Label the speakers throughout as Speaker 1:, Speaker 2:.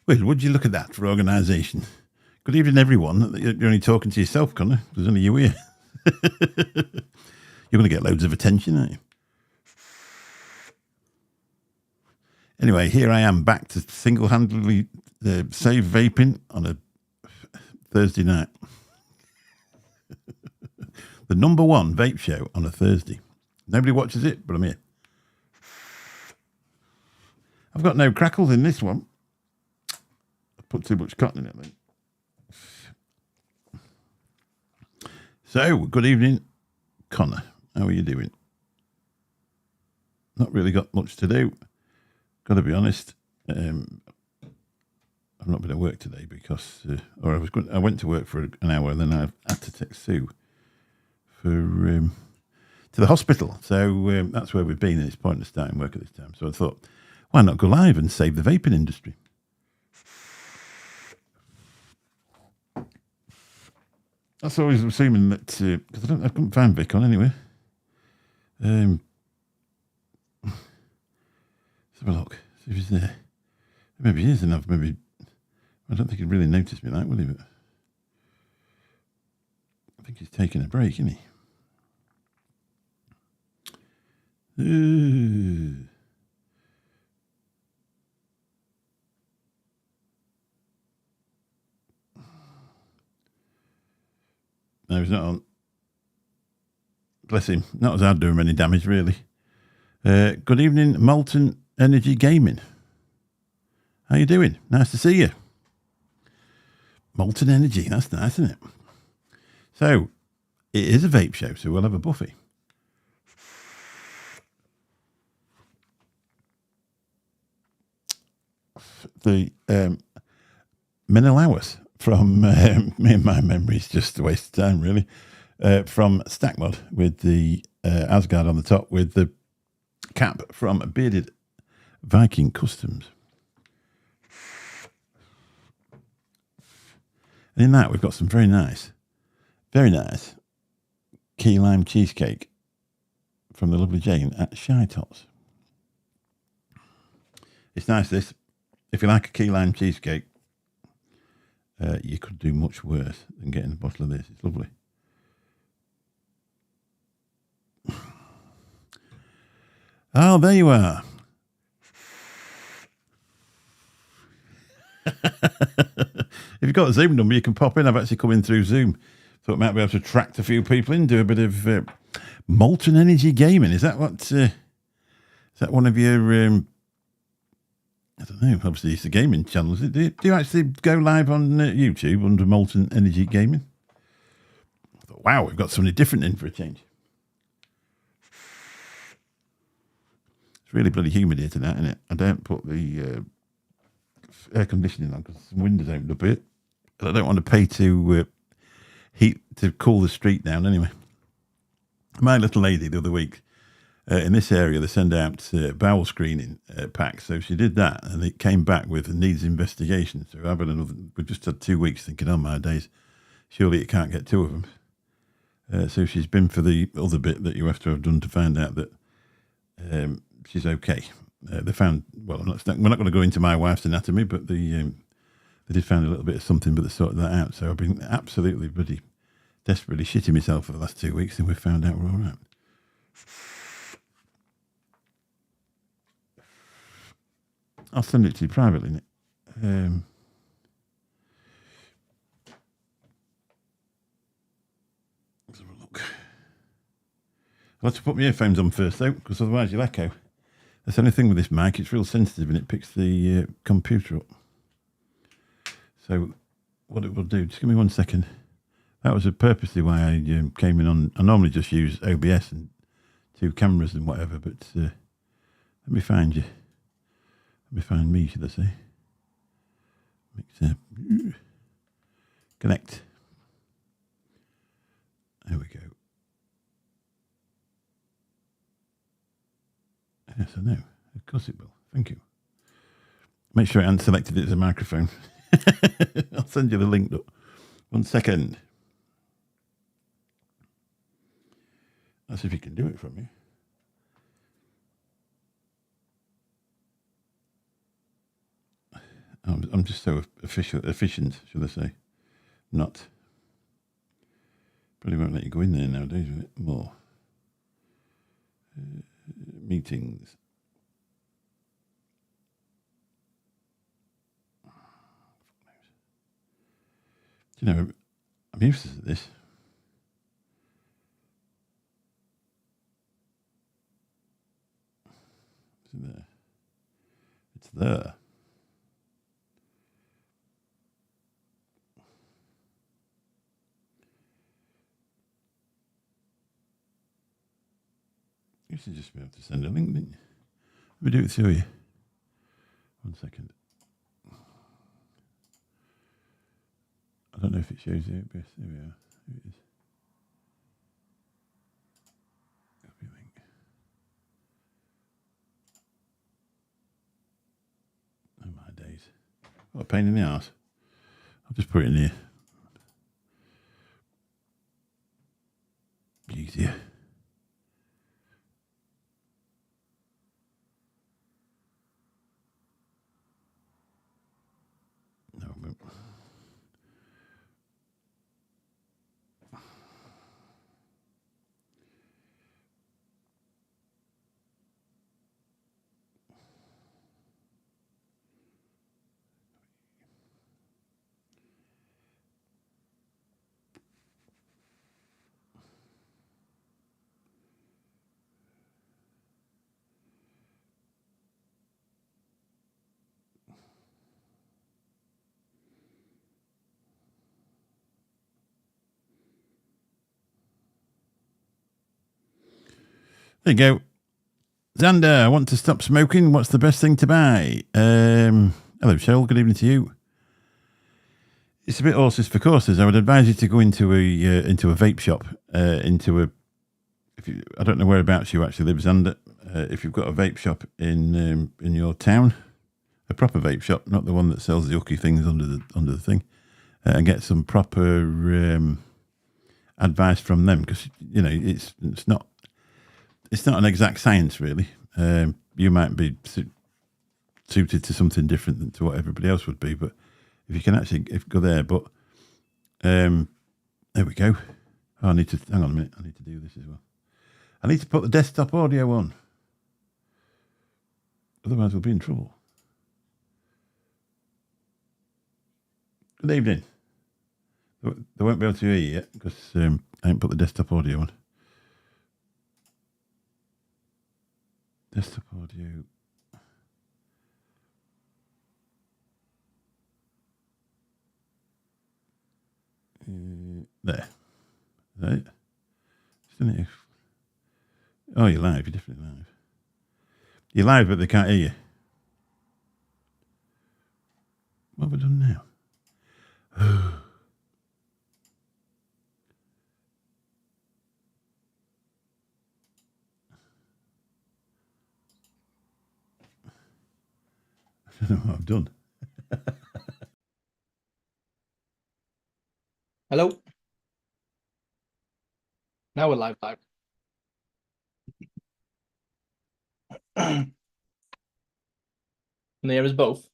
Speaker 1: Well, would you look at that for organisation? Good evening, everyone. You're only talking to yourself, Connor. There's only you here. You're going to get loads of attention, aren't you? Anyway, here I am back to single-handedly save vaping on a Thursday night. The number one vape show on a Thursday. Nobody watches it, but I'm here. I've got no crackles in this one. I put too much cotton in it, I think. So, good evening, Connor. How are you doing? Not really got much to do. Got to be honest. I've not been at work today because, I went to work for an hour and then I had to take Sue to the hospital. So that's where we've been, and it's pointless starting work at this time. So I thought, why not go live and save the vaping industry? That's always assuming that, because I couldn't find Vic on anyway. Let's have a look. See if he's there. Maybe he is enough. Maybe I don't think he'd really notice me like, will he? But I think he's taking a break, isn't he? No, he's not on. Bless him. Not as I'd do him any damage, really. Good evening, Molten Energy Gaming. How you doing? Nice to see you. Molten Energy, that's nice, isn't it? So, it is a vape show, so we'll have a buffet. The Menelaus from me and my memory is just a waste of time, really. From Stackmod with the Asgard on the top with the cap from Bearded Viking Customs. And in that, we've got some very nice key lime cheesecake from the lovely Jane at Shy Tots. It's nice, this. If you like a key lime cheesecake, you could do much worse than getting a bottle of this. It's lovely. Oh, there you are. If you've got a Zoom number, you can pop in. I've actually come in through Zoom. Thought I might be able to attract a few people in, do a bit of Molten Energy Gaming. Is that what? Is that one of your? I don't know. Obviously, it's the gaming channels. Do you actually go live on YouTube under Molten Energy Gaming? I thought, wow, we've got somebody different in for a change. It's really bloody humid here tonight, isn't it? I don't put the air conditioning on because some windows opened up here. I don't want to pay to heat to cool the street down anyway. My little lady the other week, in this area, they send out bowel screening packs. So she did that, and it came back with needs investigation. So we've just had 2 weeks thinking, oh my days, surely it can't get two of them. So she's been for the other bit that you have to have done to find out that she's okay. They found, well, we're not going to go into my wife's anatomy, but they did find a little bit of something, but they sorted that out. So I've been absolutely bloody desperately shitting myself for the last 2 weeks, and we've found out we're all right. I'll send it to you privately, Nick. Let's have a look. I'll have to put my earphones on first, though, because otherwise you'll echo. That's the only thing with this mic. It's real sensitive, and it picks the computer up. So what it will do, just give me 1 second. That was purposely why I came in on. I normally just use OBS and 2 cameras and whatever, but let me find you. Let me find me, should I say. Connect. There we go. Yes, I know. Of course it will. Thank you. Make sure I haven't selected it as a microphone. I'll send you the link. 1 second. Let's see if you can do it for me. I'm just so efficient, should I say? Not. Probably won't let you go in there nowadays, will it? More. Meetings. Do you know, I'm useless at this. Is it there? It's there. You should just be able to send a link, didn't you? Let me do it to you. 1 second. I don't know if it shows you. There we are. Here it is. Copy link. Oh my days. What a pain in the arse. I'll just put it in here. Easier. No, I won't. There you go. Xander, I want to stop smoking. What's the best thing to buy? Hello, Cheryl. Good evening to you. It's a bit horses for courses. I would advise you to go into a vape shop. I don't know whereabouts you actually live, Xander. If you've got a vape shop in your town, a proper vape shop, not the one that sells the hooky things under the thing, and get some proper advice from them, because it's not an exact science, really. You might be suited to something different than to what everybody else would be, but if you can actually go there. But there we go. Oh, hang on a minute. I need to do this as well. I need to put the desktop audio on. Otherwise, we'll be in trouble. Good evening. They won't be able to hear you yet because I haven't put the desktop audio on. Desktop audio. There. Is that it? Isn't it? Oh, you're live. You're definitely live. You're live, but they can't hear you. What have we done now? I don't know what I've done.
Speaker 2: Hello. Now we're live. Can they hear us both?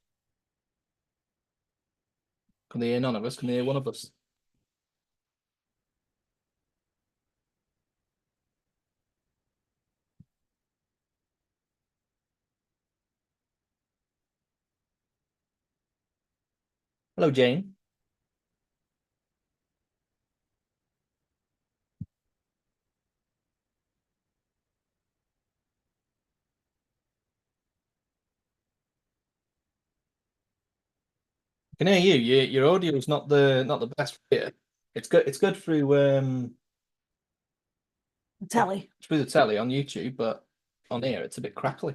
Speaker 2: Can they hear none of us? Can they hear one of us? Hello, Jane. I can hear you. Your audio is not the best here. It's good. It's good through
Speaker 3: telly.
Speaker 2: through the telly on YouTube, but on here it's a bit crackly.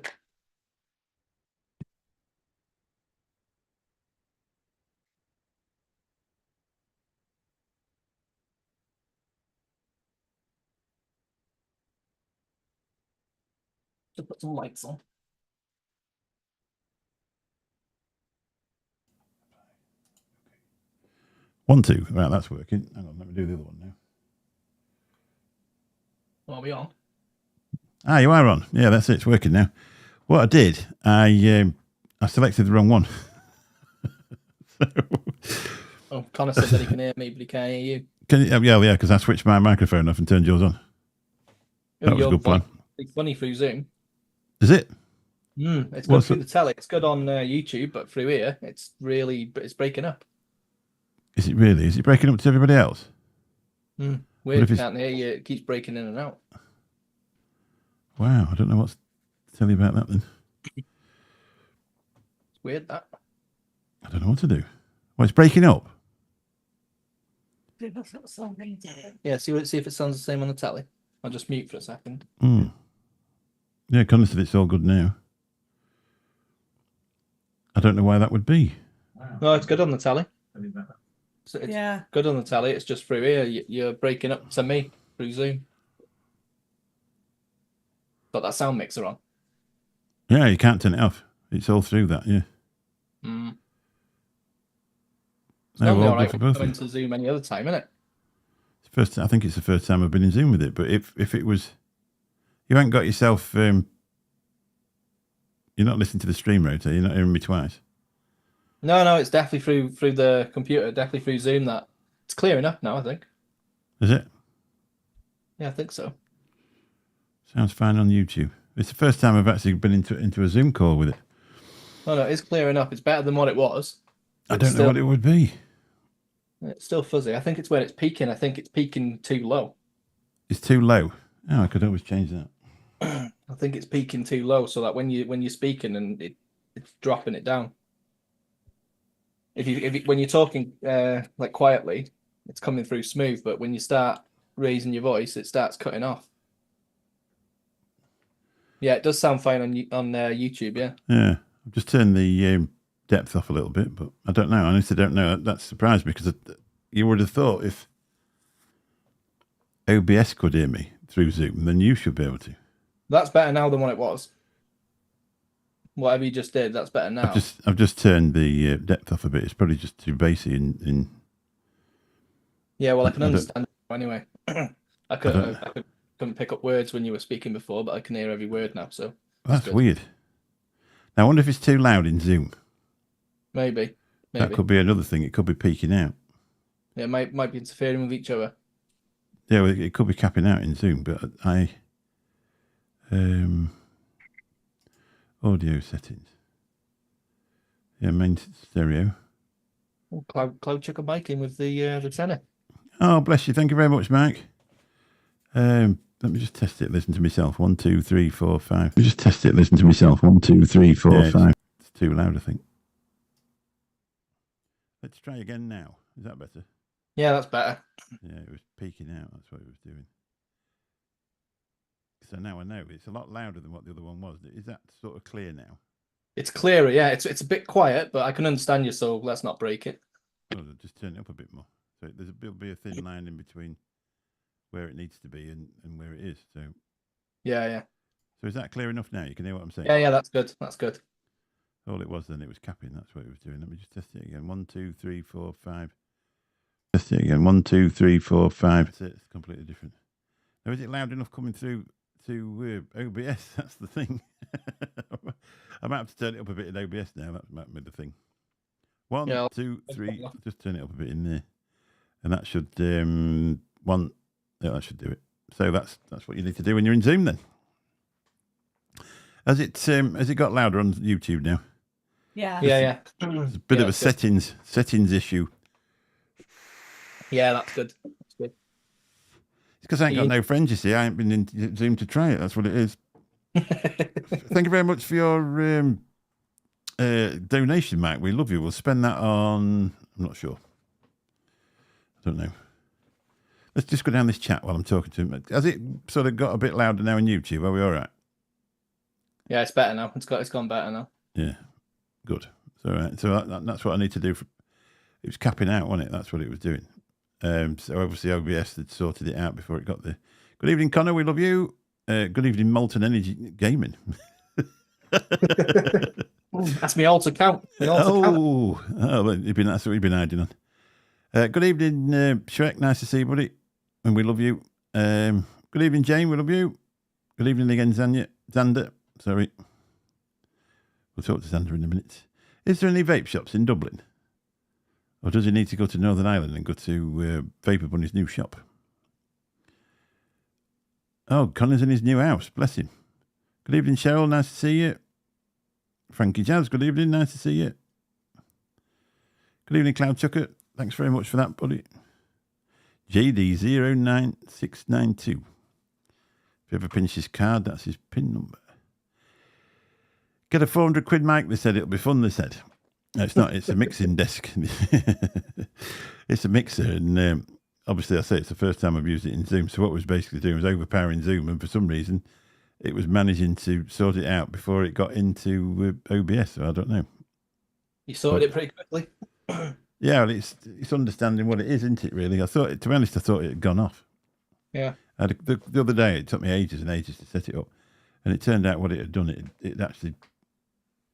Speaker 2: Just put some lights on.
Speaker 1: One, two. Right, that's working. Hang on, let me do the other one now.
Speaker 2: Are we on?
Speaker 1: Ah, you are on. Yeah, that's it. It's working now. What I did, I selected the wrong one.
Speaker 2: Oh, Connor said that he can hear me, but he can't hear you.
Speaker 1: Can you? Yeah, because I switched my microphone off and turned yours on. That was a good plan.
Speaker 2: It's funny through Zoom.
Speaker 1: Is it?
Speaker 2: It's good through the telly. It's good on YouTube, but through here, it's breaking up.
Speaker 1: Is it really? Is it breaking up to everybody else?
Speaker 2: Weird. Can't hear you. It keeps breaking in and out.
Speaker 1: Wow, I don't know what to tell you about that then.
Speaker 2: It's weird that.
Speaker 1: I don't know what to do. Well, it's breaking up.
Speaker 2: Yeah, see if it sounds the same on the telly. I'll just mute for a second.
Speaker 1: Yeah, Connor said it's all good now. I don't know why that would be.
Speaker 2: No, it's good on the telly. So it's good on the telly. It's just through here. You're breaking up to me through Zoom. Got that sound mixer on.
Speaker 1: Yeah, you can't turn it off. It's all through that, yeah.
Speaker 2: It's not all right when you go into Zoom any other time, isn't it?
Speaker 1: I think it's the first time I've been in Zoom with it. But if it was, you haven't got yourself. You're not listening to the stream router. You're not hearing me twice.
Speaker 2: No, it's definitely through the computer. Definitely through Zoom. That it's clear enough now. I think.
Speaker 1: Is it?
Speaker 2: Yeah, I think so.
Speaker 1: Sounds fine on YouTube. It's the first time I've actually been into a Zoom call with it.
Speaker 2: No, it's clear enough. It's better than what it was.
Speaker 1: I don't know what it would be.
Speaker 2: It's still fuzzy. I think it's when it's peaking. I think it's peaking too low.
Speaker 1: It's too low. Oh, I could always change that.
Speaker 2: I think it's peaking too low, so that when you're speaking and it's dropping it down. When you're talking like quietly, it's coming through smooth, but when you start raising your voice, it starts cutting off. Yeah, it does sound fine on YouTube. Yeah.
Speaker 1: Yeah, I've just turned the depth off a little bit, but I don't know. I honestly don't know. That surprised me because you would have thought if OBS could hear me through Zoom, then you should be able to.
Speaker 2: That's better now than what it was. Whatever you just did, that's better now.
Speaker 1: I've just turned the depth off a bit. It's probably just too bassy in.
Speaker 2: Yeah, well, I can understand it anyway. I couldn't pick up words when you were speaking before, but I can hear every word now. So
Speaker 1: that's weird. Now, I wonder if it's too loud in Zoom.
Speaker 2: Maybe.
Speaker 1: That could be another thing. It could be peaking out.
Speaker 2: Yeah, it might be interfering with each other.
Speaker 1: Yeah, well, it could be capping out in Zoom, but audio settings. Yeah, main stereo.
Speaker 2: Oh, Cloud chuck a mic in with the tenor.
Speaker 1: Oh, bless you. Thank you very much, Mike. Let me just test it. Listen to myself. 1, 2, 3, 4, 5. Let me just test it. Listen to myself. 1, 2, 3, 4, 5. It's too loud, I think. Let's try again now. Is that better?
Speaker 2: Yeah, that's better.
Speaker 1: Yeah, it was peaking out. That's what it was doing. So now I know it's a lot louder than what the other one was. Is that sort of clear now?
Speaker 2: It's clearer, yeah. It's a bit quiet, but I can understand you, so let's not break it.
Speaker 1: Oh, just turn it up a bit more. So there'll be a thin line in between where it needs to be and where it is. So
Speaker 2: yeah.
Speaker 1: So is that clear enough now? You can hear what I'm saying?
Speaker 2: Yeah, that's good. That's good.
Speaker 1: All it was then, it was capping. That's what it was doing. Let me just test it again. 1, 2, 3, 4, 5. Test it again. 1, 2, 3, 4, 5. That's it. It's completely different. Now, is it loud enough coming through to OBS? That's the thing. I might have to turn it up a bit in OBS now. That might be the thing. 1, 2, 3. Just turn it up a bit in there, and that should that should do it. So that's what you need to do when you're in Zoom. Then has it got louder on YouTube now?
Speaker 2: Yeah.
Speaker 1: There's a bit of a settings issue.
Speaker 2: Yeah, that's good. That's good.
Speaker 1: It's because I ain't got no friends, you see. I ain't been in Zoom to try it. That's what it is. Thank you very much for your donation, Mike. We love you. We'll spend that on... I'm not sure. I don't know. Let's just go down this chat while I'm talking to him. Has it sort of got a bit louder now on YouTube? Are we all right?
Speaker 2: Yeah, it's better now. It's gone better now.
Speaker 1: Yeah, good. So, right. So that's what I need to do. It was capping out, wasn't it? That's what it was doing. So obviously OBS had sorted it out before it got there. Good evening, Connor. We love you. Good evening, Molten Energy Gaming.
Speaker 2: That's me altar count.
Speaker 1: That's what you've been hiding on. Good evening, Shrek. Nice to see you, buddy. And we love you. Good evening, Jane. We love you. Good evening again, Xander. Sorry. We'll talk to Xander in a minute. Is there any vape shops in Dublin? Or does he need to go to Northern Ireland and go to Vapor Bunny's new shop? Oh, Connor's in his new house. Bless him. Good evening, Cheryl. Nice to see you. Frankie Jazz, good evening. Nice to see you. Good evening, Cloud Chucker. Thanks very much for that, buddy. JD09692. If you ever pinch his card, that's his PIN number. Get a 400 quid mic, they said. It'll be fun, they said. No, it's not. It's a mixing desk. It's a mixer. And obviously, I say it's the first time I've used it in Zoom. So what it was basically doing was overpowering Zoom. And for some reason, it was managing to sort it out before it got into OBS. So I don't know.
Speaker 2: You sorted it pretty quickly.
Speaker 1: Yeah, well, it's understanding what it is, isn't it, really? To be honest, I thought it had gone off.
Speaker 2: Yeah.
Speaker 1: The other day, it took me ages and ages to set it up. And it turned out what it had done, it actually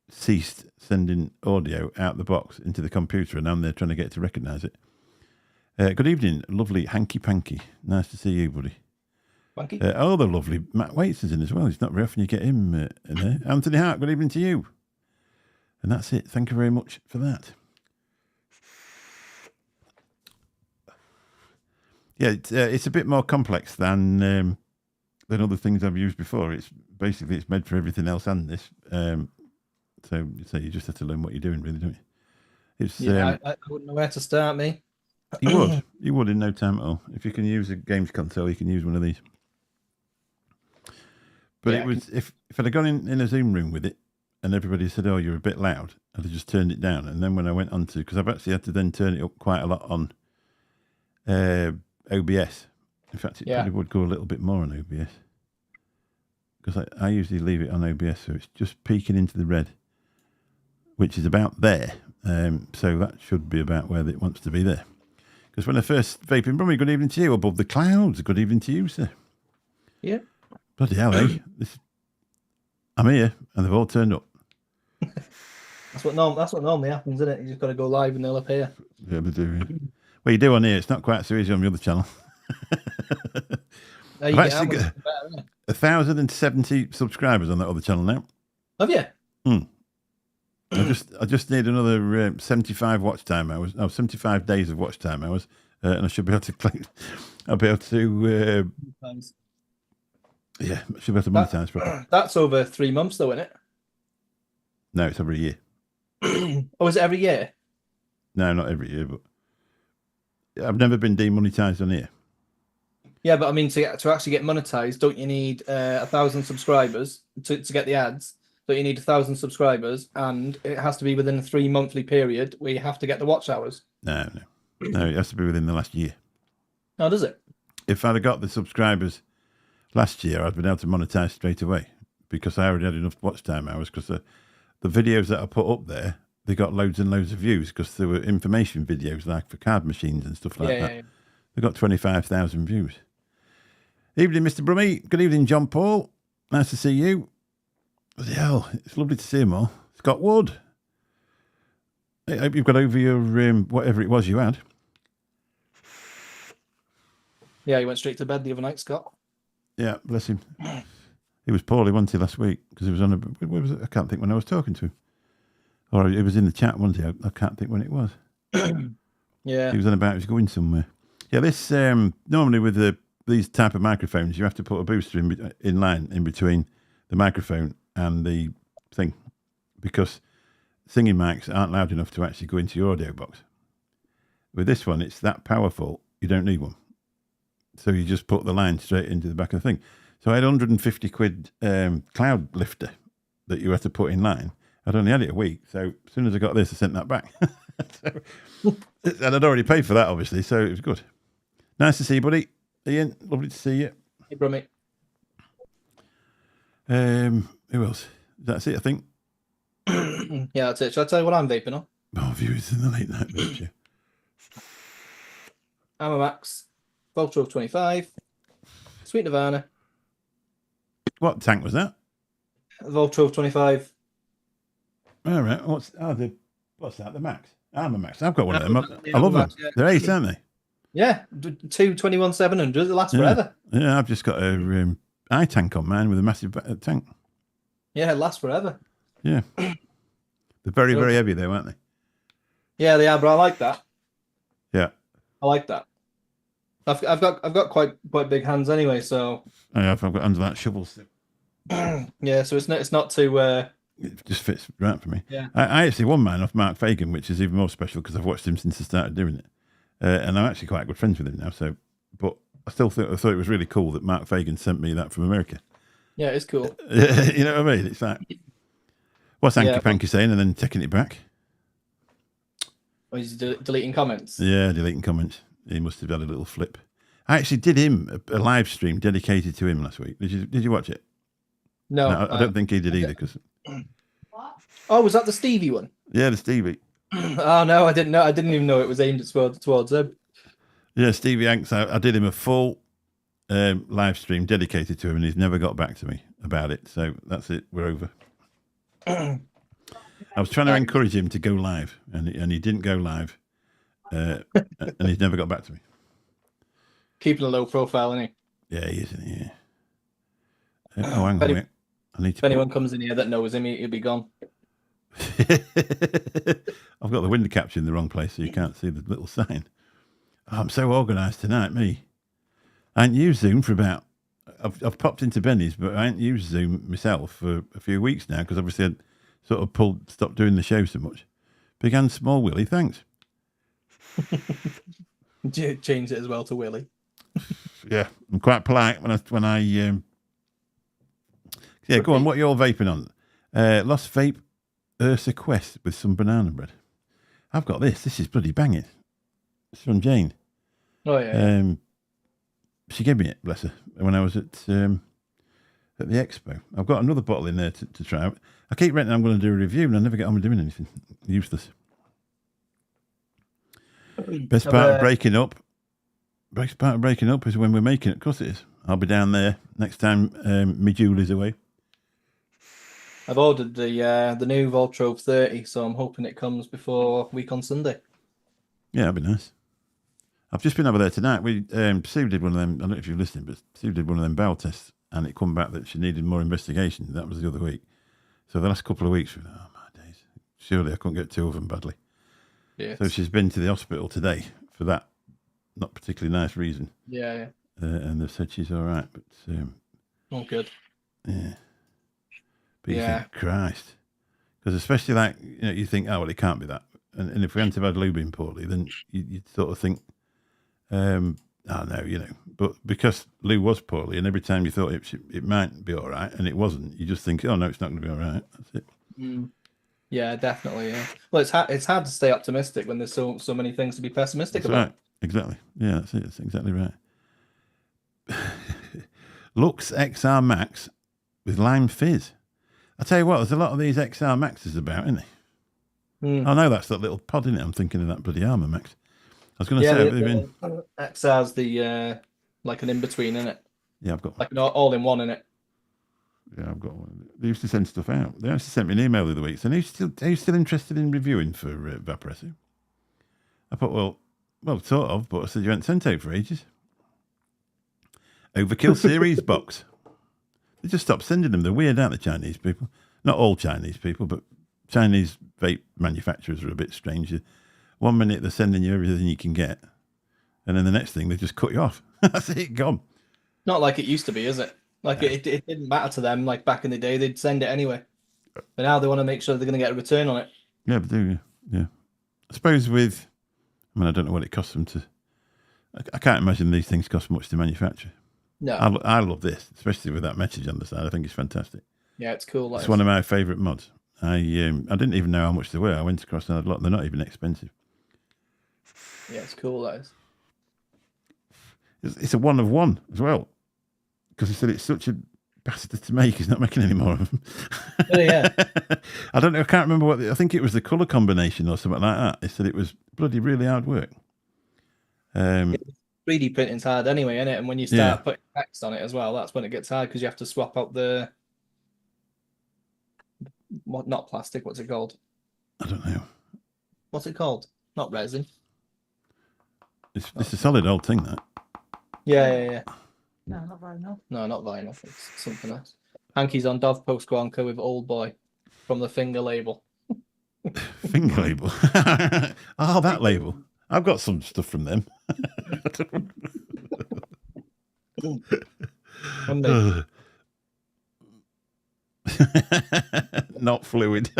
Speaker 1: ceased sending audio out the box into the computer, and I'm there trying to get it to recognise it. Good evening, lovely Hanky Panky. Nice to see you, buddy.
Speaker 2: Panky?
Speaker 1: The lovely Matt Waits is in as well. It's not very often you get him in there. Anthony Hart, good evening to you. And that's it. Thank you very much for that. Yeah, it's a bit more complex than other things I've used before. It's made for everything else and this. So you just have to learn what you're doing, really, don't you?
Speaker 2: I wouldn't know where to start, me.
Speaker 1: You would in no time at all. If you can use a games console, you can use one of these. But it was if I'd have gone in a Zoom room with it, and everybody said, "Oh, you're a bit loud," I'd have just turned it down. And then when I went on to, because I've actually had to then turn it up quite a lot on OBS. In fact, it probably would go a little bit more on OBS. Because I usually leave it on OBS, so it's just peeking into the red, which is about there. So that should be about where it wants to be there. Because when I first vaping, Brummy, good evening to you, above the clouds. Good evening to you, sir.
Speaker 2: Yeah.
Speaker 1: Bloody hell, eh? I'm here, and they've all turned up.
Speaker 2: That's what normally happens, isn't it? You just got to go live and they'll appear.
Speaker 1: Yeah, they do. Yeah. Well, you do on here. It's not quite so easy on the other channel. I've actually got 1,070 subscribers on that other channel now.
Speaker 2: Have you?
Speaker 1: I just need another 75 watch time hours. 75 days of watch time hours, and I should be able to claim. I'll be able to. Yeah, I should be able to monetize properly.
Speaker 2: That's over 3 months, though, isn't it?
Speaker 1: No, it's every year.
Speaker 2: Oh, is it every year?
Speaker 1: No, not every year, but I've never been demonetized on here.
Speaker 2: Yeah, but I mean, to actually get monetized, don't you need 1,000 subscribers to get the ads? Don't you need 1,000 subscribers, and it has to be within a 3 monthly period where you have to get the watch hours?
Speaker 1: No, it has to be within the last year.
Speaker 2: Oh, does it?
Speaker 1: If I'd have got the subscribers last year, I'd been able to monetize straight away because I already had enough watch time hours. Because the videos that I put up there, they got loads and loads of views because there were information videos like for card machines and stuff like that. Yeah. They got 25,000 views. Evening, Mr. Brummy. Good evening, John Paul. Nice to see you. Bloody hell, it's lovely to see them all. Scott Wood. I hope you've got over your whatever it was you had.
Speaker 2: Yeah, he went straight to bed the other night, Scott.
Speaker 1: Yeah, bless him. He was poorly, wasn't he, last week? Because he was on where was it? I can't think when I was talking to him. Or it was in the chat, wasn't he? I can't think when it was.
Speaker 2: Yeah.
Speaker 1: He was on about he was going somewhere. Yeah, this normally with these type of microphones, you have to put a booster in line in between the microphone and the thing, because singing mics aren't loud enough to actually go into your audio box. With this one, it's that powerful, you don't need one. So you just put the line straight into the back of the thing. So I had 150 quid cloud lifter that you had to put in line. I'd only had it a week, so as soon as I got this, I sent that back. And I'd already paid for that, obviously, so it was good. Nice to see you, buddy. Ian, lovely to see you.
Speaker 2: Hey, Brummy.
Speaker 1: Who else? That's it, I think.
Speaker 2: Yeah, that's it. Shall I tell you what I'm vaping on?
Speaker 1: Oh, viewers in the late night vapor.
Speaker 2: Armor Max, Voltro 25, Sweet Nirvana.
Speaker 1: What tank was that?
Speaker 2: Voltro 25.
Speaker 1: All right. What's that? The Max? Armor Max. I've got one of them.
Speaker 2: Yeah,
Speaker 1: I love them.
Speaker 2: Yeah.
Speaker 1: They're ace, aren't they?
Speaker 2: Yeah, 221-700. They last forever.
Speaker 1: Yeah, I've just got a eye tank on mine with a massive tank.
Speaker 2: Yeah, it lasts forever.
Speaker 1: Yeah. They're very, very heavy though, aren't they?
Speaker 2: Yeah, they are, but I like that. I like that. I've got quite big hands anyway, so
Speaker 1: I've got under that shovel stick.
Speaker 2: yeah. So it's not too.
Speaker 1: It just fits right for me.
Speaker 2: Yeah.
Speaker 1: I actually won mine off Mark Fagan, which is even more special because I've watched him since I started doing it, and I'm actually quite good friends with him now. So, but I thought it was really cool that Mark Fagan sent me that from America.
Speaker 2: Yeah, it's cool.
Speaker 1: You know what I mean? It's like, what's Anky
Speaker 2: Yeah.
Speaker 1: Panky saying, and then taking it back.
Speaker 2: Or he's deleting comments.
Speaker 1: Yeah, deleting comments. He must have had a little flip. I actually did him a live stream dedicated to him last week. Did you watch it?
Speaker 2: No,
Speaker 1: No, I don't think he did either. Because
Speaker 2: Oh, was that the Stevie one?
Speaker 1: yeah, the Stevie.
Speaker 2: Oh no, I didn't know. I didn't even know it was aimed towards him.
Speaker 1: Yeah, Stevie Hanks. I did him a full live stream dedicated to him, and he's never got back to me about it. So that's it. We're over. I was trying to encourage him to go live, and he didn't go live, and he's never got back to me.
Speaker 2: Keeping a low profile, isn't he?
Speaker 1: Yeah, he is. Yeah. Oh, hang on. Wait. I need
Speaker 2: If
Speaker 1: to.
Speaker 2: anyone comes in here that knows him, he'll be gone.
Speaker 1: I've got the window capture in the wrong place, so you can't see the little sign. Oh, I'm so organised tonight, me. I ain't used Zoom for about. I've popped into Benny's, but I ain't used Zoom myself for a few weeks now because obviously I'd sort of stopped doing the show so much. Big and small, Willie. Thanks.
Speaker 2: Change it as well to Willie.
Speaker 1: Yeah, I'm quite polite when I. Yeah, go on. What are you all vaping on? Lost Vape Ursa Quest with some banana bread. I've got this. This is bloody banging. It's from Jane.
Speaker 2: Oh yeah.
Speaker 1: She gave me it, bless her, when I was at the expo. I've got another bottle in there to try out. I keep renting. I'm going to do a review, and I never get on with doing anything. Useless. Best part of breaking up. Best part of breaking up is when we're making it. Of course it is. I'll be down there next time me Julie's away.
Speaker 2: I've ordered the new Voltrove 30, so I'm hoping it comes before week on Sunday.
Speaker 1: Yeah, that'd be nice. I've just been over there tonight. Sue did one of them. I don't know if you're listening, but Sue did one of them bowel tests, and it come back that she needed more investigation. That was the other week. So the last couple of weeks, oh my days! Surely I couldn't get two of them badly.
Speaker 2: Yeah.
Speaker 1: So she's been to the hospital today for that not particularly nice reason.
Speaker 2: Yeah.
Speaker 1: And they've said she's all right, but
Speaker 2: Oh, good.
Speaker 1: yeah. But you think, Christ, because especially like you think, oh well, it can't be that. And if we hadn't have had Lou being poorly, then you'd sort of think, oh no, But because Lou was poorly, and every time you thought it might be all right, and it wasn't, you just think, oh no, it's not going to be all right. That's it.
Speaker 2: Mm. Yeah, definitely. Yeah. Well, it's hard to stay optimistic when there's so many things to be pessimistic
Speaker 1: That's
Speaker 2: about.
Speaker 1: right. Exactly. Yeah, that's it. That's exactly right. Lux XR Max with lime fizz. I tell you what, there's a lot of these XR Maxes about, isn't there?
Speaker 2: Mm.
Speaker 1: I know that's that little pod, isn't it? I'm thinking of that bloody Armour Max. I was going to say,
Speaker 2: the XR's the like an in between, isn't it?
Speaker 1: Yeah, I've got one.
Speaker 2: Like an all in one, in it.
Speaker 1: Yeah, I've got one. They used to send stuff out. They actually sent me an email the other week saying, are you still interested in reviewing for Vaporesso? I thought, well, sort of, but I said, you haven't sent out for ages. Overkill Series box. They just stopped sending them. They're weird, aren't they, Chinese people? Not all Chinese people, but Chinese vape manufacturers are a bit strange. 1 minute they're sending you everything you can get, and then the next thing they just cut you off. That's it, gone. Not
Speaker 2: like it used to be, is it? Like it didn't matter to them. Like back in the day, they'd send it anyway. But now they want to make sure they're going to get a return on it.
Speaker 1: Yeah, but do yeah. I suppose I don't know what it costs them to. I can't imagine these things cost much to manufacture.
Speaker 2: No,
Speaker 1: I love this, especially with that message on the side. I think it's fantastic.
Speaker 2: Yeah, it's cool.
Speaker 1: It's one of my favourite mods. I didn't even know how much they were. I went across a lot. They're not even expensive.
Speaker 2: Yeah, it's cool. That is.
Speaker 1: It's a one of one as well, because he said it's such a bastard to make. He's not making any more of them.
Speaker 2: Oh, yeah.
Speaker 1: I don't know. I can't remember I think it was the colour combination or something like that. He said it was bloody really hard work.
Speaker 2: 3D printing's hard anyway, isn't it? And when you start putting text on it as well, that's when it gets hard because you have to swap out the not plastic. What's it called?
Speaker 1: I don't know.
Speaker 2: What's it called? Not resin.
Speaker 1: It's a solid old thing, that.
Speaker 2: Yeah. No, not vinyl. No, not vinyl. It's something else. Hanky's on Dove Post Guanco with Old Boy from the Finger label.
Speaker 1: Finger label. Oh, that label. I've got some stuff from them.
Speaker 2: Monday.
Speaker 1: Not fluid.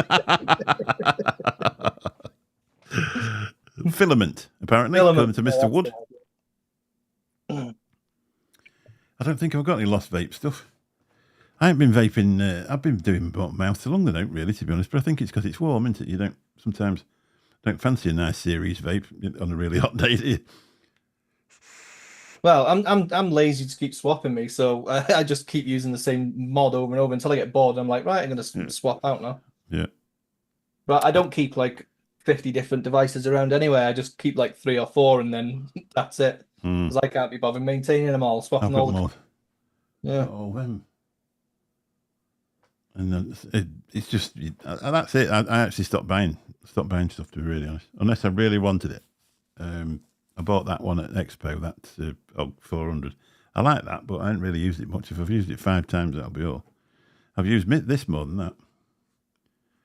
Speaker 1: Filament, apparently, according to
Speaker 2: Yeah,
Speaker 1: Mr.
Speaker 2: that's
Speaker 1: Wood.
Speaker 2: it.
Speaker 1: I don't think I've got any lost vape stuff. I ain't been vaping. I've been doing mouth to lung. I don't really, to be honest. But I think it's because it's warm, isn't it? You don't sometimes don't fancy a nice series vape on a really hot day, do you?
Speaker 2: Well, I'm lazy to keep swapping me, so I just keep using the same mod over and over until I get bored. I'm like, right, I'm gonna swap out now.
Speaker 1: Yeah.
Speaker 2: But I don't keep like 50 different devices around anyway. I just keep like 3 or 4, and then that's it. Because I can't be bothered maintaining them all,
Speaker 1: I've
Speaker 2: swapping
Speaker 1: got
Speaker 2: all
Speaker 1: them
Speaker 2: the.
Speaker 1: all.
Speaker 2: Yeah.
Speaker 1: All them. And then it's just that's it. I actually stopped buying stuff, to be really honest, unless I really wanted it. I bought that one at Expo. That's 400. I like that, but I haven't really used it much. If I've used it 5 times, that'll be all. I've used this more than that.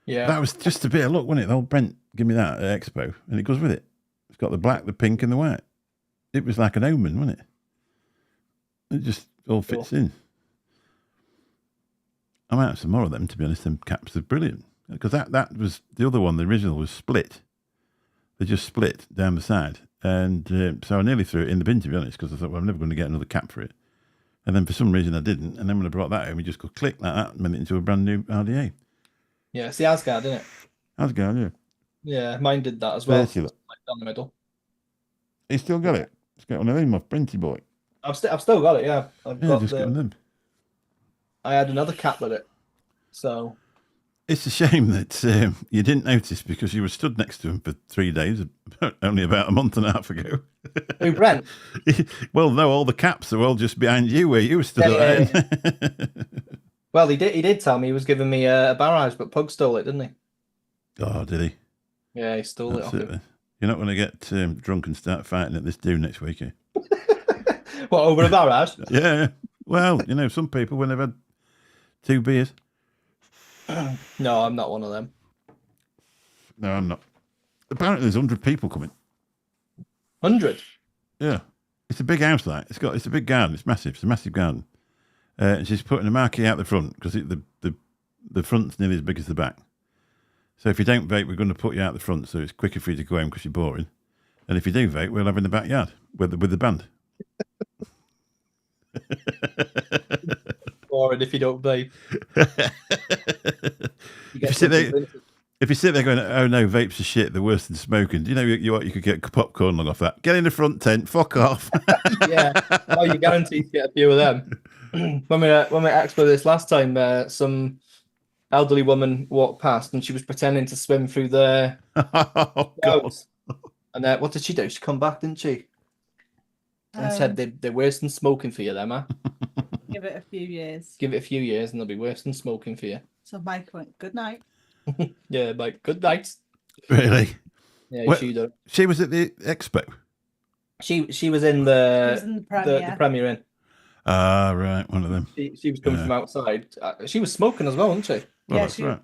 Speaker 2: Yeah.
Speaker 1: That was just a bit of luck, wasn't it? Old Brent give me that at Expo, and it goes with it. It's got the black, the pink, and the white. It was like an omen, wasn't it? It just all fits in. I might have some more of them, to be honest. Them caps are brilliant. Because that was the other one, the original was split. They just split down the side. And so I nearly threw it in the bin, to be honest, because I thought, well, I'm never going to get another cap for it. And then for some reason I didn't. And then when I brought that home, you just go click like that and made it into a brand new RDA.
Speaker 2: Yeah, it's the Asgard, isn't it?
Speaker 1: Asgard, yeah.
Speaker 2: Yeah, mine did that as well.
Speaker 1: Like
Speaker 2: down the middle.
Speaker 1: He's still got it. It's got one of them, my Printy boy.
Speaker 2: I've still got it, yeah. I've got
Speaker 1: just got one of them.
Speaker 2: I had another cap with it. So
Speaker 1: it's a shame that you didn't notice because you were stood next to him for 3 days, only about a month and a half ago.
Speaker 2: Who, Brent?
Speaker 1: Well, no, all the caps are all just behind you where you were stood at the end.
Speaker 2: Well, he did tell me he was giving me a barrage, but Pug stole it, didn't he?
Speaker 1: Oh, did he?
Speaker 2: Yeah, he stole it off him.
Speaker 1: You're not going to get drunk and start fighting at this do next week, eh?
Speaker 2: What, over a barrage?
Speaker 1: Yeah. Well, some people, when they've had 2 beers.
Speaker 2: No, I'm not one of them.
Speaker 1: No, I'm not. Apparently, there's 100 people coming.
Speaker 2: 100?
Speaker 1: Yeah. It's a big house, like. It's a big garden. It's massive. It's a massive garden. And she's putting a marquee out the front because the front's nearly as big as the back. So if you don't vape, we're going to put you out the front so it's quicker for you to go home because you're boring. And if you do vape, we'll have in the backyard with the band.
Speaker 2: Boring if you don't vape.
Speaker 1: If you sit there going, oh no, vapes are shit, they're worse than smoking. Do you know you could get popcorn log off that? Get in the front tent, fuck off.
Speaker 2: Yeah, well, you're guaranteed to get a few of them. When we expo this last time, some elderly woman walked past and she was pretending to swim through the
Speaker 1: God.
Speaker 2: And what did she do? She come back, didn't she? And said they're worse than smoking for you, them, huh?
Speaker 3: Give it a few years.
Speaker 2: Give it a few years and they'll be worse than smoking for you.
Speaker 3: So Mike went, good night.
Speaker 2: Yeah, Mike, good night.
Speaker 1: Really?
Speaker 2: Yeah,
Speaker 1: well,
Speaker 2: she
Speaker 1: was at the expo.
Speaker 2: She was in the Premier Inn.
Speaker 1: Ah, right, one of them.
Speaker 2: She was coming from outside. She was smoking as well, wasn't she?
Speaker 1: Well, yeah, that's right.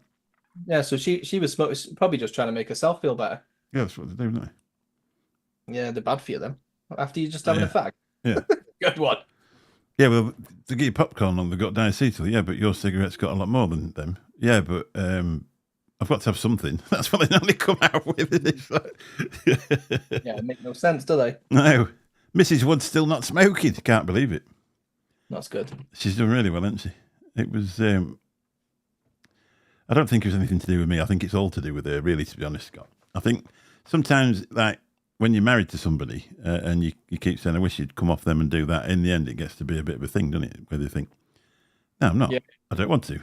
Speaker 2: Yeah, so she was smoking, probably just trying to make herself feel better.
Speaker 1: Yeah, that's what they do, don't they?
Speaker 2: Yeah, they're bad for you then. After you just having a fag.
Speaker 1: Yeah.
Speaker 2: Good one.
Speaker 1: Yeah, well, to get your popcorn on, they've got diacetyl. Yeah, but your cigarette's got a lot more than them. Yeah, but I've got to have something. That's what they normally come out with.
Speaker 2: Yeah, it makes no sense, do they?
Speaker 1: No. Mrs. Wood's still not smoking. Can't believe it.
Speaker 2: That's good.
Speaker 1: She's done really well, hasn't she? It was... I don't think it was anything to do with me. I think it's all to do with her, really, to be honest, Scott. I think sometimes, like, when you're married to somebody and you keep saying, I wish you'd come off them and do that, in the end, it gets to be a bit of a thing, doesn't it? Where they think, no, I'm not. Yeah. I don't want to,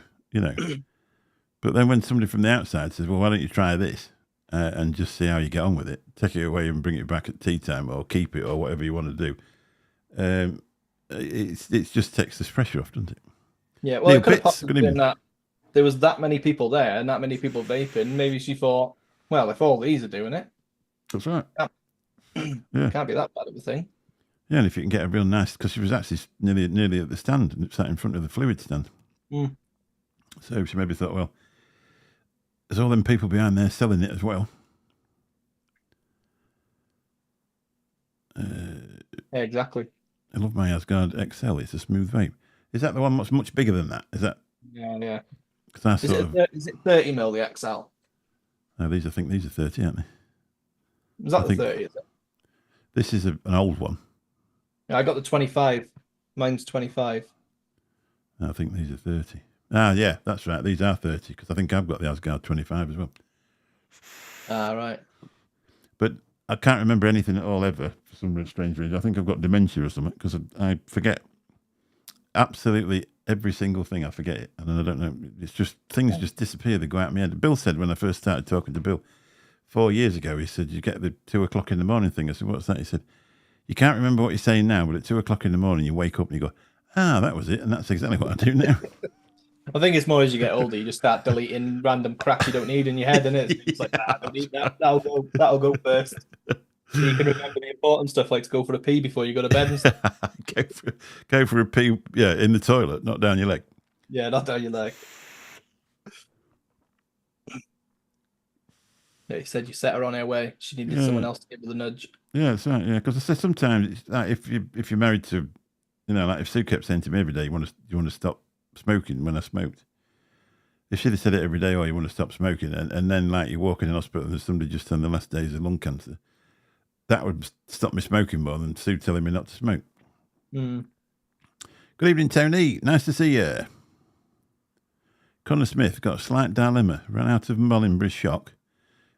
Speaker 1: But then when somebody from the outside says, well, why don't you try this and just see how you get on with it? Take it away and bring it back at tea time or keep it or whatever you want to do. It just takes this pressure off, doesn't it?
Speaker 2: Yeah, well, it could have possibly been that there was that many people there and that many people vaping. Maybe she thought, well, if all these are doing it.
Speaker 1: That's right.
Speaker 2: Yeah. Can't be that bad of a thing.
Speaker 1: Yeah, and if you can get a real nice, because she was actually nearly at the stand and sat in front of the fluid stand.
Speaker 2: Mm.
Speaker 1: So she maybe thought, well, there's all them people behind there selling it as well.
Speaker 2: Yeah, exactly.
Speaker 1: I love my Asgard XL. It's a smooth vape. Is that the one much bigger than that? Is that
Speaker 2: Yeah.
Speaker 1: because I
Speaker 2: Is
Speaker 1: sort
Speaker 2: it
Speaker 1: of?
Speaker 2: is it 30 mil the XL?
Speaker 1: No, I think these are 30, aren't they?
Speaker 2: Is that
Speaker 1: I
Speaker 2: the
Speaker 1: think
Speaker 2: 30? Is it?
Speaker 1: this is an old one.
Speaker 2: Yeah, I got the 25. Mine's 25.
Speaker 1: I think these are 30. Ah, yeah, that's right. These are 30 because I think I've got the Asgard 25 as well.
Speaker 2: Ah, right.
Speaker 1: But I can't remember anything at all ever for some strange reason. I think I've got dementia or something because I forget absolutely every single thing. I forget it, and I don't know. It's just things just disappear. They go out of my head. Bill said when I first started talking to Bill 4 years ago, he said, "You get the 2 o'clock in the morning thing." I said, "What's that?" He said, "You can't remember what you're saying now, but at 2 o'clock in the morning, you wake up and you go, ah, that was it," and that's exactly what I do now.
Speaker 2: I think it's more as you get older, you just start deleting random crap you don't need in your head, and it's like, I don't need that. That'll go first. So you can remember the important stuff, like to go for a pee before you go to bed and stuff.
Speaker 1: go for a pee, yeah, in the toilet, not down your leg.
Speaker 2: Yeah, not down your leg. Yeah, he said you set her on her way. She needed someone else to give her the nudge.
Speaker 1: Yeah, that's right. Yeah, because I said sometimes it's like if you're married to, like if Sue kept saying to me every day, you want to stop smoking when I smoked. If she'd have said it every day, oh, you want to stop smoking, and then like you walk in the hospital and there's somebody just on the last days of lung cancer, that would stop me smoking more than Sue telling me not to smoke.
Speaker 2: Mm.
Speaker 1: Good evening, Tony. Nice to see you. Connor Smith got a slight dilemma. Ran out of Molinbury Shock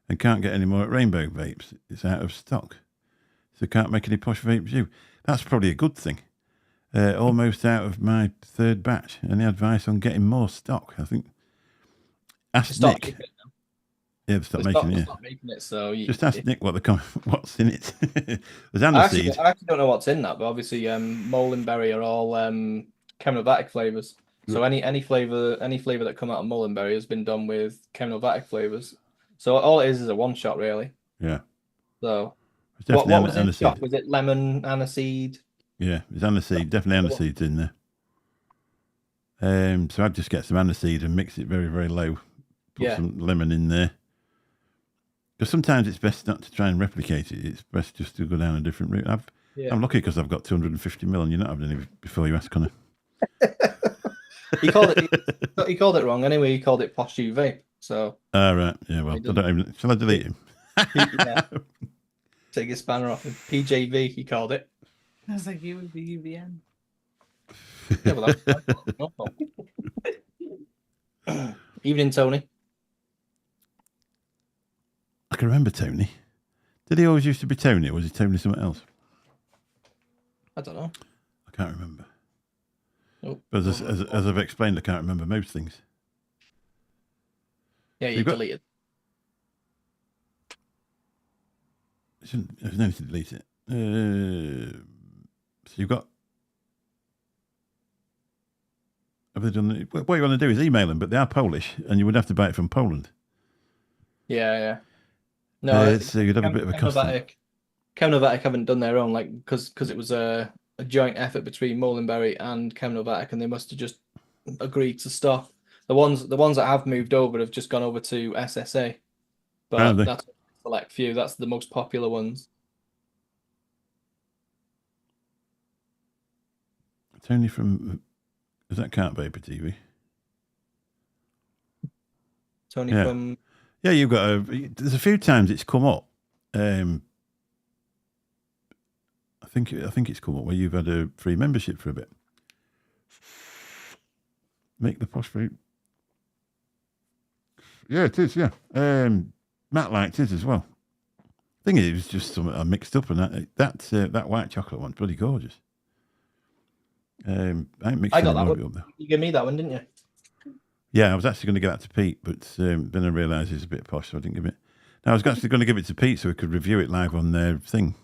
Speaker 1: and can't get any more at Rainbow Vapes. It's out of stock. So can't make any posh vapes you. That's probably a good thing. Almost out of my third batch. Any advice on getting more stock? I think. Ask Nick. Yeah, they stopped making it.
Speaker 2: So
Speaker 1: just ask Nick what's in it. There's aniseed.
Speaker 2: I actually don't know what's in that, but obviously Molinberry are all Chemovatic flavors. So any flavor that come out of Molinberry has been done with Chemovatic flavors. So all it is a one shot, really.
Speaker 1: Yeah.
Speaker 2: So what was in stock? Was it lemon, aniseed?
Speaker 1: Yeah, there's aniseed. Definitely aniseed in there. So I'd just get some aniseed and mix it very, very low. Put some lemon in there. Because sometimes it's best not to try and replicate it. It's best just to go down a different route. I'm lucky because I've got 250 mil and you're not having any before you ask Connor.
Speaker 2: He called it wrong anyway. He called it Posh UV. So.
Speaker 1: Right. Yeah. Well, shall I delete him?
Speaker 2: Take his spanner off him. PJV. He called it.
Speaker 3: I was like, you would be UVN.
Speaker 2: Yeah, well, evening, Tony.
Speaker 1: I can remember Tony. Did he always used to be Tony, or was he Tony something else?
Speaker 2: I don't know.
Speaker 1: I can't remember.
Speaker 2: Nope.
Speaker 1: But as I've explained, I can't remember most things.
Speaker 2: Yeah, you deleted.
Speaker 1: There's no need to delete it. So you've got. Have they done? What you want to do is email them, but they are Polish, and you would have to buy it from Poland.
Speaker 2: Yeah. No,
Speaker 1: so you'd have a bit of a cost.
Speaker 2: Chemovatic haven't done their own, like because it was a joint effort between Molinberry and Chemovatic, and they must have just agreed to stop. The ones that have moved over have just gone over to SSA, but that's a select few. That's the most popular ones.
Speaker 1: Tony from, is that Cart Vapor TV?
Speaker 2: Tony from.
Speaker 1: Yeah, you've got there's a few times it's come up. I think it's come up where you've had a free membership for a bit. Make the posh vape. Yeah, it is. Yeah, Matt liked it as well. Thing is, it was just something I mixed up, and that white chocolate one's bloody gorgeous. I ain't mixed.
Speaker 2: I got that one. Up there. You gave me that one, didn't you?
Speaker 1: Yeah, I was actually going to give that to Pete, but then I realised it's a bit posh, so I didn't give it. No, I was actually going to give it to Pete so we could review it live on their thing.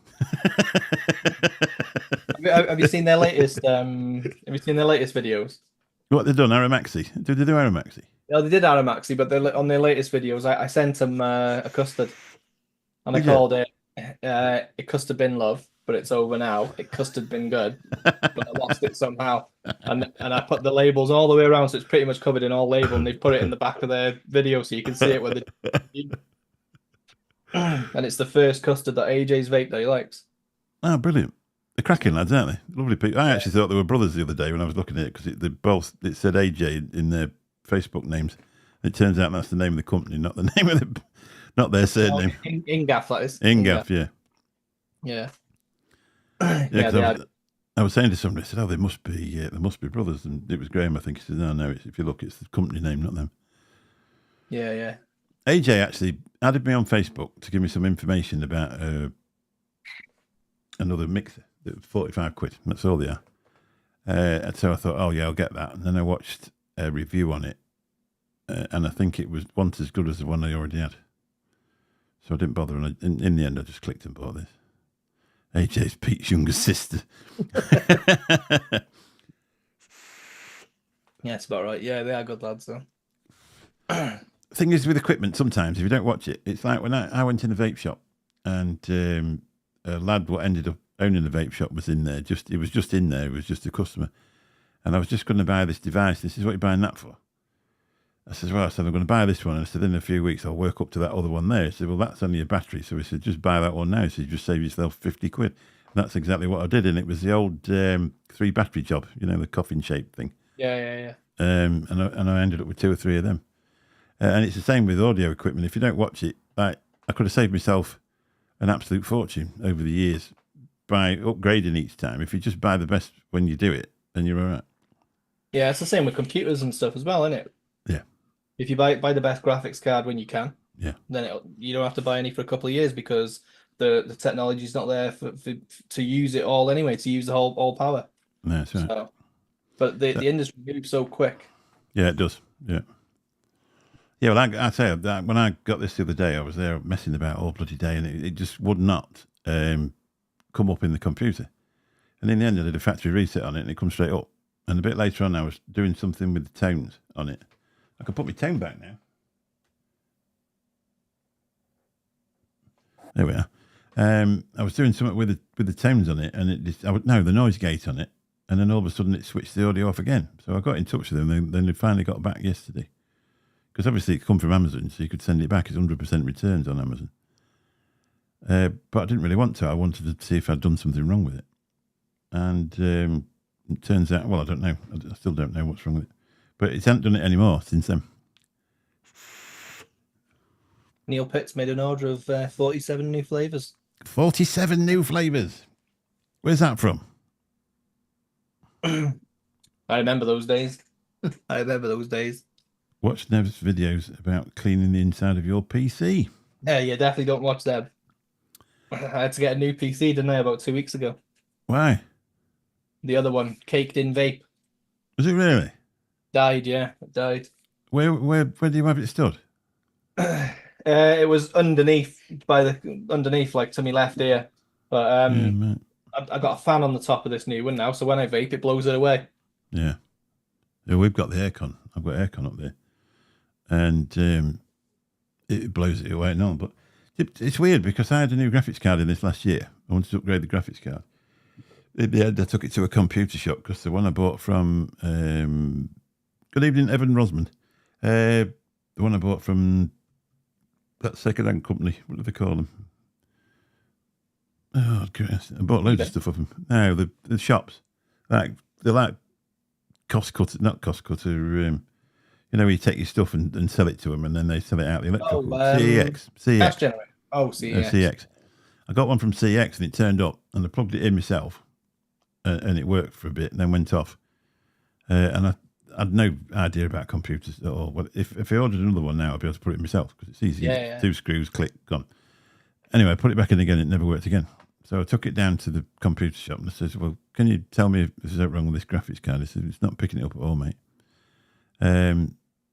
Speaker 2: Have you seen their latest? Have you seen their latest videos?
Speaker 1: What they've done, Aramaxi. Did they do Aramaxi?
Speaker 2: Yeah, they did Aramaxi, but on their latest videos, I sent them a custard, and I called it "It custard been love," but it's over now. It custard been good, but I lost it somehow. And I put the labels all the way around, so it's pretty much covered in all label, and they've put it in the back of their video so you can see it where and it's the first custard that AJ's vape that he likes.
Speaker 1: Oh, brilliant. They're cracking lads, aren't they? Lovely people. I actually thought they were brothers the other day when I was looking at it because it said AJ in their Facebook names. It turns out that's the name of the company, not the name of not their surname.
Speaker 2: Ingaff, that is.
Speaker 1: Ingaff, yeah.
Speaker 2: Yeah.
Speaker 1: Yeah, I was saying to somebody, I said, "Oh, they must be brothers," and it was Graham. I think he said, "No, if you look, it's the company name, not them."
Speaker 2: Yeah.
Speaker 1: AJ actually added me on Facebook to give me some information about another mixer. It was 45 quid. That's all they are. And so I thought, oh yeah, I'll get that. And then I watched a review on it, and I think it was once as good as the one I already had. So I didn't bother, and in the end, I just clicked and bought this. AJ's Pete's younger sister.
Speaker 2: Yeah, it's about right. Yeah, they are good lads, though.
Speaker 1: Thing is with equipment, sometimes if you don't watch it, it's like when I went in the vape shop, and a lad what ended up owning the vape shop was in there. He was just in there. He was just a customer, and I was just going to buy this device. This is what you're buying that for? I said, well, I'm going to buy this one. And I said, in a few weeks, I'll work up to that other one there. He said, well, that's only a battery. So he said, just buy that one now. So you just save yourself 50 quid. And that's exactly what I did. And it was the old 3 battery job, the coffin shaped thing.
Speaker 2: Yeah.
Speaker 1: And I ended up with 2 or 3 of them. And it's the same with audio equipment. If you don't watch it, like I could have saved myself an absolute fortune over the years by upgrading each time. If you just buy the best when you do it, then you're all right.
Speaker 2: Yeah, it's the same with computers and stuff as well, isn't it?
Speaker 1: Yeah.
Speaker 2: If you buy the best graphics card when you can,
Speaker 1: yeah,
Speaker 2: then you don't have to buy any for a couple of years because the technology's not there to use it all anyway, to use the whole power.
Speaker 1: That's right.
Speaker 2: So, but the industry moves so quick.
Speaker 1: Yeah, it does. Yeah. Yeah, well, I say that when I got this the other day, I was there messing about all bloody day, and it just would not come up in the computer. And in the end, I did a factory reset on it, and it comes straight up. And a bit later on, I was doing something with the tones on it. I can put my tone back now. There we are. I was doing something with the tones on it, and the noise gate on it, and then all of a sudden it switched the audio off again. So I got in touch with them, and then they finally got back yesterday. Because obviously it come from Amazon, so you could send it back. It's 100% returns on Amazon. But I didn't really want to. I wanted to see if I'd done something wrong with it. And it turns out, well, I don't know. I still don't know what's wrong with it. But it hasn't done it anymore since then.
Speaker 2: Neil Pitts made an order of 47 new flavours.
Speaker 1: 47 new flavours. Where's that from?
Speaker 2: I remember those days.
Speaker 1: Watch Nev's videos about cleaning the inside of your PC.
Speaker 2: Yeah, you definitely don't watch them. I had to get a new PC, didn't I, about 2 weeks ago?
Speaker 1: Why?
Speaker 2: The other one, caked in vape.
Speaker 1: Was it really?
Speaker 2: Died, yeah, it died.
Speaker 1: Where do you have it stood?
Speaker 2: It was underneath, like to my left ear. But I got a fan on the top of this new one now, so when I vape, it blows it away.
Speaker 1: Yeah, we've got the aircon. I've got aircon up there, and it blows it away. No, but it's weird because I had a new graphics card in this last year. I wanted to upgrade the graphics card. In the end, I took it to a computer shop because the one I bought from good evening, Evan Rosman. The one I bought from that second-hand company. What do they call them? Oh, goodness. I bought loads of stuff off them. No, the shops. They're like cost cutter, not cost cutter. You take your stuff and sell it to them, and then they sell it out. The electrical CEX.
Speaker 2: Cash generator. Oh, CEX.
Speaker 1: CEX. I got one from CEX, and it turned up, and I plugged it in myself, and it worked for a bit, and then went off. And I had no idea about computers at all. Well, if I ordered another one now, I'd be able to put it in myself because it's easy.
Speaker 2: Yeah.
Speaker 1: 2 screws, click, gone. Anyway, I put it back in again. It never worked again. So I took it down to the computer shop and I said, well, can you tell me if there's anything wrong with this graphics card? He said, it's not picking it up at all, mate.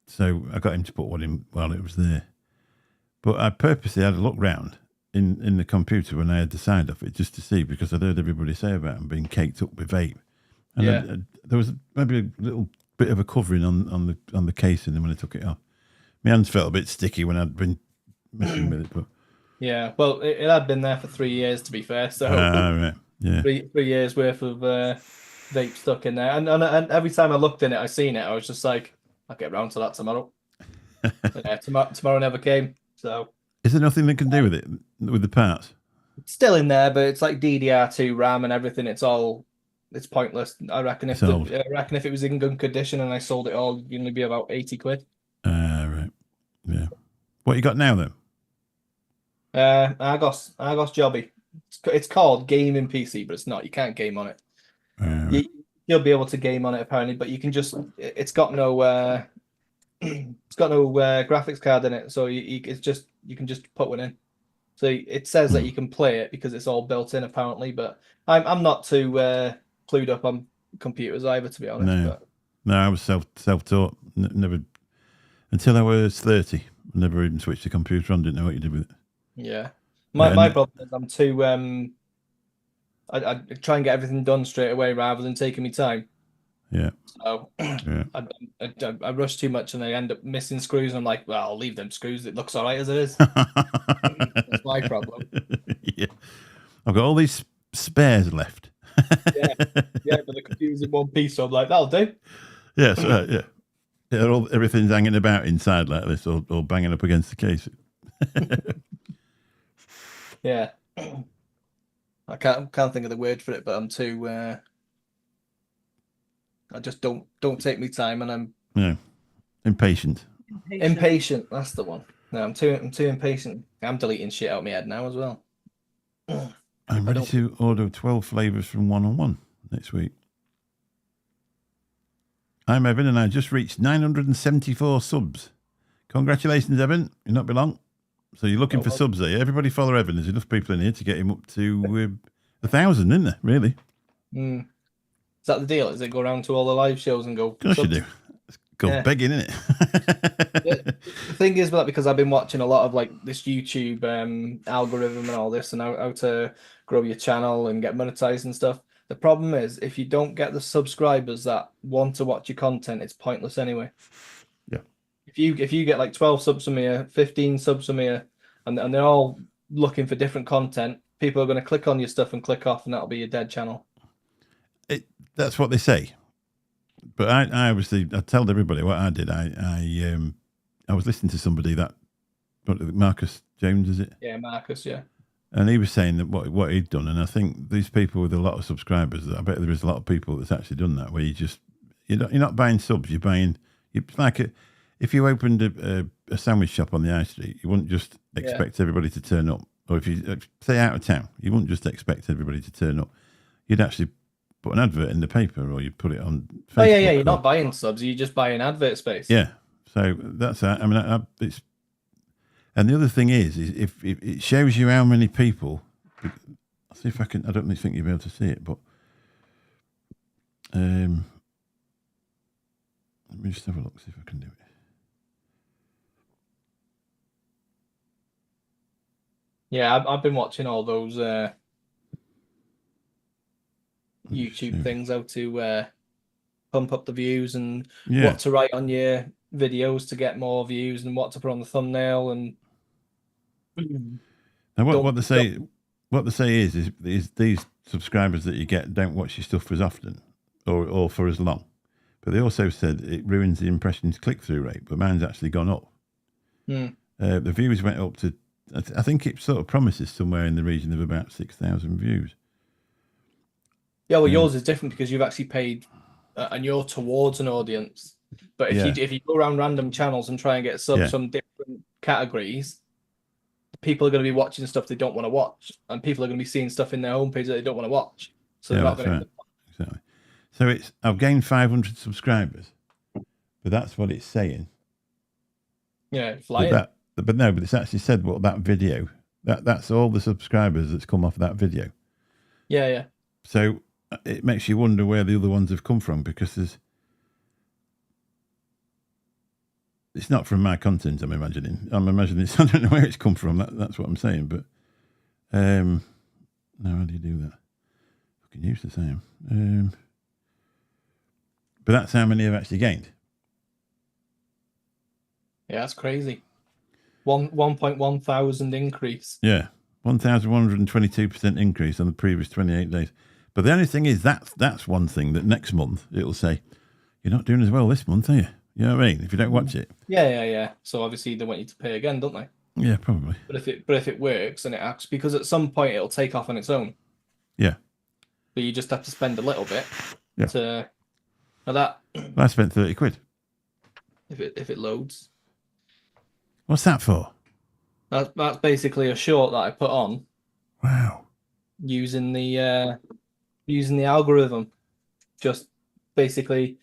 Speaker 1: So I got him to put one in while it was there. But I purposely had a look round in the computer when I had the side of it just to see, because I'd heard everybody say about them being caked up with vape. And there was maybe a little bit of a covering on the casing, and when I took it off, my hands felt a bit sticky when I'd been messing with it. But
Speaker 2: yeah, well, it had been there for 3 years, to be fair. So
Speaker 1: right, yeah,
Speaker 2: 3 years worth of vape stuck in there, and every time I looked in it, I seen it. I was just like, I'll get around to that tomorrow. Tomorrow never came. So
Speaker 1: is there nothing they can do with it, with the parts?
Speaker 2: still in there, but it's like DDR2 RAM and everything. It's pointless. I reckon if
Speaker 1: Sold.
Speaker 2: I reckon if it was in good condition and I sold it all, it'd only be about 80 quid.
Speaker 1: Right. Yeah. What you got now then?
Speaker 2: Argos Jobby. It's called gaming PC, but it's not. You can't game on it. You'll be able to game on it apparently, but you can just. It's got no. It's got no graphics card in it, so you can just put one in. So it says that you can play it because it's all built in apparently, but I'm not too clued up on computers either, to be honest.
Speaker 1: No, I was self-taught. Never until I was 30. Never even switched the computer on. Didn't know what you did with it.
Speaker 2: Yeah, my problem is I'm too I try and get everything done straight away rather than taking me time.
Speaker 1: Yeah.
Speaker 2: So
Speaker 1: Yeah.
Speaker 2: I rush too much and I end up missing screws. And I'm like, well, I'll leave them screws. It looks all right as it is. That's my problem.
Speaker 1: Yeah. I've got all these spares left.
Speaker 2: yeah, but the computer's in one piece, so I'm like, that'll do.
Speaker 1: Yeah, so, yeah. Everything's hanging about inside like this, or banging up against the case.
Speaker 2: Yeah. I can't think of the word for it, but I'm too. I just don't take me time, and I'm
Speaker 1: impatient.
Speaker 2: Impatient. That's the one. No, I'm too impatient. I'm deleting shit out of my head now as well.
Speaker 1: I'm ready to order 12 flavors from 101 next week. I'm Evan, and I just reached 974 subs. Congratulations, Evan. You're not be long. So you're looking for subs there. Everybody follow Evan. There's enough people in here to get him up to 1,000, isn't there? Really?
Speaker 2: Is that the deal? Is it go around to all the live shows and go?
Speaker 1: Of course you do. It's called begging, isn't it?
Speaker 2: The thing is, but because I've been watching a lot of like this YouTube algorithm and all this, and how to grow your channel and get monetized and stuff. The problem is, if you don't get the subscribers that want to watch your content, it's pointless anyway.
Speaker 1: Yeah.
Speaker 2: If you get like 12 subs from here, 15 subs from here, and they're all looking for different content, people are going to click on your stuff and click off, and that'll be your dead channel.
Speaker 1: That's what they say. But I obviously, I told everybody what I did. I was listening to somebody that, Marcus Jones, is it?
Speaker 2: Yeah, Marcus, yeah.
Speaker 1: And he was saying that what he'd done, and I think these people with a lot of subscribers, I bet there is a lot of people that's actually done that, where you're not buying subs, it's like if you opened a sandwich shop on the high street, you wouldn't just expect everybody to turn up. Or if you say out of town, you wouldn't just expect everybody to turn up. You'd actually put an advert in the paper, or you put it on Facebook.
Speaker 2: Oh yeah, you're not buying subs, you're just buying advert space.
Speaker 1: Yeah, so that's I mean, it's. And the other thing is if it shows you how many people. I'll see if I can. I don't think you'll be able to see it, but let me just have a look, see if I can do it.
Speaker 2: Yeah, I've been watching all those YouTube things, how to pump up the views and what to write on your videos to get more views and what to put on the thumbnail and.
Speaker 1: And what they say is these subscribers that you get don't watch your stuff as often or for as long. But they also said it ruins the impressions click-through rate, but mine's actually gone up. The views went up to, I think it sort of promises somewhere in the region of about 6,000 views.
Speaker 2: Yeah, well, yours is different because you've actually paid and you're towards an audience. But if you go around random channels and try and get subs from different categories, people are going to be watching stuff they don't want to watch, and people are going to be seeing stuff in their homepage that they don't want to watch. So they're not going to.
Speaker 1: Exactly. So I've gained 500 subscribers, but that's what it's saying.
Speaker 2: Yeah, flying.
Speaker 1: But it's actually said that video. That's all the subscribers that's come off that video.
Speaker 2: Yeah.
Speaker 1: So it makes you wonder where the other ones have come from, because it's not from my content. I'm imagining. I don't know where it's come from. That's what I'm saying. But no, how do you do that? Fucking useless I am. But that's how many I've actually gained.
Speaker 2: Yeah, that's crazy. 1.1 thousand increase.
Speaker 1: Yeah, 1,122% increase on the previous 28 days. But the only thing is that's one thing that next month it'll say you're not doing as well this month, are you? You know what I mean? If you don't watch it.
Speaker 2: Yeah. So obviously they want you to pay again, don't they?
Speaker 1: Yeah, probably.
Speaker 2: But if it works and it acts, because at some point it'll take off on its own.
Speaker 1: Yeah.
Speaker 2: But you just have to spend a little bit
Speaker 1: Yeah.
Speaker 2: to. Now that
Speaker 1: I spent 30 quid.
Speaker 2: if it loads,
Speaker 1: What's that for?
Speaker 2: that's basically a short that I put on
Speaker 1: Wow.
Speaker 2: using the algorithm. Just basically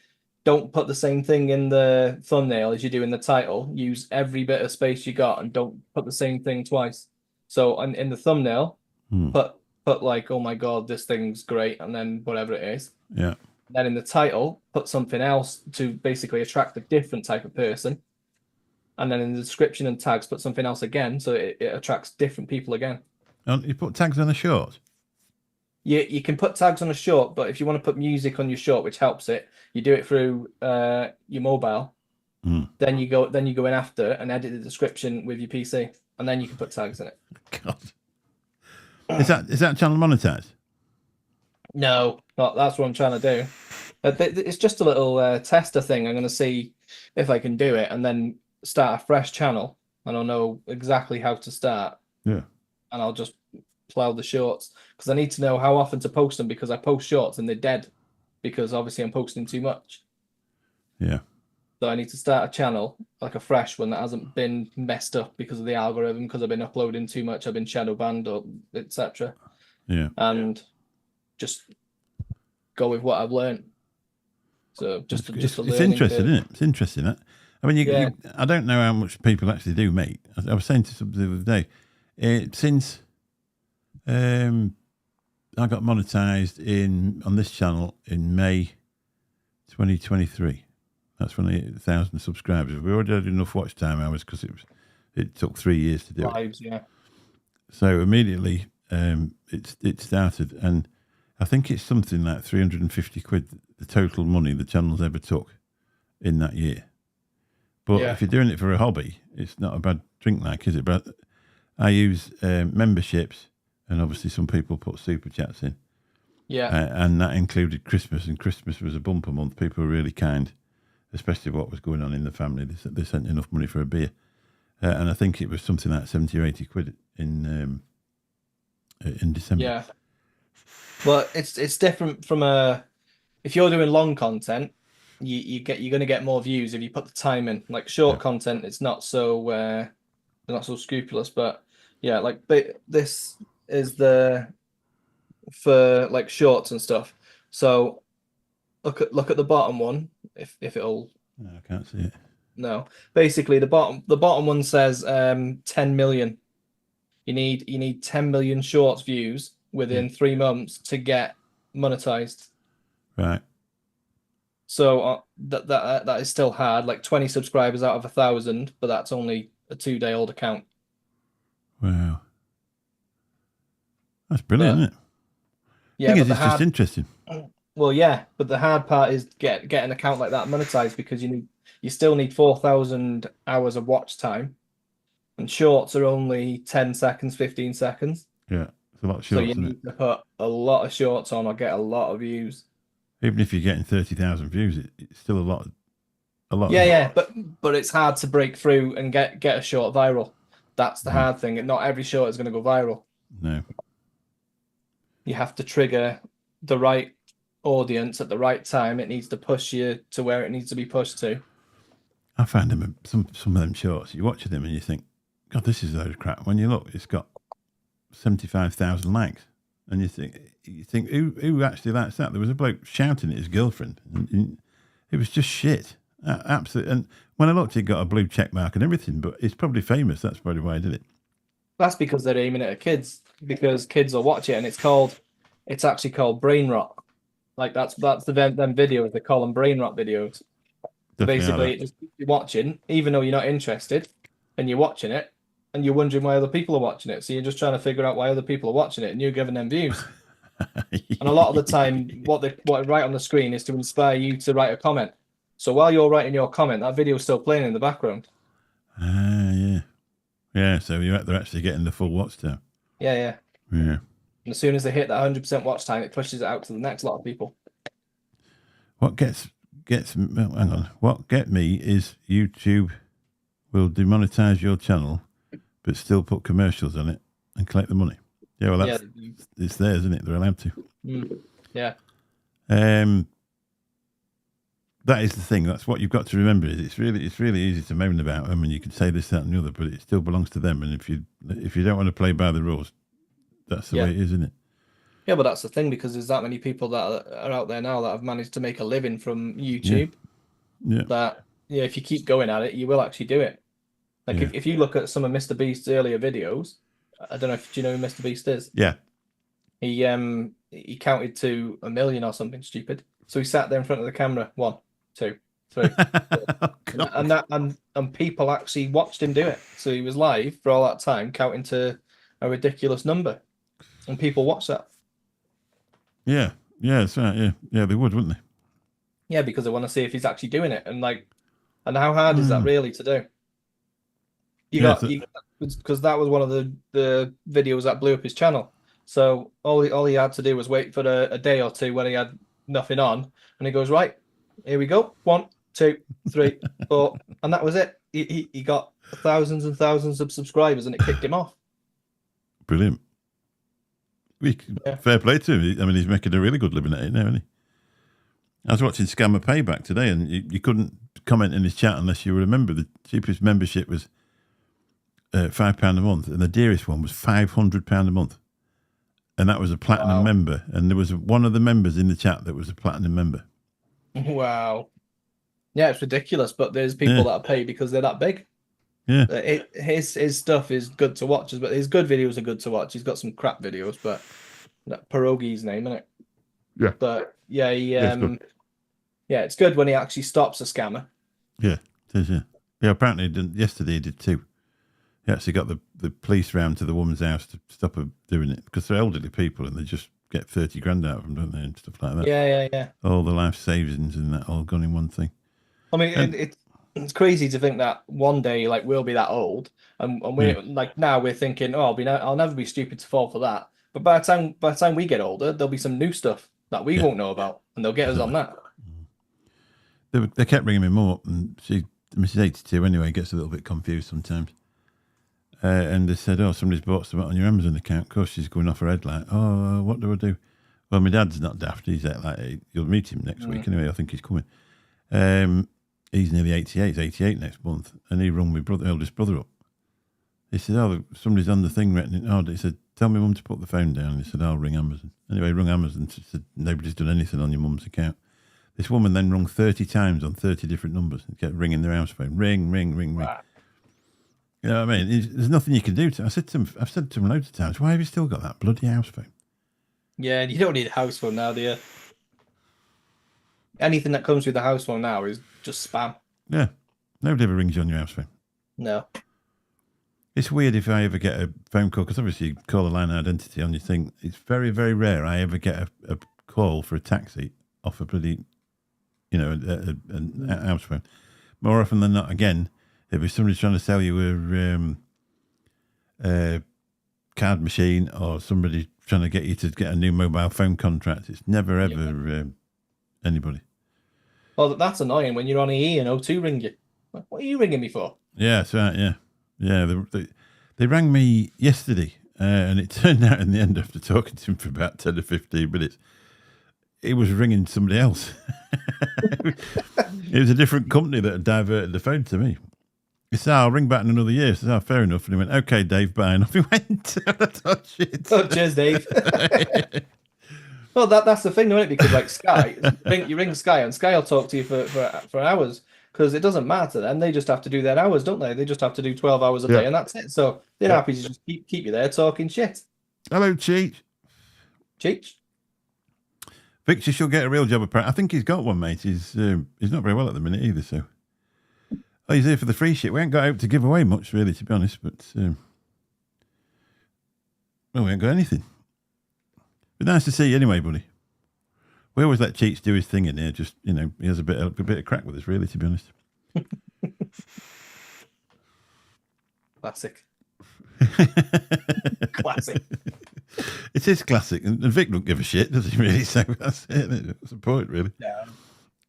Speaker 2: don't put the same thing in the thumbnail as you do in the title. Use every bit of space you got and don't put the same thing twice. So in the thumbnail, put like, oh my God, this thing's great, and then whatever it is.
Speaker 1: Yeah.
Speaker 2: Then in the title, put something else to basically attract a different type of person. And then in the description and tags, put something else again, so it attracts different people again.
Speaker 1: And you put tags on the short?
Speaker 2: You can put tags on a short, but if you want to put music on your short, which helps it, you do it through your mobile. Then you go in after and edit the description with your PC, and then you can put tags in it.
Speaker 1: God, is that channel monetized?
Speaker 2: No, that's what I'm trying to do. It's just a little tester thing. I'm going to see if I can do it, and then start a fresh channel, and I'll know exactly how to start.
Speaker 1: Yeah,
Speaker 2: and I'll just plow the shorts because I need to know how often to post them, because I post shorts and they're dead because obviously I'm posting too much.
Speaker 1: Yeah.
Speaker 2: So I need to start a channel, like a fresh one that hasn't been messed up because of the algorithm, because I've been uploading too much, I've been shadow banned or etc.
Speaker 1: Yeah.
Speaker 2: And just go with what I've learned. So just
Speaker 1: it's interesting, isn't it? It's interesting. That I mean, I don't know how much people actually do make. I was saying to somebody the other day, since I got monetized on this channel in May 2023. That's when I hit 1,000 subscribers. We already had enough watch time hours because it took 3 years to do it.
Speaker 2: Yeah.
Speaker 1: So immediately it started, and I think it's something like 350 quid, the total money the channel's ever took in that year. But if you're doing it for a hobby, it's not a bad drink, like, is it? But I use memberships, and obviously some people put super chats in.
Speaker 2: Yeah.
Speaker 1: And that included Christmas, and Christmas was a bumper month. People were really kind, especially what was going on in the family. They sent enough money for a beer. And I think it was something like 70 or 80 quid in December.
Speaker 2: Yeah. But it's different from if you're doing long content, you're going to get more views if you put the time in. Like short content, it's not so scrupulous. But yeah, like this is for like shorts and stuff. So look at the bottom one. If it'll.
Speaker 1: No, I can't see it.
Speaker 2: No, basically the bottom one says 10 million. You need 10 million shorts views within 3 months to get monetized.
Speaker 1: Right.
Speaker 2: So that is still hard. Like 20 subscribers out of 1,000, but that's only a 2-day-old account.
Speaker 1: Wow. That's brilliant, isn't it?
Speaker 2: Yeah,
Speaker 1: it's just interesting.
Speaker 2: Well, yeah, but the hard part is get an account like that monetized, because you still need 4,000 hours of watch time, and shorts are only 10 seconds, 15 seconds.
Speaker 1: Yeah, it's a lot of shorts.
Speaker 2: So you need to put a lot of shorts on or get a lot of views.
Speaker 1: Even if you're getting 30,000 views, it's still a lot.
Speaker 2: Yeah, but it's hard to break through and get a short viral. That's the hard thing. And not every short is going to go viral.
Speaker 1: No.
Speaker 2: You have to trigger the right audience at the right time. It needs to push you to where it needs to be pushed to.
Speaker 1: I find them some of them shorts. You watch them and you think, God, this is a load of crap. When you look, it's got 75,000 likes, and you think, who actually likes that? There was a bloke shouting at his girlfriend, and it was just shit, absolutely. And when I looked, he got a blue check mark and everything. But he's probably famous. That's probably why I did it.
Speaker 2: That's because they're aiming it at kids, because kids will watch it, and it's actually called brain rot. Like that's them videos. They call them brain rot videos. Basically, it just keeps you watching, even though you're not interested, and you're watching it, and you're wondering why other people are watching it. So you're just trying to figure out why other people are watching it, and you're giving them views. And a lot of the time, what they write on the screen is to inspire you to write a comment. So while you're writing your comment, that video is still playing in the background.
Speaker 1: Yeah. So they're actually getting the full watch time.
Speaker 2: Yeah.
Speaker 1: Yeah.
Speaker 2: And as soon as they hit that 100% watch time, it pushes it out to the next lot of people.
Speaker 1: What gets me is YouTube will demonetize your channel but still put commercials on it and collect the money. Yeah, well, that's it's theirs, isn't it? They're allowed to.
Speaker 2: Yeah.
Speaker 1: That is the thing. That's what you've got to remember. Is it's really easy to moan about them, and you can say this, that, and the other, but it still belongs to them. And if you don't want to play by the rules, that's the way it is, isn't it?
Speaker 2: Yeah, but that's the thing, because there's that many people that are out there now that have managed to make a living from YouTube.
Speaker 1: Yeah.
Speaker 2: That if you keep going at it, you will actually do it. Like if you look at some of Mr. Beast's earlier videos, I don't know if you know who Mr. Beast is.
Speaker 1: Yeah.
Speaker 2: He counted to 1 million or something stupid. So he sat there in front of the camera, 1, 2, 3, 4. and people actually watched him do it. So he was live for all that time, counting to a ridiculous number, and people watched that.
Speaker 1: Yeah, that's right. Yeah, they would, wouldn't they?
Speaker 2: Yeah, because they want to see if he's actually doing it, and how hard is that really to do? Because that was one of the videos that blew up his channel. So all he had to do was wait for a day or two when he had nothing on, and he goes, right, here we go, 1, 2, 3, 4, and that was it. He got thousands and thousands of subscribers, and it kicked him off.
Speaker 1: Brilliant. Fair play to him. I mean, he's making a really good living at it now, isn't he? I was watching Scammer Payback today, and you couldn't comment in his chat unless you remember the cheapest membership was £5 a month, and the dearest one was £500 a month. And that was a platinum member. And there was one of the members in the chat that was a platinum member.
Speaker 2: Wow. Yeah, it's ridiculous, but there's people that pay because they're that big.
Speaker 1: Yeah.
Speaker 2: His stuff is good to watch, but his good videos are good to watch. He's got some crap videos, but that Pierogi's name, isn't it?
Speaker 1: Yeah.
Speaker 2: But yeah, it's good when he actually stops a scammer.
Speaker 1: Yeah, it is, yeah. Yeah, apparently yesterday he did too. He actually got the police round to the woman's house to stop her doing it, because they're elderly people and they just get 30 grand out of them, don't they, and stuff like that.
Speaker 2: Yeah.
Speaker 1: All the life savings and that all gone in one thing.
Speaker 2: I mean, it's crazy to think that one day, like, we'll be that old, and we're like, now we're thinking, oh, I'll never be stupid to fall for that. But by the time we get older, there'll be some new stuff that we won't know about, and they'll get us on that.
Speaker 1: They kept bringing me more, and Mrs. 82 anyway gets a little bit confused sometimes. And they said, oh, somebody's bought something on your Amazon account. Of course, she's going off her head like, oh, what do I do? Well, my dad's not daft. He's like, you'll meet him next week anyway. I think he's coming. He's nearly 88. He's 88 next month. And he rung my eldest brother up. He said, oh, somebody's on the thing written it. Oh, he said, tell me mum to put the phone down. He said, I'll ring Amazon. Anyway, he rung Amazon. She said, nobody's done anything on your mum's account. This woman then rung 30 times on 30 different numbers and kept ringing their house phone. Ring, ring, ring, ring.
Speaker 2: Wow.
Speaker 1: You know what I mean? There's nothing you can do. I've said to him loads of times, why have you still got that bloody house phone?
Speaker 2: Yeah, you don't need a house phone now, do you? Anything that comes with the house phone now is just spam.
Speaker 1: Yeah. Nobody ever rings you on your house phone.
Speaker 2: No.
Speaker 1: It's weird if I ever get a phone call, because obviously you call a line identity on your thing. It's very, very rare I ever get a call for a taxi off a bloody, a house phone. More often than not, again, if somebody's trying to sell you a card machine, or somebody trying to get you to get a new mobile phone contract, it's never, ever anybody.
Speaker 2: Well, that's annoying when you're on EE and O2 ring you. Like, what are you ringing me for?
Speaker 1: Yeah, that's right, yeah. Yeah, they rang me yesterday, and it turned out in the end, after talking to him for about 10 or 15 minutes, he was ringing somebody else. It was a different company that had diverted the phone to me. He said, I'll ring back in another year. I said, oh, fair enough. And he went, okay, Dave, bye. And off he went. I thought, shit.
Speaker 2: Oh, cheers, Dave. Well, that's the thing, isn't it? Because like Sky, you ring Sky, and Sky will talk to you for hours, because it doesn't matter then. They just have to do their hours, don't they? They just have to do 12 hours a day, and that's it. So they're happy to just keep you there talking shit.
Speaker 1: Hello, Cheech.
Speaker 2: Cheech?
Speaker 1: Victor should get a real job, apparently. I think he's got one, mate. He's not very well at the minute either, so. Oh, he's here for the free shit. We ain't got out to give away much, really, to be honest, but we ain't got anything. But nice to see you anyway, buddy. We always let Cheech do his thing in here. Just, he has a bit of crack with us, really, to be honest.
Speaker 2: Classic. Classic.
Speaker 1: It is classic. And Vic don't give a shit, does he, really? So that's it. That's the point, really.
Speaker 2: Yeah.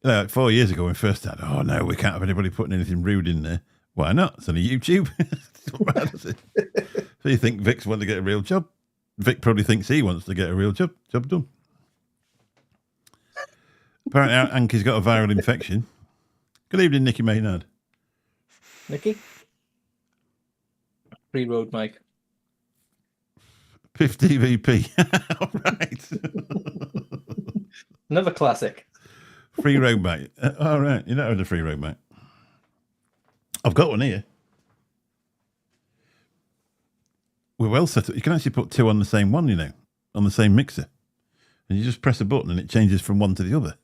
Speaker 1: Like 4 years ago when we first started, oh no, we can't have anybody putting anything rude in there. Why not? It's only YouTube. It's not bad, is it? So you think Vic's want to get a real job? Vic probably thinks he wants to get a real job. Job done. Apparently, Anki's got a viral infection. Good evening, Nicky Maynard.
Speaker 2: Nicky? Free road, Mike.
Speaker 1: 50 VP. All right.
Speaker 2: Another classic.
Speaker 1: Free road, mate. All right. You don't have the free road, mate. I've got one here. We're well set up. You can actually put two on the same one, you know, on the same mixer. And you just press a button and it changes from one to the other.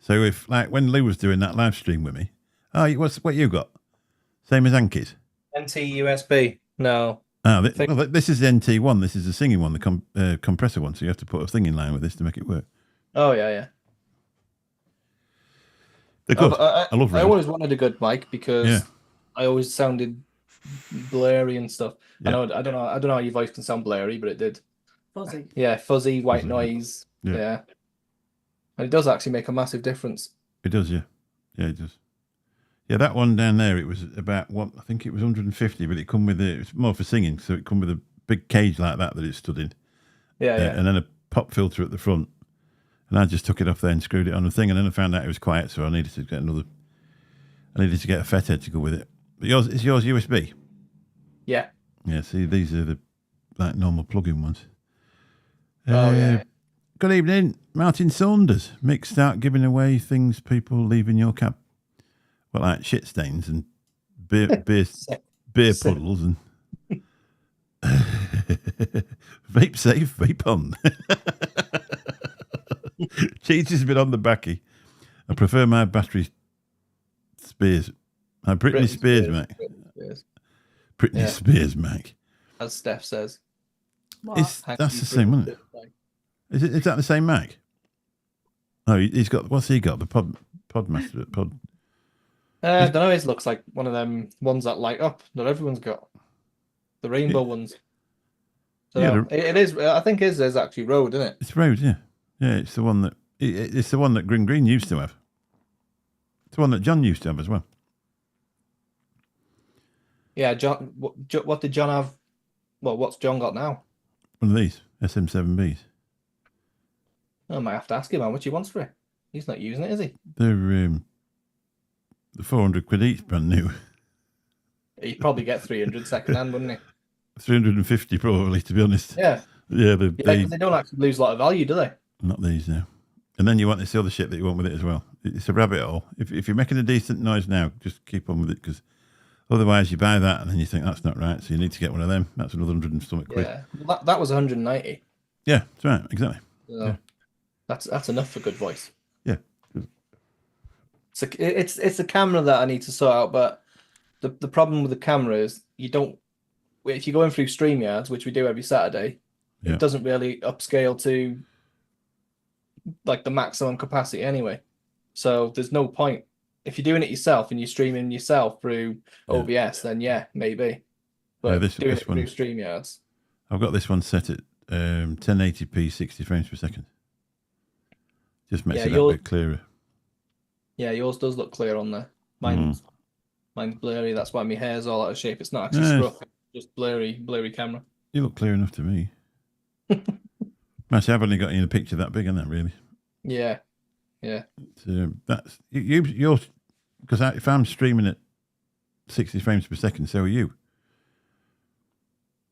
Speaker 1: So if, like, when Lou was doing that live stream with me, what you got? Same as Anki's?
Speaker 2: NT USB. No.
Speaker 1: This is the NT1. This is the singing one, the compressor one. So you have to put a thing in line with this to make it work.
Speaker 2: Oh, yeah.
Speaker 1: They're good. I love them.
Speaker 2: I always wanted a good mic because
Speaker 1: Yeah.
Speaker 2: I always sounded blurry and stuff.
Speaker 1: Yeah.
Speaker 2: I don't know how your voice can sound blurry, but it did.
Speaker 3: Fuzzy.
Speaker 2: Yeah, fuzzy, white
Speaker 1: Fuzzy.
Speaker 2: noise.
Speaker 1: Yeah.
Speaker 2: Yeah. And it does actually make a massive difference.
Speaker 1: It does, yeah. Yeah, it does. Yeah, that one down there, it was about, I think it was 150, but it come with it's more for singing, so it come with a big cage like that it stood in.
Speaker 2: Yeah.
Speaker 1: And then a pop filter at the front. And I just took it off there and screwed it on the thing, and then I found out it was quiet, so I needed to get a FET to go with it. But is yours USB?
Speaker 2: Yeah.
Speaker 1: Yeah, see, these are the like normal plug-in ones.
Speaker 2: Oh, yeah.
Speaker 1: Good evening, Martin Saunders. Mick, start giving away things people leave in your cab. Well, like shit stains and beer puddles and vape safe, vape on. Cheats has been on the backy. I prefer my battery Spears. Britney Spears, mate. Britney Spears, mate.
Speaker 2: As Steph says.
Speaker 1: That's the same, isn't it? Is that the same Mac? Oh, he's got. What's he got? The Podmaster.
Speaker 2: I don't know. It looks like one of them ones that light up. Not everyone's got the rainbow ones. So
Speaker 1: Yeah,
Speaker 2: it is. I think his is actually Rode, isn't it?
Speaker 1: It's Rode, yeah. Yeah, it's the one that it's the one that Green used to have. It's the one that John used to have as well.
Speaker 2: Yeah, John. What did John have? Well, what's John got now?
Speaker 1: One of these SM7Bs.
Speaker 2: I might have to ask him how much he wants for it. He's not using it, is he?
Speaker 1: They're 400 quid each, brand new.
Speaker 2: He'd probably get 300 second hand, wouldn't he?
Speaker 1: 350 probably, to be honest.
Speaker 2: Yeah.
Speaker 1: Yeah,
Speaker 2: 'Cause they don't actually lose a lot of value, do they?
Speaker 1: not these now. And then you want this other shit that you want with it as well. It's a rabbit hole. If you're making a decent noise now, just keep on with it, because otherwise you buy that and then you think that's not right, so you need to get one of them. That's another 100 and something quid.
Speaker 2: Yeah, that was 190.
Speaker 1: Yeah, that's right, exactly.
Speaker 2: So
Speaker 1: Yeah.
Speaker 2: that's enough for good voice.
Speaker 1: Yeah.
Speaker 2: So it's a camera that I need to sort out, but the problem with the camera is you don't. If you're going through StreamYards, which we do every Saturday,
Speaker 1: Yeah.
Speaker 2: it doesn't really upscale to like the maximum capacity anyway. So there's no point. If you're doing it yourself and you're streaming yourself through OBS, then yeah, maybe. But
Speaker 1: Yeah, this
Speaker 2: doing it
Speaker 1: one-
Speaker 2: through StreamYards.
Speaker 1: I've got this one set at 1080p 60 frames per second. Just makes
Speaker 2: Yeah,
Speaker 1: it that bit clearer.
Speaker 2: Yeah, yours does look clear on there. Mine's blurry. That's why my hair's all out of shape. It's not actually
Speaker 1: Yeah.
Speaker 2: scruff. It's just blurry camera.
Speaker 1: You look clear enough to me. Actually, I've only got you in a picture that big, isn't that really?
Speaker 2: Yeah.
Speaker 1: That's you're because if I'm streaming at 60 frames per second, so are you.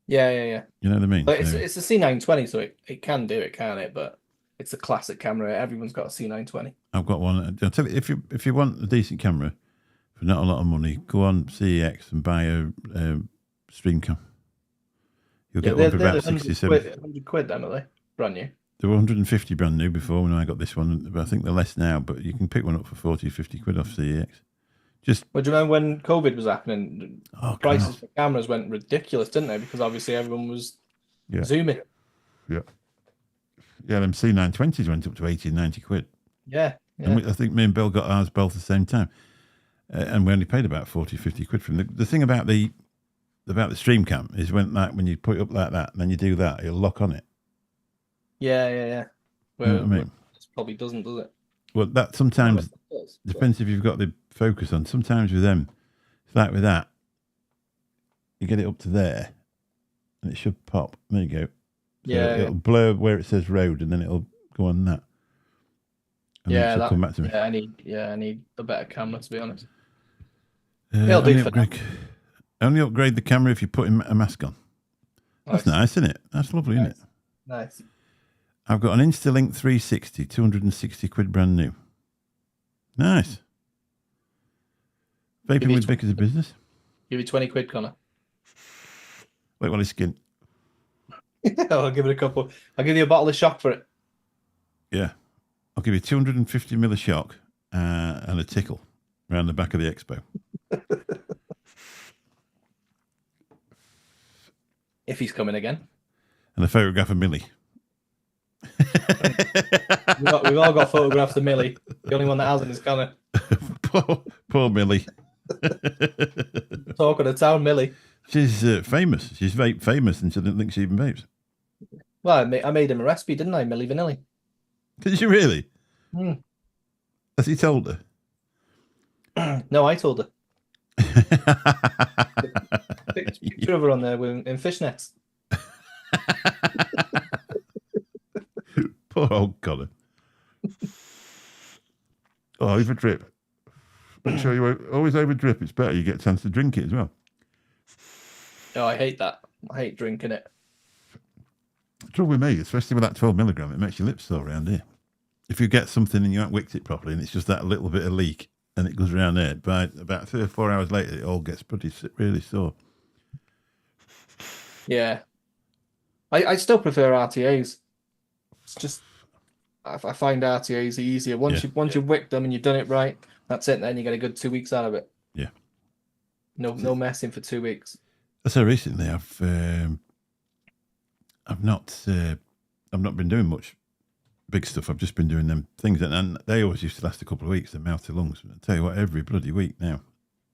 Speaker 2: Yeah.
Speaker 1: You know what I mean?
Speaker 2: But
Speaker 1: So-
Speaker 2: it's a C920, so it can do it, can't it? But it's a classic camera. Everyone's got a C920.
Speaker 1: I've got one. I'll tell you, if you want a decent camera for not a lot of money, go on CEX and buy a Streamcam. You'll get one for about 67.
Speaker 2: 100 quid then, are they? Brand new.
Speaker 1: They were 150 brand new before when I got this one, but I think they're less now. But you can pick one up for 40, 50 quid off CEX.
Speaker 2: Well, do you remember when COVID was happening?
Speaker 1: Oh,
Speaker 2: Prices
Speaker 1: God.
Speaker 2: for cameras went ridiculous, didn't they? Because obviously everyone was
Speaker 1: Yeah.
Speaker 2: zooming.
Speaker 1: Yeah, them C920s went up to 80, 90 quid.
Speaker 2: Yeah.
Speaker 1: And I think me and Bill got ours both at the same time. And we only paid about 40, 50 quid for them. The thing about the Streamcam is when you put it up like that, and then you do that, it'll lock on it.
Speaker 2: Yeah.
Speaker 1: You know
Speaker 2: Well,
Speaker 1: what I mean?
Speaker 2: this probably doesn't, does it?
Speaker 1: Well, that sometimes
Speaker 2: It does, but-
Speaker 1: depends if you've got the focus on. Sometimes with them, like with that, you get it up to there, and it should pop. There you go. So
Speaker 2: Yeah,
Speaker 1: it'll blur where it says road, and then it'll go on that. And then it should come back to me.
Speaker 2: I need a better camera, to be honest.
Speaker 1: Uh,
Speaker 2: It'll do
Speaker 1: only,
Speaker 2: for now.
Speaker 1: only upgrade the camera if you put a mask on. That's nice, isn't it? That's lovely, isn't it?
Speaker 2: Nice.
Speaker 1: I've got an Instalink 360, 260 quid brand new. Nice. Vaping with Vic is a business.
Speaker 2: Give you 20 quid, Connor.
Speaker 1: Wait while it's skin.
Speaker 2: I'll give it a couple. I'll give you a bottle of shock for it.
Speaker 1: Yeah. I'll give you 250 mil of shock and a tickle around the back of the expo.
Speaker 2: If he's coming again.
Speaker 1: And a photograph of Millie.
Speaker 2: We've all got photographs of Millie. The only one that hasn't is Connor.
Speaker 1: poor Millie.
Speaker 2: Talk of the town, Millie.
Speaker 1: She's famous. She's vape famous, and she didn't think she even vapes.
Speaker 2: Well, I made him a recipe, didn't I, Millie Vanilli?
Speaker 1: Did you really?
Speaker 2: Mm.
Speaker 1: Has he told her?
Speaker 2: No, I told her. Picture of her on there in fishnets.
Speaker 1: Poor old Connor. Oh, over drip. Make sure you always over drip. It's better. You get a chance to drink it as well.
Speaker 2: Oh, I hate that. I hate drinking it.
Speaker 1: The trouble with me, especially with that 12 milligram, it makes your lips sore around here. If you get something and you haven't wicked it properly and it's just that little bit of leak and it goes around there, by about 3 or 4 hours later, it all gets really sore.
Speaker 2: Yeah. I still prefer RTAs. It's just, I find RTAs easier. Once you've wicked them and you've done it right, that's it. Then you get a good 2 weeks out of it.
Speaker 1: Yeah.
Speaker 2: No messing for 2 weeks.
Speaker 1: So recently, I've not been doing much big stuff. I've just been doing them things, and they always used to last a couple of weeks. The mouth to lungs. I tell you what, every bloody week now,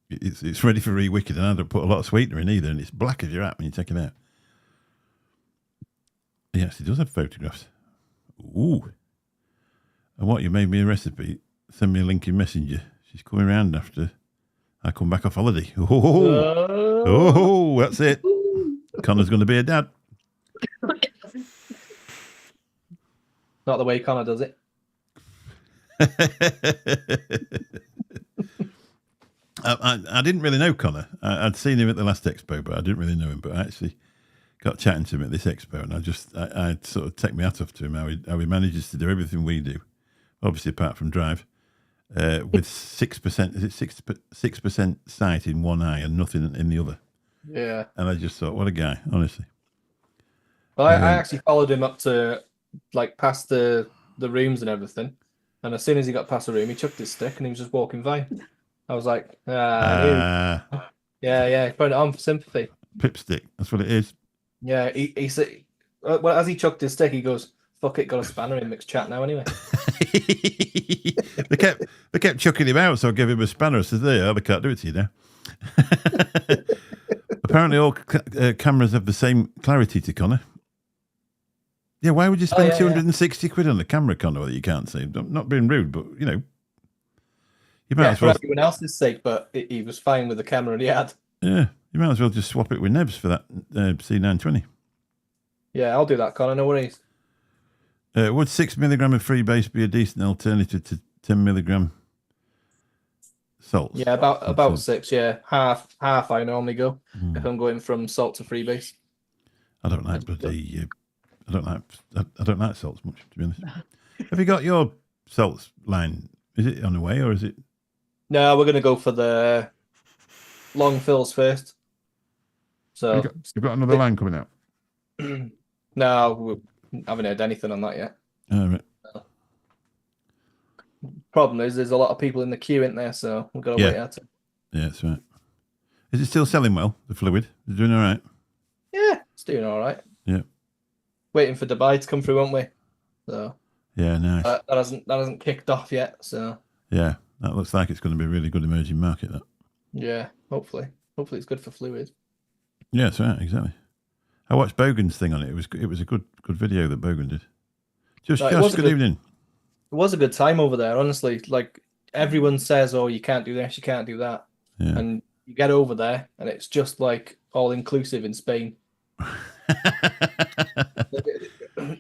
Speaker 1: it's ready for re-wicked, and I don't put a lot of sweetener in either, and it's black as your hat when you take it out. He actually does have photographs. Ooh. And what, you made me a recipe? Send me a link in Messenger. She's coming around after I come back off holiday. Oh, that's it. Connor's going to be a dad.
Speaker 2: Not the way Connor does it.
Speaker 1: I didn't really know Connor. I'd seen him at the last expo, but I didn't really know him. But I actually got chatting to him at this expo, and I sort of take my hat off to him how he manages to do everything we do, obviously apart from drive, with 6%. Is it 6% sight in one eye and nothing in the other?
Speaker 2: Yeah.
Speaker 1: And I just thought, what a guy, honestly.
Speaker 2: Well, I actually followed him up to like past the rooms and everything, and as soon as he got past the room, he chucked his stick and he was just walking fine. I was like, yeah, putting it on for sympathy.
Speaker 1: Pipstick, that's what it is.
Speaker 2: Yeah, he said, well, as he chucked his stick, he goes, "Fuck it, got a spanner in mixed chat now anyway."
Speaker 1: they kept chucking him out, so I gave him a spanner. I said, "There, they can't do it to you now." Apparently, all cameras have the same clarity to Connor. Yeah, why would you spend 260 quid on a camera, Connor, that you can't see? I'm not being rude, but you know, you might as well.
Speaker 2: For everyone else's sake, but he was fine with the camera he had.
Speaker 1: Yeah, you might as well just swap it with Nebs for that C920.
Speaker 2: Yeah, I'll do that, Connor. No worries.
Speaker 1: Would 6 milligram of freebase be a decent alternative to 10 milligram salts?
Speaker 2: Yeah, about 6. Yeah, half. I normally go if I'm going from salt to freebase.
Speaker 1: I don't like bloody. I don't like salts much, to be honest. Have you got your salts line? Is it on the way or is it?
Speaker 2: No, we're gonna go for the long fills first. So
Speaker 1: you've got another line coming out.
Speaker 2: No, we haven't heard anything on that yet.
Speaker 1: All right.
Speaker 2: Problem is, there's a lot of people in the queue, isn't there? So we've got to wait out.
Speaker 1: Yeah, that's right. Is it still selling well? The fluid is it doing all right?
Speaker 2: Yeah, it's doing all right.
Speaker 1: Yeah.
Speaker 2: Waiting for Dubai to come through, aren't we? So
Speaker 1: yeah, nice.
Speaker 2: That hasn't kicked off yet. So
Speaker 1: yeah, that looks like it's going to be a really good emerging market. That.
Speaker 2: Yeah, hopefully it's good for fluid.
Speaker 1: Yeah, that's right. Exactly. I watched Bogan's thing on it. It was a good video that Bogan did. Josh, good evening.
Speaker 2: It was a good time over there, honestly. Like everyone says, "Oh, you can't do this, you can't do that," and you get over there, and it's just like all inclusive in Spain.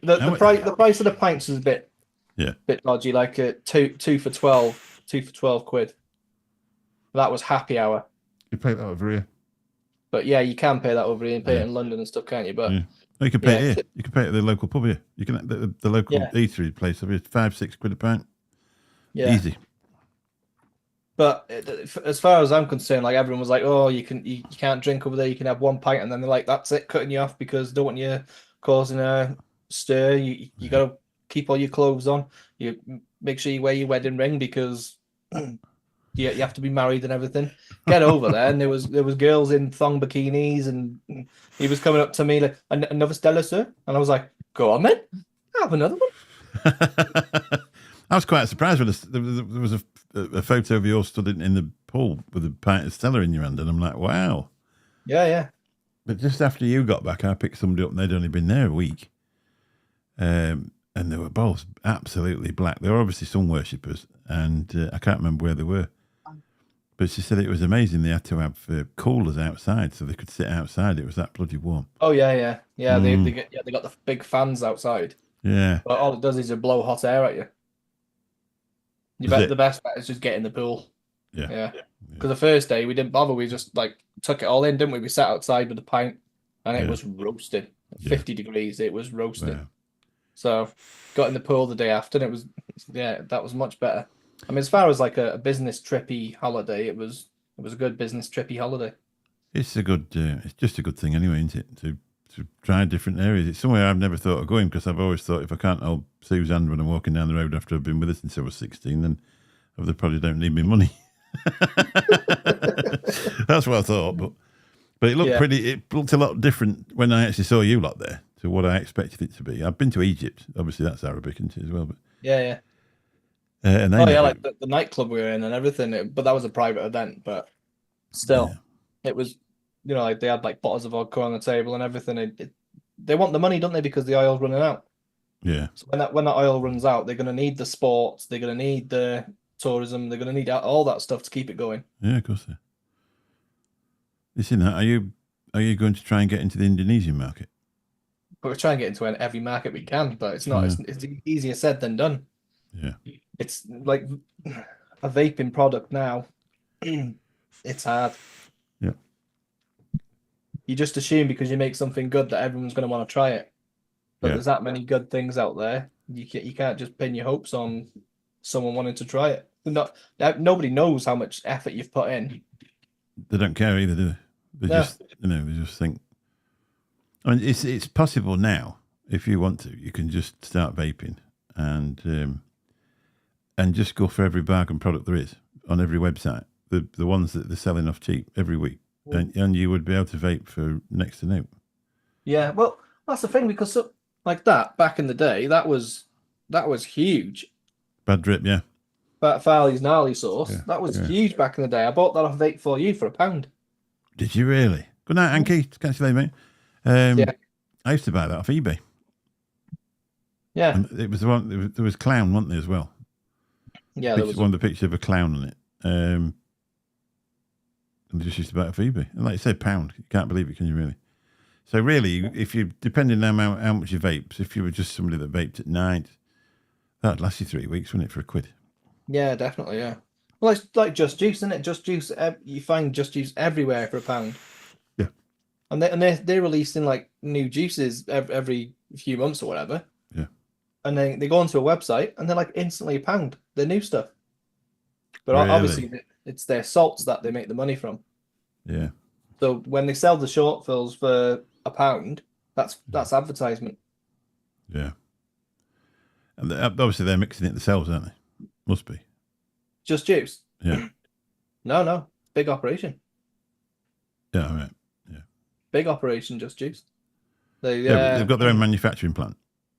Speaker 2: The price of the pints is a bit dodgy, like two for 12 quid. That was happy hour.
Speaker 1: You pay that over here.
Speaker 2: But yeah, you can pay that over here and pay it in London and stuff, can't you? But
Speaker 1: No, you can pay it here. You can pay it at the local pub here. You can the local eatery place over here, 5-6 quid a pint.
Speaker 2: Yeah.
Speaker 1: Easy.
Speaker 2: But as far as I'm concerned, like everyone was like, "Oh, you can't drink over there. You can have one pint," and then they're like, "That's it, cutting you off because don't want you causing a stir. You got to keep all your clothes on. You make sure you wear your wedding ring because you have to be married and everything." Get over there, and there was girls in thong bikinis, and he was coming up to me like, "Another Stella, sir," and I was like, "Go on, then, have another one."
Speaker 1: I was quite surprised when there was a photo of you stood in the pool with a pint of Stella in your hand, and I'm like, wow.
Speaker 2: Yeah.
Speaker 1: But just after you got back, I picked somebody up, and they'd only been there a week, and they were both absolutely black. They were obviously sun worshippers, and I can't remember where they were. But she said it was amazing. They had to have coolers outside so they could sit outside. It was that bloody warm.
Speaker 2: Oh yeah. They got the big fans outside.
Speaker 1: Yeah.
Speaker 2: But all it does is it blow hot air at you. The best bet is just get in the pool. Yeah. Because the first day we didn't bother. We just like took it all in, didn't we? We sat outside with a pint, and it was roasting. 50 degrees. It was roasting. Wow. So got in the pool the day after, and it was that was much better. I mean, as far as like a business trippy holiday, it was a good business trippy holiday.
Speaker 1: It's a good. It's just a good thing anyway, isn't it? To try different areas. It's somewhere I've never thought of going because I've always thought if I can't hold Sue's hand when I'm walking down the road after I've been with her since I was 16, then they probably don't need me money. That's what I thought. But it looked pretty. It looked a lot different when I actually saw you lot there to what I expected it to be. I've been to Egypt. Obviously, that's Arabic, isn't it, as well? But
Speaker 2: yeah.
Speaker 1: And
Speaker 2: like the nightclub we were in and everything. But that was a private event. But still, it was. Like they had like bottles of vodka on the table and everything. They want the money, don't they? Because the oil's running out.
Speaker 1: Yeah.
Speaker 2: So when that oil runs out, they're going to need the sports. They're going to need the tourism. They're going to need all that stuff to keep it going.
Speaker 1: Yeah, of course. You seen that? Are you going to try and get into the Indonesian market?
Speaker 2: But we're trying to get into every market we can, but it's not. It's easier said than done.
Speaker 1: Yeah.
Speaker 2: It's like a vaping product now. It's hard.
Speaker 1: Yeah.
Speaker 2: You just assume because you make something good that everyone's going to want to try it. But there's that many good things out there. You can't just pin your hopes on someone wanting to try it. Nobody knows how much effort you've put in.
Speaker 1: They don't care either, do they? They just think. I mean, it's possible now if you want to. You can just start vaping and just go for every bargain product there is on every website. The ones that they're selling off cheap every week, and you would be able to vape for next to no.
Speaker 2: Yeah, well, that's the thing because like that back in the day, that was huge.
Speaker 1: Bad drip, yeah.
Speaker 2: Farley's gnarly sauce. Yeah, that was huge back in the day. I bought that off Vape4U for £1.
Speaker 1: Did you really? Good night, Anki. Catch you later, mate. I used to buy that off eBay.
Speaker 2: Yeah.
Speaker 1: And it was the one. There was clown, wasn't there, as well?
Speaker 2: Yeah, there was
Speaker 1: one of the pictures of a clown on it. And they just used to buy it off eBay. And like you said, £1. You can't believe it, can you really? So really, if you, depending on how much you vape, if you were just somebody that vaped at night, that'd last you 3 weeks, wouldn't it, for £1?
Speaker 2: Yeah, definitely, yeah. Well, it's like Just Juice, isn't it? Just Juice, you find Just Juice everywhere for £1.
Speaker 1: Yeah.
Speaker 2: And they're releasing like new juices every few months or whatever.
Speaker 1: Yeah.
Speaker 2: And then they go onto a website and they're like instantly £1. They're new stuff. But
Speaker 1: really?
Speaker 2: Obviously it's their salts that they make the money from.
Speaker 1: Yeah.
Speaker 2: So when they sell the short fills for £1, that's advertisement.
Speaker 1: Yeah. And obviously they're mixing it themselves, aren't they? Must be.
Speaker 2: Just Juice?
Speaker 1: Yeah.
Speaker 2: No. Big operation.
Speaker 1: Yeah, all right. Yeah.
Speaker 2: Big operation, Just Juice.
Speaker 1: They've got their own manufacturing plant.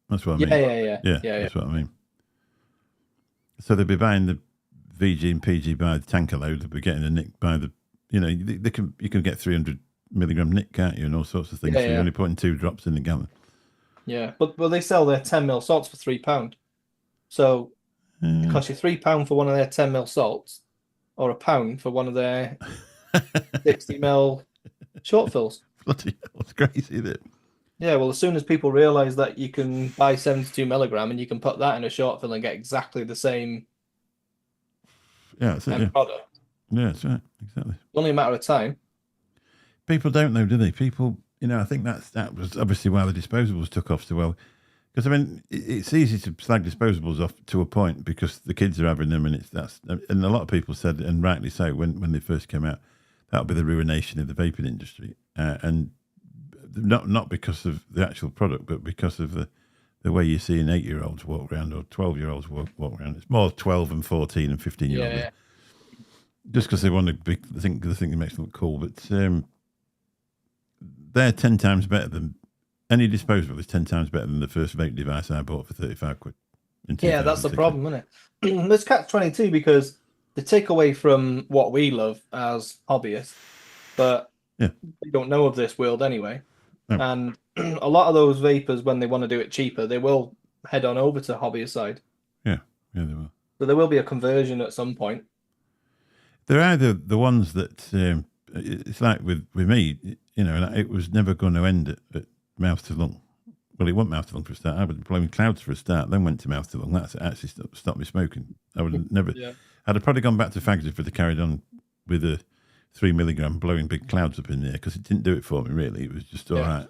Speaker 1: That's what I mean.
Speaker 2: Yeah.
Speaker 1: That's what I mean. So they'll be buying the VG and PG by the tanker load. They'll be getting the nick by the, you can get 300 milligram nick, can't you, and all sorts of things. So you're only putting 2 drops in the gallon.
Speaker 2: Yeah, but they sell their 10ml salts for £3. So it costs you £3 for one of their 10ml salts, or £1 for one of their 60 ml short fills.
Speaker 1: Bloody hell, it's crazy, isn't it?
Speaker 2: Yeah, well, as soon as people realize that you can buy 72 milligram and you can put that in a short fill and get exactly the same
Speaker 1: Yeah, that's it. Yeah,
Speaker 2: product,
Speaker 1: yeah, that's right. Exactly.
Speaker 2: it's only a matter of time.
Speaker 1: People don't know, do they? People, I think that was obviously why the disposables took off so well. Because I mean, it's easy to slag disposables off to a point because the kids are having them, and and a lot of people said, and rightly so, when they first came out, that'll be the ruination of the vaping industry, and not because of the actual product, but because of the way you see an 8-year-olds walk around or 12-year-olds walk around. It's more 12 and 14 and 15-year-olds.
Speaker 2: Yeah.
Speaker 1: Just because they want to be, they think it makes them look cool, but they're 10 times better than any disposable is 10 times better than the first vape device I bought for 35 quid.
Speaker 2: Yeah, that's the problem, isn't it? There's catch-22 because they take away from what we love as hobbyists, but they don't know of this world anyway.
Speaker 1: No.
Speaker 2: And a lot of those vapors, when they want to do it cheaper, they will head on over to hobbyist side.
Speaker 1: Yeah, they will.
Speaker 2: So there will be a conversion at some point.
Speaker 1: They're either the ones that it's like with me, and it was never going to end at mouth to lung. Well, it wasn't mouth to lung for a start. I was blowing clouds for a start, then went to mouth to lung. That's actually stopped me smoking. I would have never.
Speaker 2: Yeah.
Speaker 1: I'd have probably gone back to fags if I'd have carried on with a 3 milligram blowing big clouds up in there because it didn't do it for me really. It was just all right.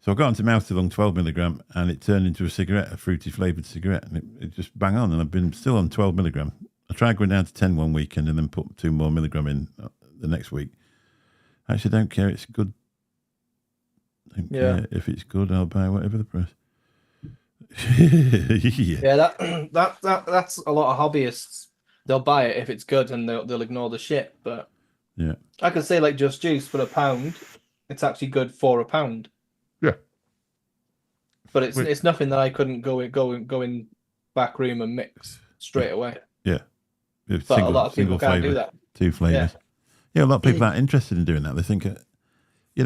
Speaker 1: So I got onto mouth to lung 12 milligram and it turned into a cigarette, a fruity flavoured cigarette, and it just bang on. And I've been still on 12 milligram. I tried going down to 10 one weekend and then put 2 more milligram in the next week. I actually don't care. It's good. If it's good, I'll buy whatever the price.
Speaker 2: Yeah, that's a lot of hobbyists. They'll buy it if it's good and they'll ignore the shit. But
Speaker 1: yeah,
Speaker 2: I could say like Just Juice for £1, it's actually good for £1.
Speaker 1: Yeah,
Speaker 2: but it's nothing that I couldn't go in back room and mix straight away.
Speaker 1: Yeah,
Speaker 2: but a lot of people can't do that.
Speaker 1: 2 flavors. Yeah, a lot of people aren't interested in doing that. They think, and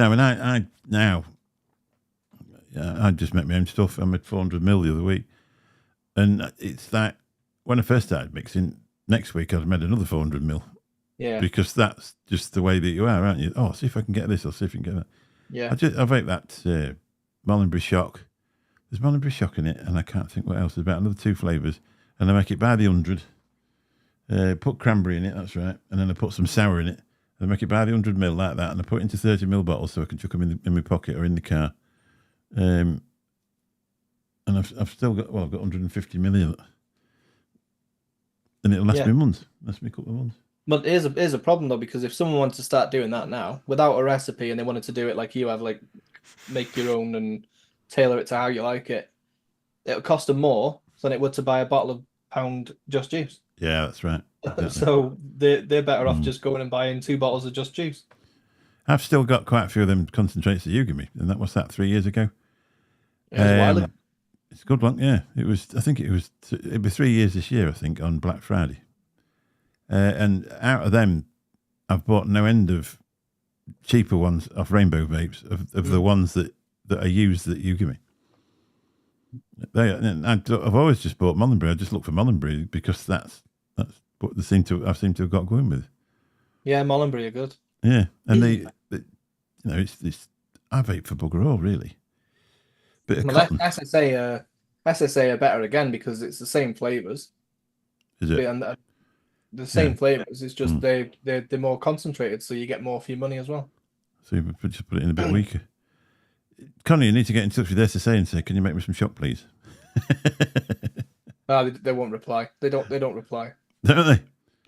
Speaker 1: I now. I just make my own stuff. I made 400 ml the other week. And it's that when I first started mixing, next week I'd made another 400 ml.
Speaker 2: Yeah.
Speaker 1: Because that's just the way that you are, aren't you? Oh, see if I can get this, or see if I can get that.
Speaker 2: Yeah.
Speaker 1: I vape that Mullenbury Shock. There's Mullenbury Shock in it, and I can't think what else. There's about another 2 flavours. And I make it by the 100. Put cranberry in it, that's right. And then I put some sour in it. And I make it by the 100 ml like that. And I put it into 30 ml bottles so I can chuck them in my pocket or in the car. And I've still got 150 million, and it'll last me months. Last me a couple of months.
Speaker 2: But here's a problem though, because if someone wants to start doing that now without a recipe and they wanted to do it like you have, like make your own and tailor it to how you like it, it'll cost them more than it would to buy a bottle of pound Just Juice.
Speaker 1: Yeah, that's right. Exactly.
Speaker 2: So they're better off just going and buying 2 bottles of Just Juice.
Speaker 1: I've still got quite a few of them concentrates that you give me, and that was 3 years ago.
Speaker 2: Yeah,
Speaker 1: it's a good one, yeah. It was. I think it'd be 3 years this year. I think on Black Friday, and out of them, I've bought no end of cheaper ones off Rainbow Vapes of the ones that I use that you give me. I've always just bought Mullenbury. I just look for Mullenbury because that's what I seem to have got going with.
Speaker 2: Yeah, Mullenbury are good.
Speaker 1: Yeah, and it's I vape for bugger all really.
Speaker 2: SSA are better again because it's the same flavors.
Speaker 1: Is it?
Speaker 2: And the same flavors. It's just they're more concentrated, so you get more for your money as well.
Speaker 1: So you just put it in a bit weaker. Connie, you need to get in touch with SSA and say, "Can you make me some shop, please?"
Speaker 2: They won't reply. They don't reply.
Speaker 1: Don't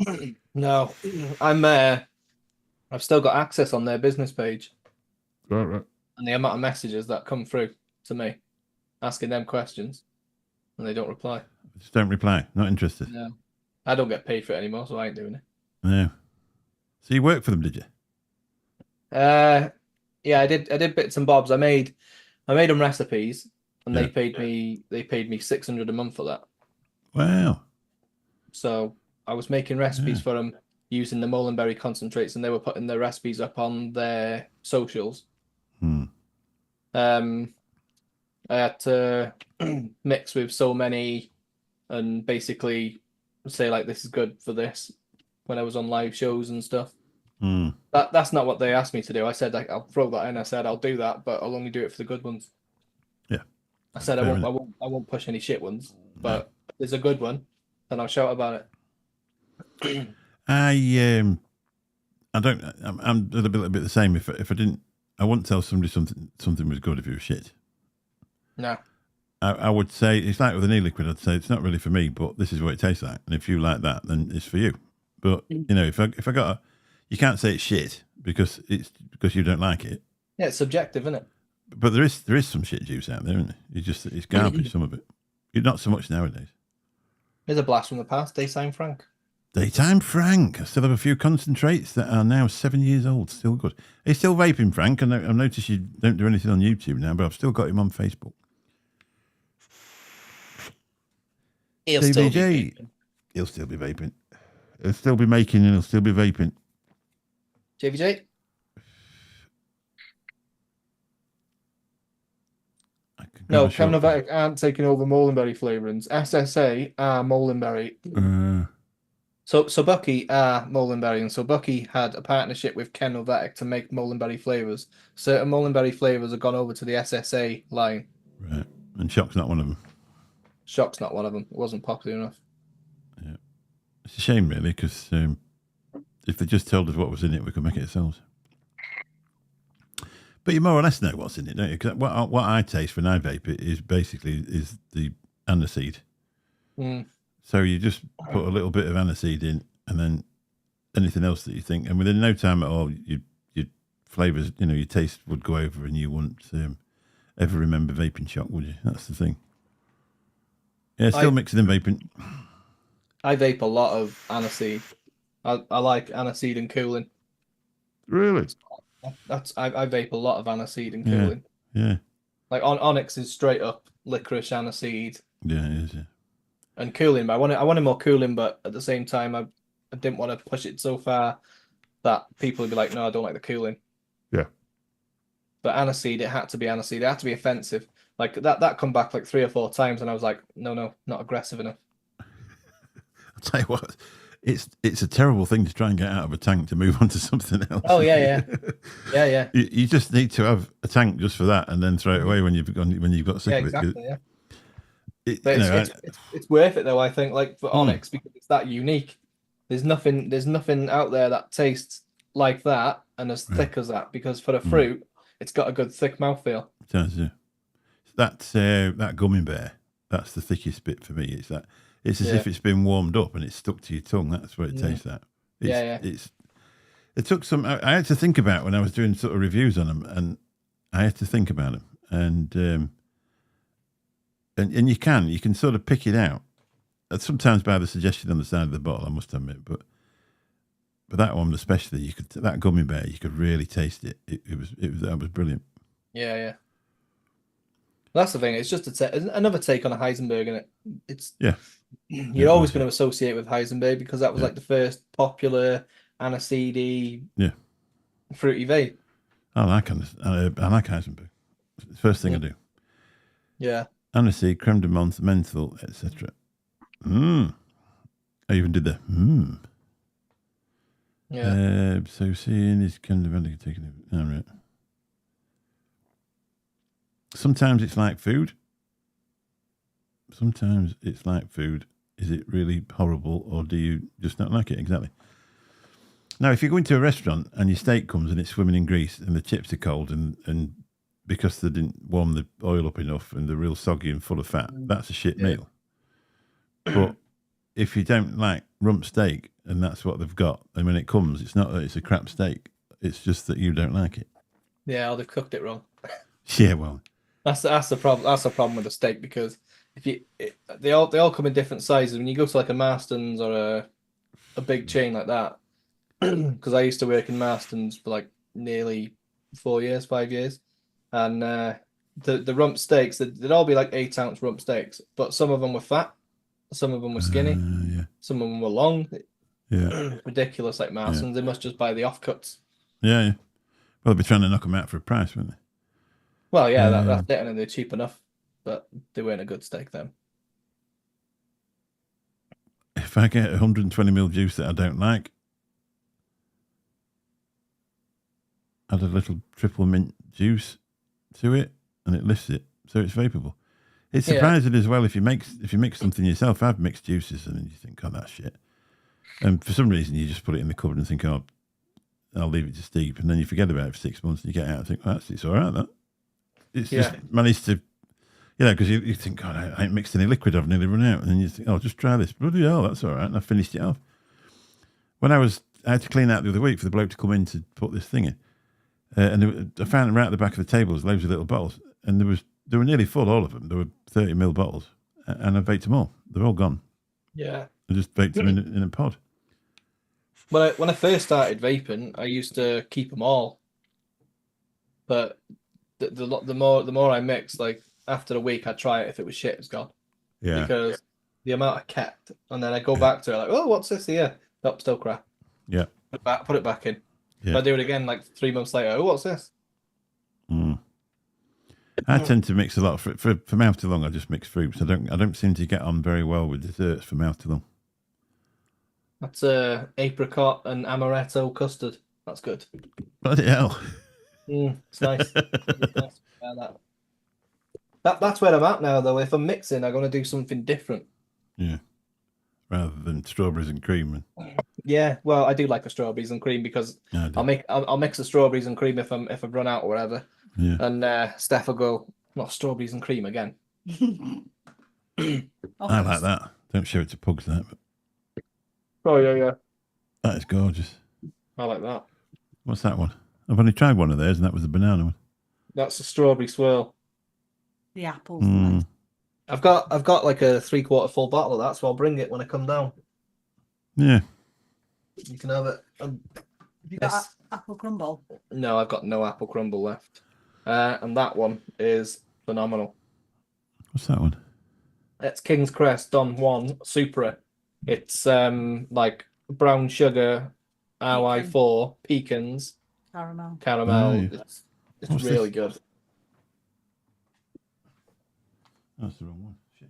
Speaker 1: they?
Speaker 2: No, I've still got access on their business page.
Speaker 1: Right.
Speaker 2: And the amount of messages that come through to me asking them questions, and they don't reply.
Speaker 1: Just don't reply. Not interested.
Speaker 2: No, I don't get paid for it anymore, so I ain't doing it.
Speaker 1: No. So you worked for them, did you?
Speaker 2: Yeah, I did bits and bobs. I made them recipes, and
Speaker 1: Yeah.
Speaker 2: they paid me 600 a month for that.
Speaker 1: Wow.
Speaker 2: So I was making recipes for them using the Mullenbury concentrates, and they were putting their recipes up on their socials. I had to mix with so many and basically say like this is good for this when I was on live shows and stuff. That's not what they asked me to do. I said I'll throw that in. I said I'll do that, but I'll only do it for the good ones.
Speaker 1: Yeah.
Speaker 2: I said
Speaker 1: Fair
Speaker 2: I
Speaker 1: enough.
Speaker 2: won't push any shit ones, but if there's a good one, then I'll shout about it.
Speaker 1: I don't. I'm a little bit the same. If I didn't, I wouldn't tell somebody something was good if it was shit.
Speaker 2: No.
Speaker 1: I would say it's like with an e-liquid. I'd say it's not really for me, but this is what it tastes like. And if you like that, then it's for you. But you know, if I got, you can't say it's shit because you don't like it.
Speaker 2: Yeah, it's subjective, isn't it?
Speaker 1: But there is some shit juice out there, isn't there? It's garbage. Some of it. Not so much nowadays.
Speaker 2: There's a blast from the past. Daytime Frank.
Speaker 1: Daytime Frank. I still have a few concentrates that are now 7 years old. Still good. He's still vaping, Frank. And I've noticed you don't do anything on YouTube now, but I've still got him on Facebook.
Speaker 2: He'll still be
Speaker 1: DVJ.
Speaker 2: vaping.
Speaker 1: He'll still be vaping. He'll still be making and he'll still be vaping.
Speaker 2: JVJ? No, Kevin Novak aren't taking over Molenberry flavourings. SSA are Molenberry. So Bucky are Molenberry, and so Bucky had a partnership with Ken Novatic to make Molenberry flavours. Certain Molenberry flavours have gone over to the SSA line.
Speaker 1: Right. And Shock's not one of them.
Speaker 2: Shock's not one of them. It wasn't popular enough.
Speaker 1: Yeah. It's a shame, really, because if they just told us what was in it, we could make it ourselves. But you more or less know what's in it, don't you? Because what I taste when I vape it is basically the aniseed. So you just put a little bit of aniseed in, and then anything else that you think, and within no time at all, your flavours, your taste would go over, and you wouldn't ever remember vaping Shock, would you? That's the thing. Yeah, still mixing in vaping.
Speaker 2: I vape a lot of aniseed. I like aniseed and cooling.
Speaker 1: Really?
Speaker 2: I vape a lot of aniseed and cooling.
Speaker 1: Yeah.
Speaker 2: Like Onyx is straight up licorice aniseed.
Speaker 1: Yeah, it is. Yeah.
Speaker 2: And cooling, but I wanted more cooling, but at the same time, I didn't want to push it so far that people would be like, no, I don't like the cooling.
Speaker 1: Yeah.
Speaker 2: But aniseed, it had to be aniseed. It had to be offensive. Like that come back like 3 or 4 times, and I was like, no, not aggressive enough.
Speaker 1: I'll tell you what, it's a terrible thing to try and get out of a tank to move on to something else.
Speaker 2: Oh yeah.
Speaker 1: You just need to have a tank just for that, and then throw it away when you've got sick of it.
Speaker 2: Exactly. Yeah. It's worth it though. I think, like for Onyx, because it's that unique. There's nothing out there that tastes like that and as thick as that. Because for the fruit, it's got a good thick mouthfeel.
Speaker 1: It does, yeah. That gummy bear. That's the thickest bit for me. It's as if it's been warmed up and it's stuck to your tongue. That's what it tastes like. It took some. I had to think about when I was doing sort of reviews on them, and I had to think about them, and you can sort of pick it out. Sometimes by the suggestion on the side of the bottle, I must admit, but that one especially, that gummy bear, you could really taste it. That was brilliant.
Speaker 2: Yeah. That's the thing. It's just another take on a Heisenberg, and it's you're always going to associate with Heisenberg because that was like the first popular aniseed fruity vape.
Speaker 1: I like Heisenberg. It's the first thing I do.
Speaker 2: Yeah.
Speaker 1: Aniseed, creme de menthe, menthol, etc. I even did the
Speaker 2: Yeah.
Speaker 1: So seeing is kind of taking it. All right. Sometimes it's like food. Sometimes it's like food. Is it really horrible, or do you just not like it? Exactly. Now, if you go into a restaurant and your steak comes and it's swimming in grease and the chips are cold and because they didn't warm the oil up enough and they're real soggy and full of fat, that's a shit meal. But if you don't like rump steak and that's what they've got, and when it comes, it's not that it's a crap steak. It's just that you don't like it.
Speaker 2: Yeah, or they've cooked it wrong.
Speaker 1: Yeah, well,
Speaker 2: that's the problem. That's the problem with the steak because they all come in different sizes. When you go to like a Marston's or a big chain like that, because I used to work in Marston's for like nearly 5 years, and the rump steaks, they'd all be like 8-ounce rump steaks, but some of them were fat, some of them were skinny, some of them were long.
Speaker 1: Yeah,
Speaker 2: ridiculous. Like Marston's, they must just buy the offcuts.
Speaker 1: Yeah. Well, they'd be trying to knock them out for a price, wouldn't they?
Speaker 2: Well, yeah, that's it, and they're cheap enough, but they weren't a good steak then.
Speaker 1: If I get 120 ml juice that I don't like, add a little triple mint juice to it, and it lifts it, so it's vapeable. It's surprising as well if you mix something yourself. I've mixed juices, and you think, oh, that's shit. And for some reason, you just put it in the cupboard and think, oh, I'll leave it to steep, and then you forget about it for 6 months, and you get out and think, well, it's all right. That it's just managed to, because you think, God, I ain't mixed any liquid. I've nearly run out, and then you think, oh, just try this. Bloody hell, that's all right. And I finished it off. When I had to clean out the other week for the bloke to come in to put this thing in, and I found them right at the back of the table, loads of little bottles, and they were nearly full, all of them. There were 30ml bottles, and I vaped them all. They're all gone.
Speaker 2: Yeah.
Speaker 1: I just vaped them in a pod.
Speaker 2: When I first started vaping, I used to keep them all, but the more I mixed, like after a week, I'd try it. If it was shit, it's gone.
Speaker 1: Yeah.
Speaker 2: Because the amount I kept, and then I go back to it, like, oh, what's this here? Nope, still crap.
Speaker 1: Yeah.
Speaker 2: Put it back in.
Speaker 1: Yeah.
Speaker 2: If I do it again, like 3 months later, oh, what's this?
Speaker 1: I tend to mix a lot for mouth to lung. I just mix fruits. I don't seem to get on very well with desserts for mouth to lung.
Speaker 2: That's apricot and amaretto custard. That's good.
Speaker 1: Bloody hell!
Speaker 2: It's nice. It's nice. Yeah, that's where I'm at now, though. If I'm mixing, I'm gonna do something different.
Speaker 1: Yeah, rather than strawberries and cream.
Speaker 2: Yeah, well, I do like the strawberries and cream because I'll mix the strawberries and cream if I've run out or whatever.
Speaker 1: Yeah.
Speaker 2: And Steph will go, not strawberries and cream again.
Speaker 1: I like that. Don't show it to pugs, that. But
Speaker 2: oh yeah.
Speaker 1: That is gorgeous.
Speaker 2: I like that.
Speaker 1: What's that one? I've only tried one of theirs, and that was the banana one.
Speaker 2: That's the strawberry swirl.
Speaker 3: The apples. Nice.
Speaker 2: I've got like a 3/4 full bottle of that, so I'll bring it when I come down.
Speaker 1: Yeah.
Speaker 2: You can have it.
Speaker 3: Have you got apple crumble?
Speaker 2: No, I've got no apple crumble left. And that one is phenomenal.
Speaker 1: What's that one?
Speaker 2: It's King's Crest Don Juan Supra. It's like brown sugar, RY4, pecans,
Speaker 3: Caramel.
Speaker 1: Oh, yeah.
Speaker 2: It's
Speaker 1: What's
Speaker 2: really
Speaker 1: this?
Speaker 2: good.
Speaker 1: That's the wrong one. Shit.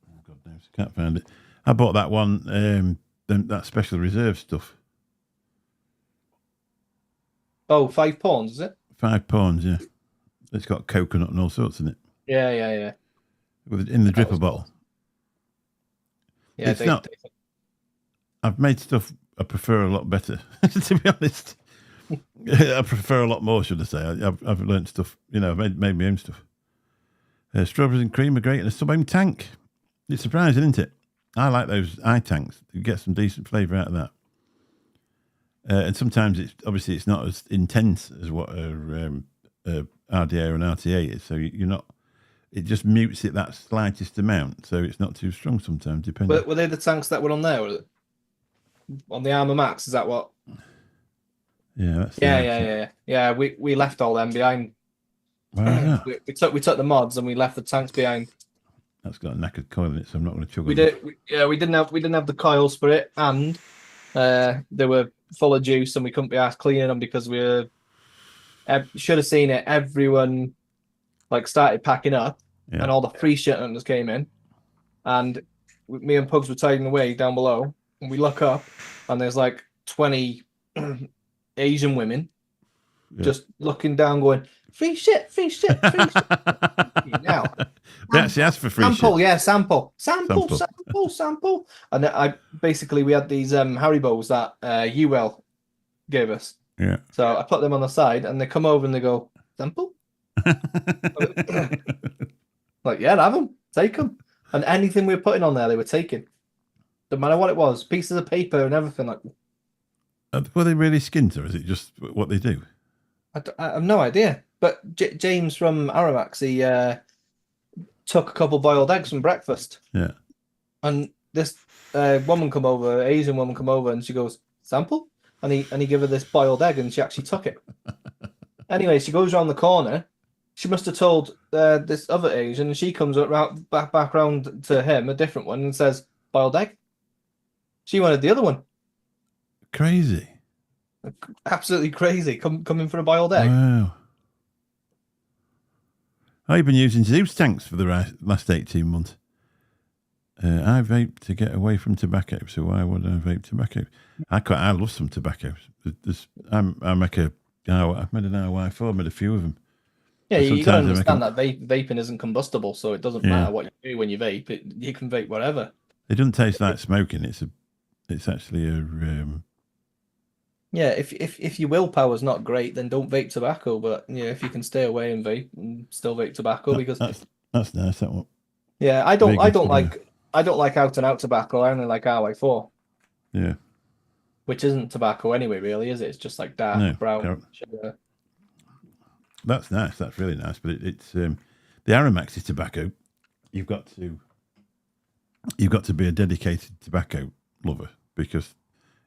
Speaker 1: Oh, God knows. Can't find it. I bought that one, that special reserve stuff.
Speaker 2: Oh, £5, is it?
Speaker 1: £5, yeah. It's got coconut and all sorts in it.
Speaker 2: Yeah.
Speaker 1: In the dripper bottle.
Speaker 2: Yeah,
Speaker 1: It's not. I've made stuff I prefer a lot better, to be honest. I prefer a lot more, should I say. I've learned stuff, I've made my own stuff. Strawberries and cream are great in a sub-ohm tank. It's surprising, isn't it? I like those eye tanks. You get some decent flavour out of that. And sometimes it's not as intense as what a RDA or an RTA is. So you're not. It just mutes it that slightest amount, so it's not too strong sometimes. Depending.
Speaker 2: Were they the tanks that were on there? Was it? On the Armour Max, is that what?
Speaker 1: Yeah, that's
Speaker 2: yeah. We left all them behind.
Speaker 1: Wow.
Speaker 2: we took the mods and we left the tanks behind.
Speaker 1: That's got a knackered coil in it, so I'm not going to chug
Speaker 2: We
Speaker 1: on
Speaker 2: did. We didn't have the coils for it, and they were full of juice, and we couldn't be asked cleaning them because we should have seen it. Everyone started packing up, and all the free shipments came in, and me and Pugs were tiding away down below, and we look up, and there's 20 Asian women just looking down, going, free shit. Now,
Speaker 1: they actually asked for free
Speaker 2: sample,
Speaker 1: shit.
Speaker 2: yeah, sample. And we had these Haribos that UL gave us.
Speaker 1: Yeah.
Speaker 2: So I put them on the side, and they come over and they go, sample? Yeah, have them, take them. And anything we were putting on there, they were taking. No matter what it was, pieces of paper and everything.
Speaker 1: Were they really skint, or is it just what they do?
Speaker 2: I have no idea. But James from Aramax, he took a couple boiled eggs from breakfast.
Speaker 1: Yeah.
Speaker 2: And this Asian woman come over, and she goes, sample? And he gave her this boiled egg, and she actually took it. Anyway, she goes around the corner. She must have told this other Asian, and she comes back round to him, a different one, and says, boiled egg. She wanted the other one.
Speaker 1: Crazy.
Speaker 2: Absolutely crazy. Coming for a boiled egg.
Speaker 1: Wow. I've been using Zeus tanks for the last 18 months. I vape to get away from tobacco, so why would I vape tobacco? I love some tobacco. I make I've made an RY4, made a few of them.
Speaker 2: Yeah,
Speaker 1: But
Speaker 2: you got to
Speaker 1: sometimes I make
Speaker 2: understand that vaping isn't combustible, so it doesn't
Speaker 1: Yeah.
Speaker 2: matter what you do when you vape. You can vape whatever.
Speaker 1: It doesn't taste like smoking. It's actually a
Speaker 2: Yeah, if your willpower's not great, then don't vape tobacco. But yeah, if you can stay away and vape and still vape tobacco, because
Speaker 1: that's nice. That one.
Speaker 2: yeah, I don't
Speaker 1: Vegan
Speaker 2: like out and out tobacco. I only like RY4,
Speaker 1: Yeah.
Speaker 2: which isn't tobacco anyway, really, is it? It's just like dark
Speaker 1: No,
Speaker 2: brown
Speaker 1: correct.
Speaker 2: sugar.
Speaker 1: That's nice. That's really nice. But it's the Aramax is tobacco. You've got to be a dedicated tobacco lover, because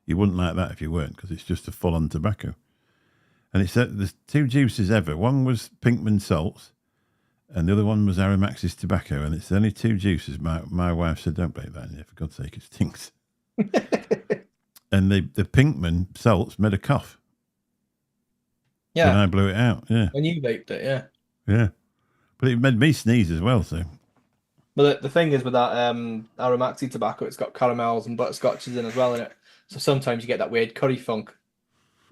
Speaker 1: you wouldn't like that if you weren't, because it's just a full-on tobacco. And it's there's two juices ever. One was Pinkman Salts, and the other one was Aramax's tobacco. And it's the only two juices. My wife said, "Don't bake that in here, for God's sake, it stinks." And the Pinkman Salts made a cough.
Speaker 2: Yeah,
Speaker 1: And I blew it out. Yeah.
Speaker 2: when you vaped it, yeah.
Speaker 1: Yeah. But it made me sneeze as well. So
Speaker 2: But the thing is with that Aramaxi tobacco, it's got caramels and butterscotches in as well in it. So sometimes you get that weird curry funk.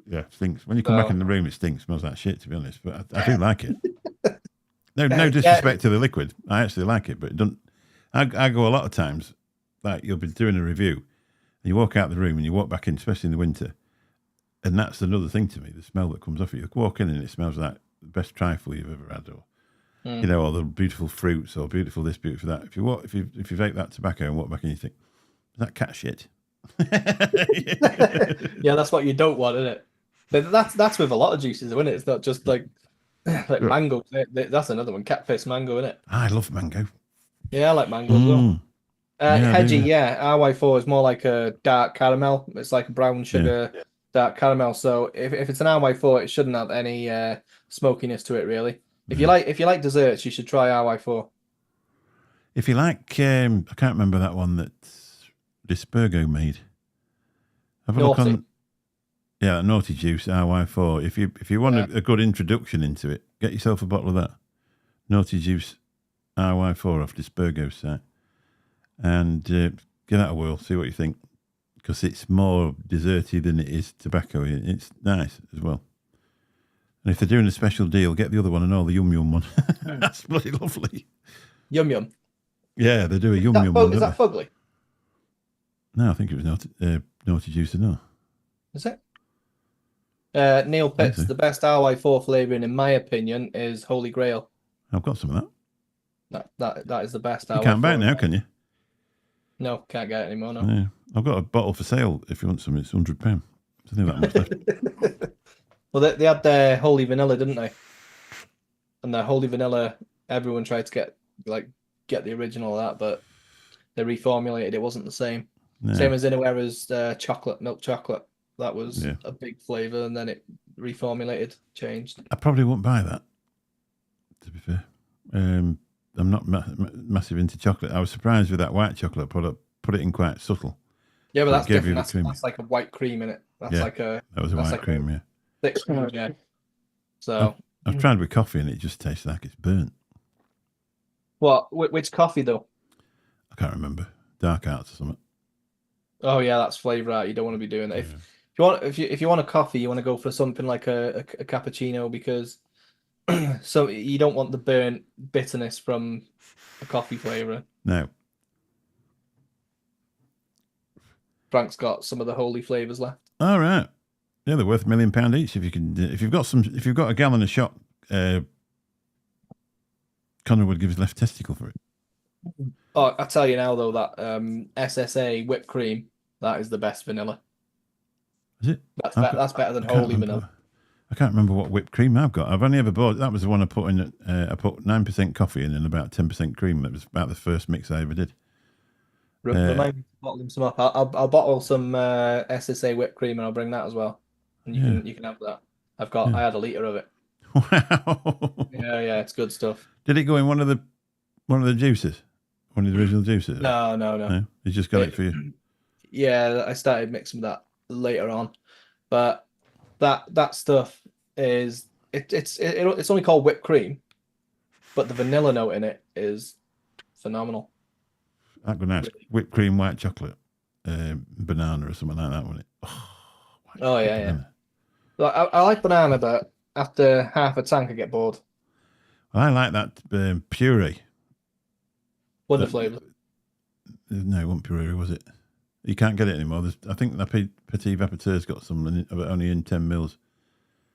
Speaker 1: yeah, it stinks. When you come back in the room, it stinks. Smells like shit, to be honest. But I do like it. No disrespect to the liquid. I actually like it, but it doesn't. I go a lot of times. Like, you'll be doing a review, and you walk out the room, and you walk back in, especially in the winter, and that's another thing to me. The smell that comes off it. You walk in, and it smells like the best trifle you've ever had, or or the beautiful fruits, or beautiful this, beautiful that. If you vape that tobacco and walk back in, you think, is that cat shit?
Speaker 2: Yeah, that's what you don't want, isn't it? But that's with a lot of juices, isn't it? It's not just like mango. That's another one. Cat piss mango, isn't it?
Speaker 1: I love mango.
Speaker 2: Yeah, I like mango as well.
Speaker 1: Yeah, I do,
Speaker 2: Hedgie, yeah. RY4 is more like a dark caramel. It's like a brown sugar, dark caramel. So if it's an RY4, it shouldn't have any smokiness to it, really. If you like desserts, you should try RY4.
Speaker 1: If you like, I can't remember that one that Dispergo made. Have a look
Speaker 2: Naughty.
Speaker 1: on. Yeah, Naughty Juice RY4. If you want a good introduction into it, get yourself a bottle of that. Naughty Juice RY4 off Dispergo's site, and give that a whirl. See what you think, because it's more desserty than it is tobacco. It's nice as well. And if they're doing a special deal, get the other one and all the Yum Yum one. That's bloody lovely.
Speaker 2: Yum Yum.
Speaker 1: Yeah, they do a Yum Yum one.
Speaker 2: Is
Speaker 1: don't
Speaker 2: that fugly?
Speaker 1: they? No, I think it was Naughty Juice. No.
Speaker 2: Is it? Neil Pitts,
Speaker 1: so.
Speaker 2: the best RY4 flavouring, in my opinion, is Holy Grail.
Speaker 1: I've got some of that.
Speaker 2: That is the best.
Speaker 1: You can't buy it now, can you?
Speaker 2: No, can't get it anymore. No.
Speaker 1: Yeah. I've got a bottle for sale if you want some. It's £100. I think that much left.
Speaker 2: Well, they had their Holy Vanilla, didn't they? And their Holy Vanilla, everyone tried to get the original of that, but they reformulated. It wasn't the same.
Speaker 1: No.
Speaker 2: Same as Innoera's milk chocolate. That was a big flavour, and then it reformulated, changed.
Speaker 1: I probably won't buy that, to be fair. I'm not massive into chocolate. I was surprised with that white chocolate. Put it in quite subtle.
Speaker 2: Yeah, but that's
Speaker 1: gave you
Speaker 2: different.
Speaker 1: the
Speaker 2: That's like a white cream in it. That's like a
Speaker 1: that was a white cream, yeah.
Speaker 2: thick cream, yeah. So
Speaker 1: I've tried with coffee and it just tastes like it's burnt.
Speaker 2: what? Which coffee though?
Speaker 1: I can't remember. Dark Arts or something.
Speaker 2: Oh yeah, that's flavour out. You don't want to be doing that. If you want a coffee, you want to go for something like a cappuccino, because so you don't want the burnt bitterness from a coffee flavour.
Speaker 1: No.
Speaker 2: Frank's got some of the holy flavours left.
Speaker 1: All right. Yeah, they're worth £1 million each. If you've got a gallon of shot, Connor would give his left testicle for it.
Speaker 2: Oh, I tell you now though, that SSA whipped cream, that is the best vanilla.
Speaker 1: Is it?
Speaker 2: That's better than holy vanilla.
Speaker 1: I can't remember what whipped cream I've got. I've only ever bought, that was the one I put in. I put 9% coffee in and about 10% cream. That was about the first mix I ever did.
Speaker 2: Remind me to bottle them some up. I'll bottle some SSA whipped cream and I'll bring that as well. And you can have that. I had a litre of it.
Speaker 1: Wow.
Speaker 2: Yeah, it's good stuff.
Speaker 1: Did it go in one of the juices? One of the original juices?
Speaker 2: No.
Speaker 1: You just got it for you.
Speaker 2: Yeah, I started mixing that later on, but that stuff is it's only called whipped cream, but the vanilla note in it is phenomenal.
Speaker 1: That good nice whipped cream, white chocolate, banana or something like that, wasn't it?
Speaker 2: Oh yeah, yeah. Like, I like banana, but after half a tank, I get bored.
Speaker 1: I like that puree.
Speaker 2: Wonder flavours.
Speaker 1: No, it wasn't puree, was it? You can't get it anymore. I think the Petit Vapoteur's got some, but only in 10 mils.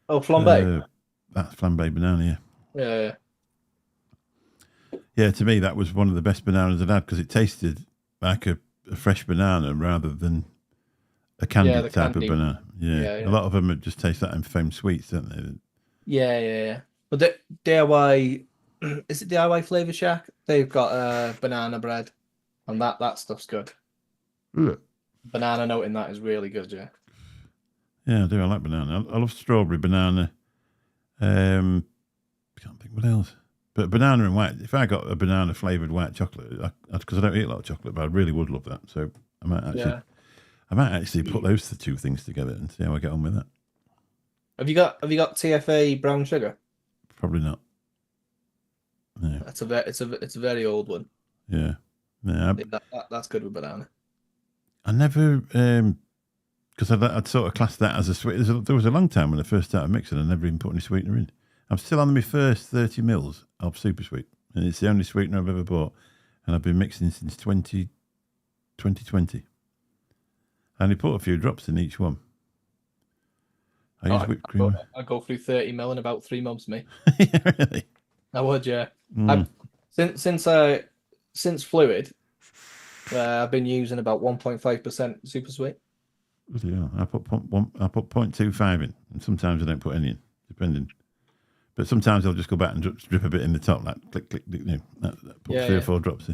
Speaker 2: Oh, flambe.
Speaker 1: That's flambe banana,
Speaker 2: Yeah.
Speaker 1: Yeah, to me, that was one of the best bananas I'd had because it tasted like a fresh banana rather than a candied type of banana. Yeah. A lot of them just taste that in foam sweets, don't they?
Speaker 2: Yeah. But the DIY, is it DIY Flavor Shack? They've got banana bread, and that stuff's good.
Speaker 1: Yeah.
Speaker 2: Banana note in that is really good, yeah.
Speaker 1: Yeah, I do. I like banana. I love strawberry, banana. I can't think what else. But banana and white. If I got a banana flavored white chocolate, because I don't eat a lot of chocolate, but I really would love that. So I might actually put those two things together and see how I get on with that.
Speaker 2: Have you got TFA brown sugar?
Speaker 1: Probably not. No.
Speaker 2: It's a very old one.
Speaker 1: Yeah. Yeah.
Speaker 2: That's good with banana.
Speaker 1: I never, because I'd sort of classed that as a sweet. There was a long time when I first started mixing, I never even put any sweetener in. I'm still on my first 30 mils of Super Sweet, and it's the only sweetener I've ever bought, and I've been mixing since 2020. I only put a few drops in each one. I use whipped cream.
Speaker 2: I go through 30 mil in about 3 months, mate.
Speaker 1: Yeah, really?
Speaker 2: I would, yeah. Since Fluid, I've been using about 1.5% Super Sweet.
Speaker 1: Yeah, I put 0.25 in, and sometimes I don't put any in, depending. But sometimes I'll just go back and drip a bit in the top, like click, put 3 or 4 drops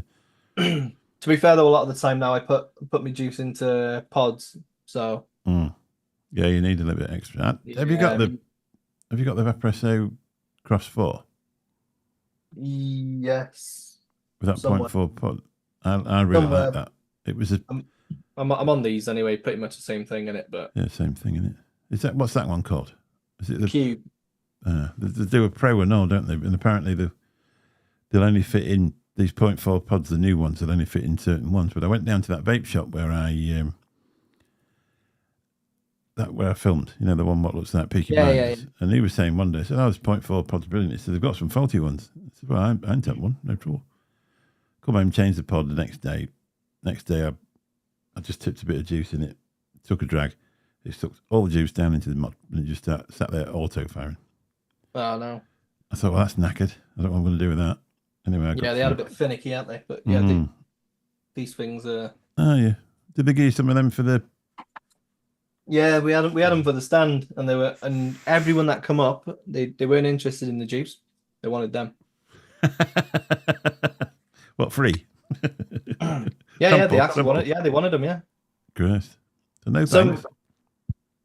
Speaker 1: in.
Speaker 2: To be fair, though, a lot of the time now I put my juice into pods, so.
Speaker 1: Yeah, you need a little bit extra. Have you got the Vaporesso Cross 4?
Speaker 2: Yes.
Speaker 1: With that 0.4 pod, I really like that. It was
Speaker 2: I'm on these anyway, pretty much the same thing in it, but
Speaker 1: yeah, same thing in it. What's that one called? Is it the
Speaker 2: Cube?
Speaker 1: They do a Pro and all, don't they? And apparently they'll only fit in these 0.4 pods. The new ones will only fit in certain ones. But I went down to that vape shop where I filmed. You know, the one what looks like Peaky Blinders. Yeah. And he was saying one day, I said, "Oh, this 0.4 pod's brilliant." He said, "They've got some faulty ones." I said, "Well, I ain't had one, no trouble." Come home, changed the pod the next day. Next day, I just tipped a bit of juice in it, took a drag. It sucked all the juice down into the mod, and it just sat there auto firing.
Speaker 2: Oh no!
Speaker 1: I thought, well, that's knackered. I don't know what I'm going to do with that. Anyway,
Speaker 2: they had a bit finicky, aren't they? But yeah, these things are.
Speaker 1: Oh yeah, did they give you some of them for the?
Speaker 2: Yeah, we had them for the stand, and everyone that come up, they weren't interested in the juice. They wanted them.
Speaker 1: What, free?
Speaker 2: Yeah, they actually wanted. Yeah, they wanted them. Yeah.
Speaker 1: Great. So no thanks.
Speaker 2: A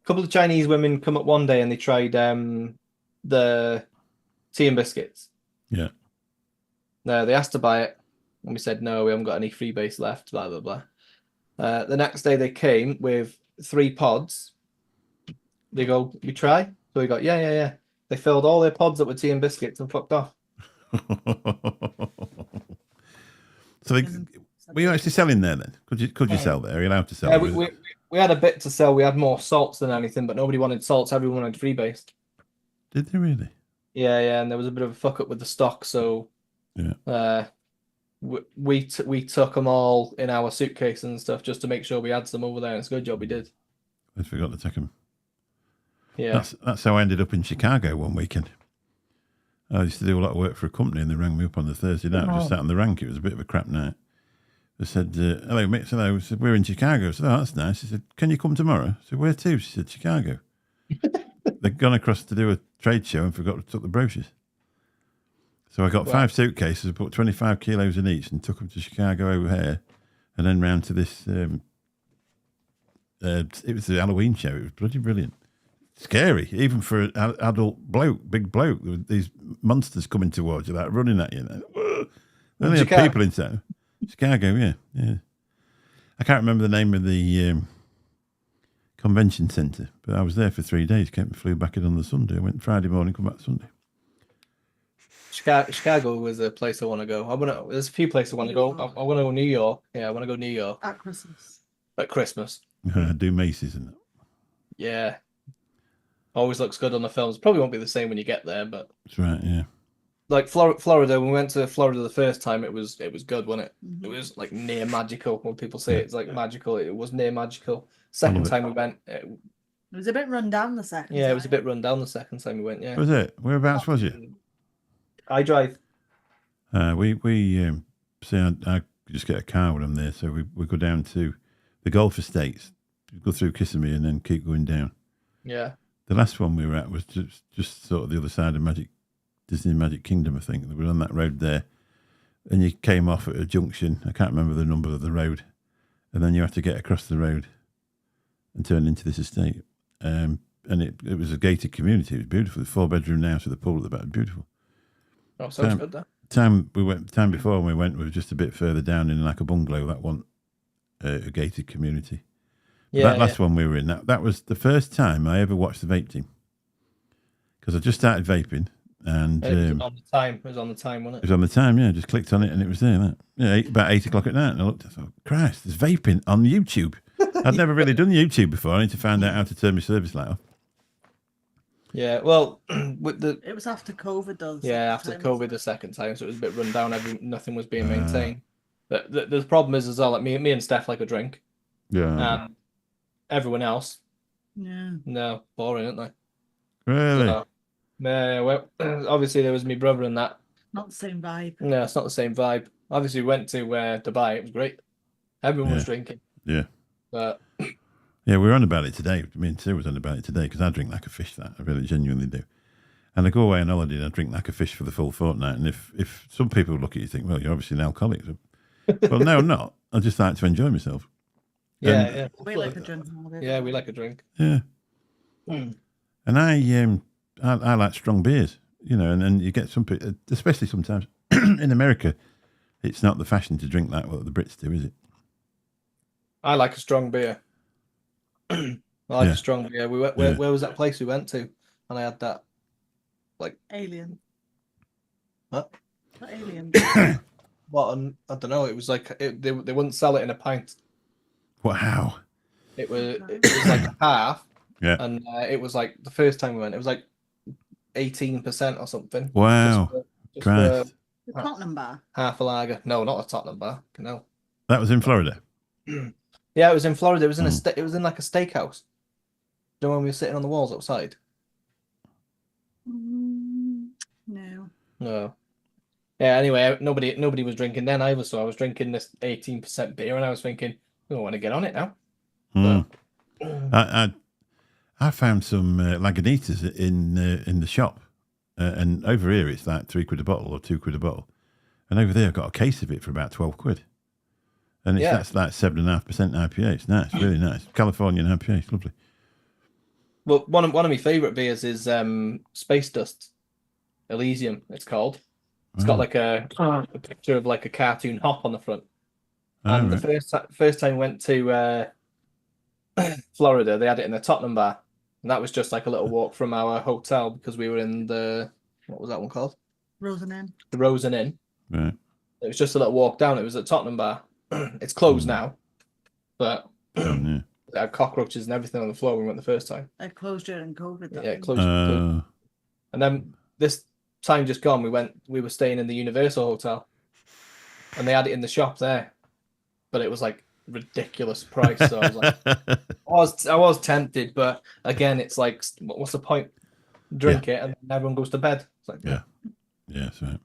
Speaker 2: couple of Chinese women come up one day and they tried the tea and biscuits.
Speaker 1: Yeah.
Speaker 2: No, they asked to buy it, and we said no, we haven't got any freebase left. Blah blah blah. The next day they came with 3 pods. They go, "We try." So we got yeah. They filled all their pods up with tea and biscuits and fucked off.
Speaker 1: So were you actually selling there then? Could you sell there? Are you allowed to sell?
Speaker 2: Yeah, we had a bit to sell. We had more salts than anything, but nobody wanted salts. Everyone wanted freebase.
Speaker 1: Did they really?
Speaker 2: Yeah, and there was a bit of a fuck up with the stock, so
Speaker 1: yeah.
Speaker 2: We took them all in our suitcase and stuff just to make sure we had some over there. And it's a good job we did.
Speaker 1: I forgot to take them.
Speaker 2: Yeah,
Speaker 1: that's how I ended up in Chicago one weekend. I used to do a lot of work for a company, and they rang me up on the Thursday night. I just sat on the rank. It was a bit of a crap night. They said, "Hello, mate." Hello. I said, "We're in Chicago." I said, "Oh, that's nice." She said, "Can you come tomorrow?" I said, "Where to?" She said, "Chicago." They'd gone across to do a trade show and forgot to take the brochures. So I got 5 suitcases, I put 25 kilos in each, and took them to Chicago over here, and then round to this. It was the Halloween show. It was bloody brilliant. Scary, even for an adult bloke, big bloke. There were these monsters coming towards you, like running at you. They only had people inside. Chicago, yeah. I can't remember the name of the convention centre, but I was there for 3 days. Flew back in on the Sunday. I went Friday morning, come back Sunday.
Speaker 2: Chicago was a place I want to go. There's a few places I want to go. I want to go New York. Yeah, I want to go New York
Speaker 3: At Christmas.
Speaker 2: at Christmas.
Speaker 1: Do Macy's and that.
Speaker 2: Yeah, always looks good on the films. Probably won't be the same when you get there, but
Speaker 1: That's right, yeah.
Speaker 2: like Florida, when we went to Florida the first time, it was good, wasn't it?
Speaker 3: Mhm.
Speaker 2: It was like near magical. When people say
Speaker 1: Yeah.
Speaker 2: it's like magical, it was near magical. Second
Speaker 1: it.
Speaker 2: time we went,
Speaker 3: It was a bit run down the second
Speaker 2: yeah, it was a
Speaker 3: time.
Speaker 2: bit run down the second time we went. Yeah,
Speaker 1: Was it? Whereabouts was you?
Speaker 2: I drive.
Speaker 1: We see, I just get a car when I'm there, so we go down to the Gulf Estates, go through Kissimmee, and then keep going down.
Speaker 2: Yeah,
Speaker 1: The last one we were at was just sort of the other side of Disney Magic Kingdom, I think. We were on that road there, and you came off at a junction. I can't remember the number of the road, and then you had to get across the road and turn into this estate. And it was a gated community. It was beautiful. 4-bedroom house with a pool at the back. Beautiful.
Speaker 2: oh, sounds good. That.
Speaker 1: Time before when we went, we were just a bit further down in like a bungalow. That one, a gated community.
Speaker 2: Yeah,
Speaker 1: That last one we were in, that was the first time I ever watched the vape team, because I just started vaping, and
Speaker 2: It was on the time. It was on the time, wasn't
Speaker 1: it was on the time. Yeah, just clicked on it and it was there. About 8 o'clock at night, and I looked. I thought, Christ, there's vaping on YouTube. I'd never really done YouTube before. I need to find out how to turn my service light off.
Speaker 2: Yeah, well, with the
Speaker 3: It was after COVID, though.
Speaker 2: after COVID the second time, so it was a bit run down. Nothing was being maintained. But the problem is as well. Like me and Steph like a drink.
Speaker 1: Yeah,
Speaker 2: Everyone else,
Speaker 3: Yeah.
Speaker 2: no, boring, aren't they?
Speaker 1: really.
Speaker 2: So, yeah, well, obviously there was my brother and that.
Speaker 3: Not the same vibe.
Speaker 2: No, it's not the same vibe. Obviously, we went to Dubai. It was great. Everyone was drinking.
Speaker 1: Yeah.
Speaker 2: But
Speaker 1: Yeah, we were on about it today. Me and Sue was on about it today, because I drink like a fish. That I really genuinely do. And I go away on holiday and I drink like a fish for the full fortnight. And if some people look at you and think, well, you're obviously an alcoholic. Well, no, I'm not. I just like to enjoy myself.
Speaker 2: yeah.
Speaker 3: We like a drink.
Speaker 2: Yeah, we like a drink.
Speaker 1: Yeah.
Speaker 2: Mm.
Speaker 1: And I like strong beers, and then you get some people, especially sometimes in America, it's not the fashion to drink like what the Brits do, is it?
Speaker 2: I like a strong beer. I like a strong beer. We went. Where was that place we went to? And I had that.
Speaker 3: Alien.
Speaker 2: What?
Speaker 3: Not Alien.
Speaker 2: What? I don't know. It was like they wouldn't sell it in a pint.
Speaker 1: Wow.
Speaker 2: It was like a half.
Speaker 1: Yeah.
Speaker 2: And it was like the first time we went, it was like 18% or something.
Speaker 1: Wow.
Speaker 2: Just
Speaker 1: Christ.
Speaker 3: The Tottenham bar.
Speaker 2: half a lager. No, not a Tottenham bar. No.
Speaker 1: That was in Florida.
Speaker 2: Yeah, it was in Florida. It was in it was in like a steakhouse. Do you know when we were sitting on the walls outside?
Speaker 3: No.
Speaker 2: No. Yeah. Anyway, nobody was drinking then either. So I was drinking this 18% beer, and I was thinking, I want to get on it now.
Speaker 1: Mm.
Speaker 2: But,
Speaker 1: I found some Lagunitas in the shop, and over here it's like £3 a bottle or £2 a bottle, and over there I got a case of it for about £12, and that's like 7.5% IPA. It's nice, really nice. Californian IPA, it's lovely.
Speaker 2: well, one of my favorite beers is Space Dust, Elysium. It's called. It's got like a picture of like a cartoon hop on the front. And the first time we went to Florida, they had it in the Tottenham bar, and that was just like a little walk from our hotel, because we were in what was that one called?
Speaker 3: Rosen Inn.
Speaker 2: The Rosen Inn.
Speaker 1: Right.
Speaker 2: It was just a little walk down. It was at Tottenham bar. It's closed now, but
Speaker 1: Yeah.
Speaker 2: they had cockroaches and everything on the floor when we went the first time.
Speaker 3: They closed during COVID.
Speaker 2: Yeah, it closed. And then this time just gone, we were staying in the Universal Hotel, and they had it in the shop there, but it was like ridiculous price. So I was like, I was tempted, but again, it's like, what's the point? Drink it, and everyone goes to bed. It's like,
Speaker 1: Yeah, that's right.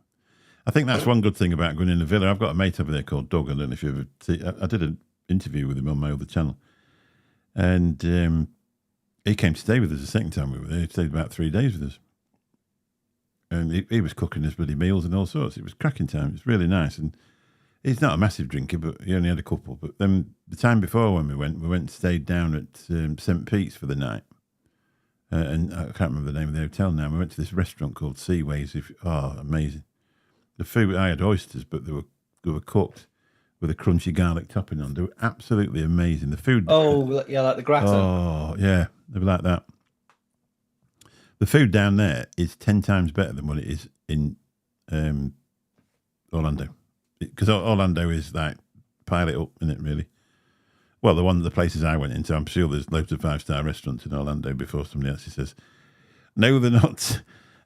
Speaker 1: I think that's one good thing about going in the villa. I've got a mate over there called Doug. I don't know if you ever see. I did an interview with him on my other channel, and he came to stay with us the second time we were there. He stayed about 3 days with us, and he was cooking us bloody meals and all sorts. It was cracking time. It was really nice, and he's not a massive drinker, but he only had a couple. But then the time before when we went and stayed down at St. Pete's for the night. And I can't remember the name of the hotel now. We went to this restaurant called Seaways. Amazing. The food, I had oysters, but they were cooked with a crunchy garlic topping on. They were absolutely amazing. The food.
Speaker 2: Oh, yeah, like the gratin.
Speaker 1: Oh, yeah. They were like that. The food down there is 10 times better than what it is in Orlando, because Orlando is like pile it up, isn't it? Really. Well, the places I went into, I'm sure there's loads of 5-star restaurants in Orlando before somebody else says, no, they're not.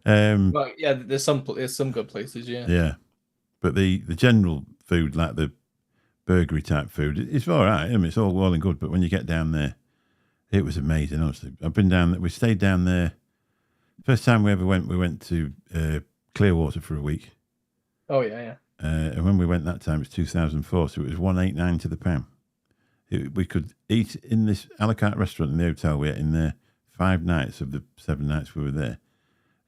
Speaker 2: Well, yeah, there's some good places. Yeah.
Speaker 1: Yeah, but the general food, like the burgery type food, it's all right. I mean, it's all well and good, but when you get down there, it was amazing. Honestly, I've been down there. We stayed down there. First time we ever went, we went to Clearwater for a week.
Speaker 2: Oh yeah.
Speaker 1: And when we went that time, it was 2004, so it was 189 to the pound. We could eat in this a la carte restaurant in the hotel. We ate in there 5 nights of the 7 nights we were there,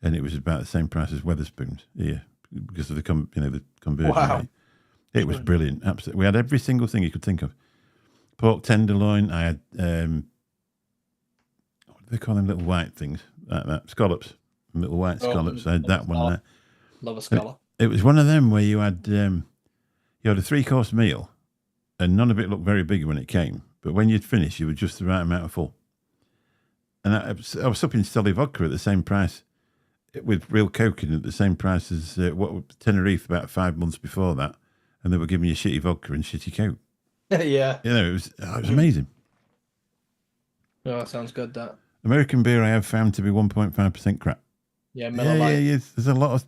Speaker 1: and it was about the same price as Weatherspoons here because of the conversion
Speaker 2: Wow.
Speaker 1: rate. It was brilliant. Absolutely, we had every single thing you could think of. Pork tenderloin. I had what do they call them little white things like that? Scallops, little white scallops. I had that one there.
Speaker 2: Love a scallop.
Speaker 1: It was one of them where you had a 3-course meal, and none of it looked very big when it came. But when you'd finished, you were just the right amount of full. And I was supping Stoli vodka at the same price, with real Coke in at the same price as Tenerife about 5 months before that, and they were giving you shitty vodka and shitty Coke.
Speaker 2: Yeah.
Speaker 1: It was amazing.
Speaker 2: Oh, that sounds good. That.
Speaker 1: American beer I have found to be 1.5% crap.
Speaker 2: Yeah, Miller Lite.
Speaker 1: Yeah. There's a lot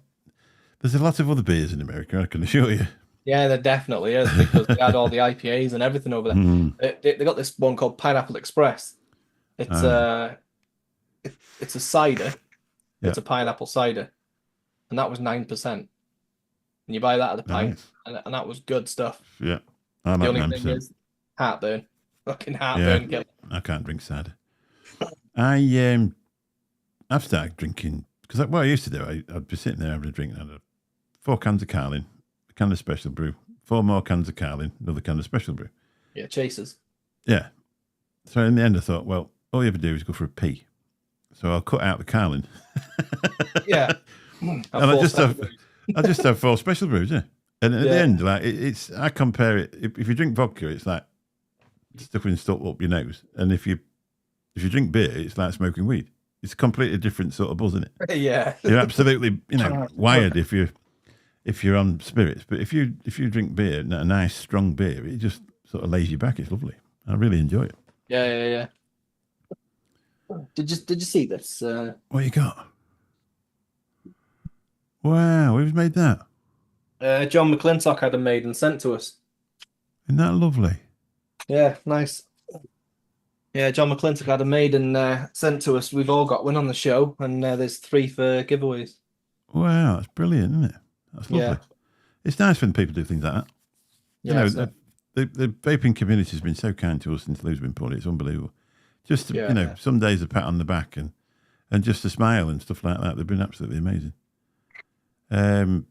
Speaker 1: of other beers in America, I can assure you.
Speaker 2: Yeah, there definitely is because they had all the IPAs and everything over there.
Speaker 1: Mm.
Speaker 2: They got this one called Pineapple Express. It's it's a cider.
Speaker 1: Yeah.
Speaker 2: It's a pineapple cider, and that was 9%. And you buy that at the pint,
Speaker 1: Nice.
Speaker 2: and that was good stuff.
Speaker 1: Yeah. I
Speaker 2: The
Speaker 1: like
Speaker 2: only thing
Speaker 1: 9%.
Speaker 2: is heartburn, fucking heartburn.
Speaker 1: Yeah.
Speaker 2: Killer.
Speaker 1: I can't drink cider. I've started drinking because what I used to do, I'd be sitting there having a drink, and I'd have 4 cans of Carling, a can of Special Brew, 4 more cans of Carling, another can of Special Brew.
Speaker 2: Yeah, chasers.
Speaker 1: Yeah. So in the end, I thought, well, all you ever do is go for a pee. So I'll cut out the Carling.
Speaker 2: Yeah.
Speaker 1: And I just have 4 Special Brews, yeah. And at the end, like I compare it. If you drink vodka, it's like stuffing stuff up your nose, and if you drink beer, it's like smoking weed. It's a completely different sort of buzz, isn't it?
Speaker 2: Yeah.
Speaker 1: You're absolutely, wired if you're on spirits. But if you drink beer, a nice strong beer, it just sort of lays you back. It's lovely. I really enjoy it.
Speaker 2: Yeah. Did you see this?
Speaker 1: What you got? Wow, who's made that?
Speaker 2: John McClintock had them made and sent to us.
Speaker 1: Isn't that lovely?
Speaker 2: Yeah, nice. Yeah, John McClintock had them made and sent to us. We've all got one on the show, and there's 3 for giveaways.
Speaker 1: Wow, that's brilliant, isn't it? That's lovely.
Speaker 2: Yeah.
Speaker 1: It's nice when people do things like that.
Speaker 2: Yeah,
Speaker 1: The vaping community has been so kind to us since Lou's been put. It's unbelievable. Just to,
Speaker 2: Yeah.
Speaker 1: some days a pat on the back and just a smile and stuff like that. They've been absolutely amazing. And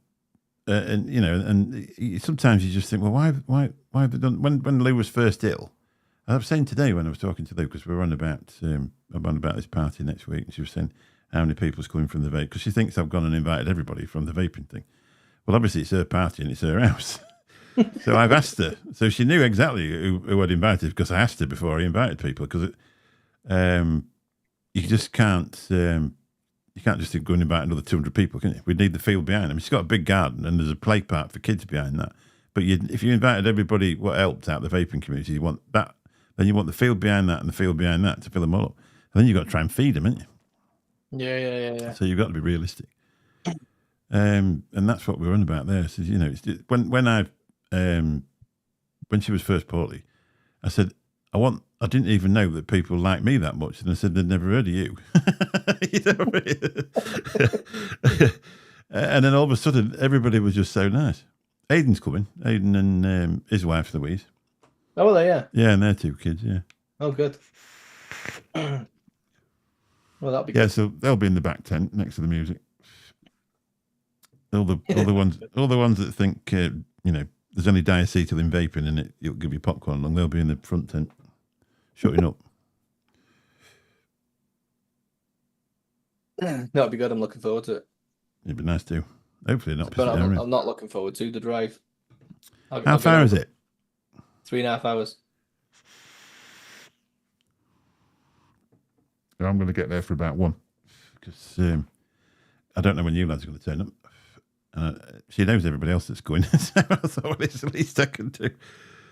Speaker 1: sometimes you just think, well, why have they done? When Lou was first ill, I was saying today when I was talking to Lou, because we're on about this party next week, and she was saying how many people's coming from the vape, because she thinks I've gone and invited everybody from the vaping thing. Well, obviously it's her party and it's her house. So I've asked her. So she knew exactly who I'd invited, because I asked her before I invited people, because you just can't just go and invite another 200 people, can you? We need the field behind them. She's got a big garden and there's a play park for kids behind that. But if you invited everybody what helped out the vaping community, you want that, then you want the field behind that and the field behind that to fill them all up. And then you've got to try and feed them, haven't you?
Speaker 2: Yeah.
Speaker 1: So you've got to be realistic. And that's what we were on about there. So, it's just, when she was first poorly, I said, I didn't even know that people like me that much. And I said, they'd never heard of you. And then all of a sudden, everybody was just so nice. Aiden's coming. Aiden and his wife, Louise.
Speaker 2: Oh, well, yeah.
Speaker 1: Yeah, and their 2 kids, yeah.
Speaker 2: Oh, good. Well, that'll be
Speaker 1: Yeah,
Speaker 2: good.
Speaker 1: so they'll be in the back tent next to the music. All the ones that think, there's only diacetyl in vaping and it'll give you popcorn along, they'll be in the front tent, shutting up.
Speaker 2: That'll be good. I'm looking forward to it.
Speaker 1: It'd be nice too. Hopefully not.
Speaker 2: But I'm not looking forward to the drive.
Speaker 1: How far is it?
Speaker 2: 3.5 hours.
Speaker 1: I'm going to get there for about 1, because I don't know when you lads are going to turn up. She knows everybody else that's going. So I thought, well, it's the least I can do.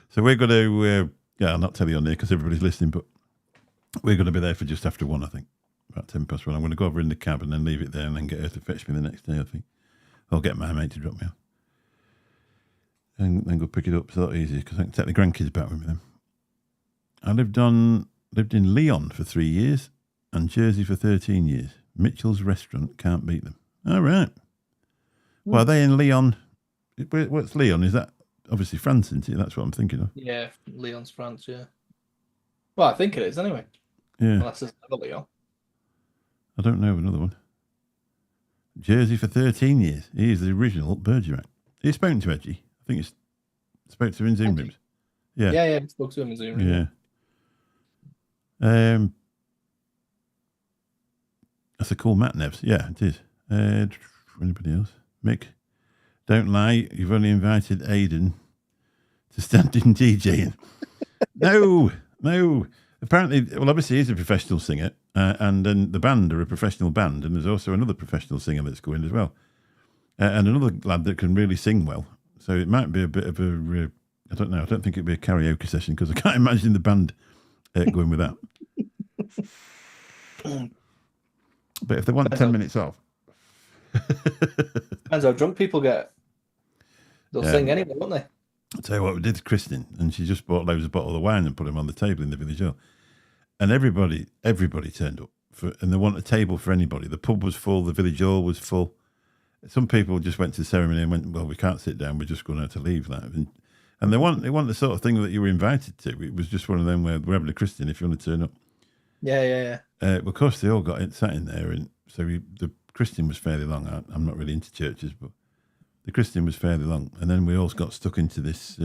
Speaker 1: So we're going to, I'll not tell you on there because everybody's listening, but we're going to be there for just after 1, I think. About 1:10. I'm going to go over in the cab and then leave it there and then get her to fetch me the next day, I think. I'll get my mate to drop me off. And then go pick it up. It's a lot easier because I can take the grandkids back with me then. I lived in Leon for 3 years and Jersey for 13 years. Mitchell's Restaurant, can't beat them. All right. Well, are they in Leon? What's Leon? Is that obviously France, isn't it? That's what I'm thinking of.
Speaker 2: Yeah, Lyon's France, yeah. Well, I think it is anyway.
Speaker 1: Yeah.
Speaker 2: Unless it's another Lyon.
Speaker 1: I don't know of another one. Jersey for 13 years. He is the original Bergerac. He's spoken to Edgy. I think he's spoke to him in Zoom rooms. Yeah.
Speaker 2: Yeah, I spoke to him in Zoom rooms.
Speaker 1: Yeah. That's a cool Matt Nevs. Yeah, it is. Anybody else? Mick, don't lie. You've only invited Aidan to stand in DJing. No. Apparently, well, obviously he's a professional singer, and then the band are a professional band, and there's also another professional singer that's going as well, and another lad that can really sing well. So it might be a bit of a, I don't know. I don't think it'd be a karaoke session because I can't imagine the band going with that. But if they want 10 minutes off,
Speaker 2: depends how drunk people get. They'll sing anyway, won't they?
Speaker 1: I'll tell you what we did to Kristen, and she just bought loads of bottles of wine and put them on the table in the village hall. And everybody turned up, and they want a table for anybody. The pub was full, the village hall was full. Some people just went to the ceremony and went, well, we can't sit down, we're just going to have to leave. And they want the sort of thing that you were invited to. It was just one of them where we're having a Kristen if you want to turn up.
Speaker 2: Yeah.
Speaker 1: Of course, they all sat in there, and so the Christian was fairly long. I'm not really into churches, but the Christian was fairly long, and then we all got stuck into this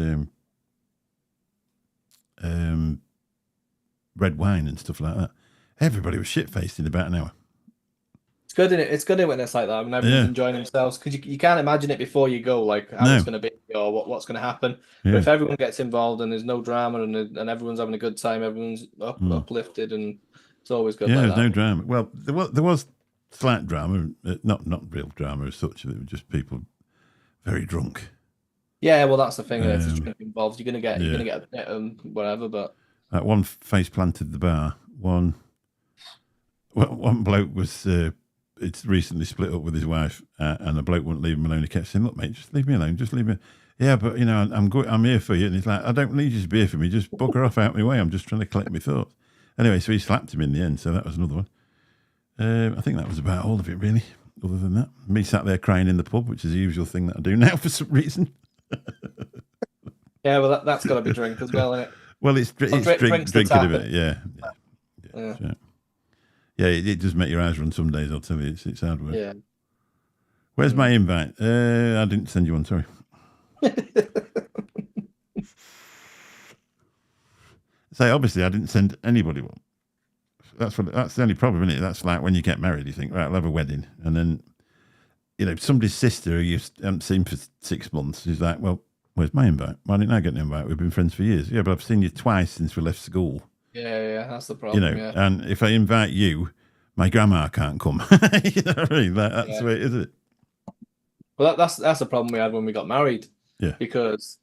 Speaker 1: red wine and stuff like that. Everybody was shit-faced in about an hour.
Speaker 2: It's good, isn't it? It's good when it's like that, when everyone's enjoying themselves, because you can't imagine it before you go, like how it's going to be or what's going to happen. Yeah. But if everyone gets involved and there's no drama and everyone's having a good time, everyone's uplifted, and it's always good.
Speaker 1: Yeah,
Speaker 2: like
Speaker 1: there's no drama. Well, there was slight drama, not real drama as such. It was just people very drunk.
Speaker 2: Yeah, well, that's the thing. If there's drink involved, you're gonna get a bit whatever. But
Speaker 1: one face planted the bar. One bloke was. It's recently split up with his wife, and the bloke wouldn't leave him alone. He kept saying, "Look, mate, just leave me alone. Just leave me." Yeah, but I'm here for you. And he's like, "I don't need you to be here for me. Just bugger off out my way. I'm just trying to collect my thoughts." Anyway, so he slapped him in the end. So that was another one. I think that was about all of it, really. Other than that, me sat there crying in the pub, which is the usual thing that I do now for some reason.
Speaker 2: Yeah, well, that's got to be drink as well, isn't it?
Speaker 1: Well, it's drinking a bit, yeah. Yeah, it does make your eyes run some days, I'll tell you. It's hard work.
Speaker 2: Yeah.
Speaker 1: Where's my invite? I didn't send you one, sorry. So obviously I didn't send anybody one. That's the only problem, isn't it? That's like when you get married, you think, right, I'll have a wedding. And then, somebody's sister who you haven't seen for 6 months is like, well, where's my invite? Why didn't I get an invite? We've been friends for years. Yeah, but I've seen you twice since we left school.
Speaker 2: Yeah, that's the problem.
Speaker 1: And if I invite you, my grandma can't come. You know what I mean? That's the way it is, isn't it?
Speaker 2: Well, that's the problem we had when we got married.
Speaker 1: Yeah.
Speaker 2: Because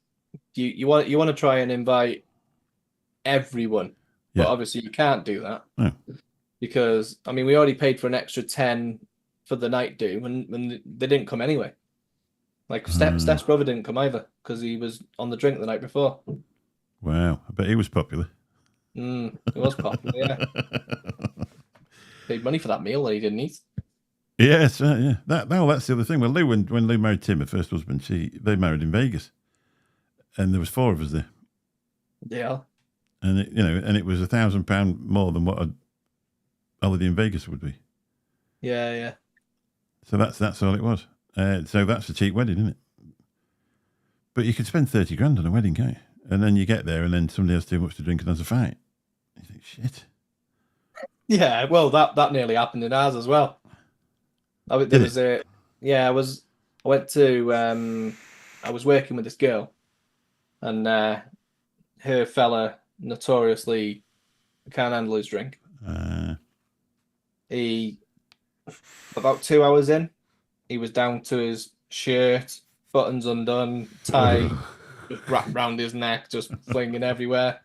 Speaker 2: you want to try and invite everyone, but obviously you can't do that.
Speaker 1: No.
Speaker 2: Because we already paid for an extra 10 for the night do, when they didn't come anyway. Like Steph's brother didn't come either because he was on the drink the night before.
Speaker 1: Wow, I bet he was popular.
Speaker 2: It was popular, yeah. Paid money for that meal that he didn't eat.
Speaker 1: Yes, yeah. That's the other thing. Well, Lou, when Lou married Tim, her first husband, they married in Vegas, and there was 4 of us there.
Speaker 2: Yeah.
Speaker 1: And it was £1,000 more than what a holiday in Vegas would be.
Speaker 2: Yeah.
Speaker 1: So that's all it was. So that's a cheap wedding, isn't it? But you could spend 30 grand on a wedding, can't you? And then you get there, and then somebody has too much to drink, and there's a fight. You think, shit.
Speaker 2: Yeah, well, that nearly happened in ours as well. I went to. I was working with this girl, and her fella notoriously can't handle his drink. He, about 2 hours in, he was down to his shirt, buttons undone, tie just wrapped round his neck, just flinging everywhere.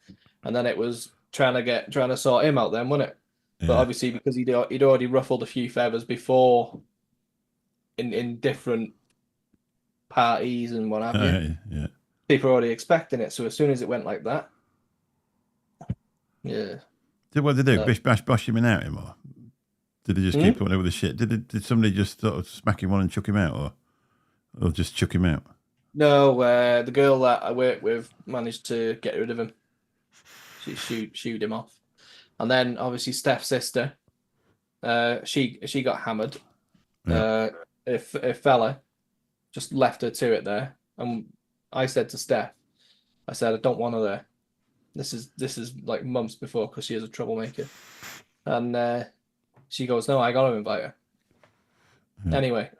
Speaker 2: And then it was trying to sort him out then, wasn't it? But
Speaker 1: Yeah.
Speaker 2: obviously because he'd already ruffled a few feathers before in different parties and what have you.
Speaker 1: Yeah.
Speaker 2: People are already expecting it. So as soon as it went like that, yeah.
Speaker 1: Did what did they do?
Speaker 2: No.
Speaker 1: Bish bash bosh him out him, or did they just keep putting over the shit? Did somebody just sort of smack him on and chuck him out, or just chuck him out?
Speaker 2: No, the girl that I work with managed to get rid of him. She shooed him off, and then obviously Steph's sister, she got hammered.
Speaker 1: Yeah.
Speaker 2: If fella just left her to it there, and I said to Steph, I said I don't want her there. This is like months before because she is a troublemaker, and she goes, no, I got to invite her.
Speaker 1: Yeah.
Speaker 2: Anyway,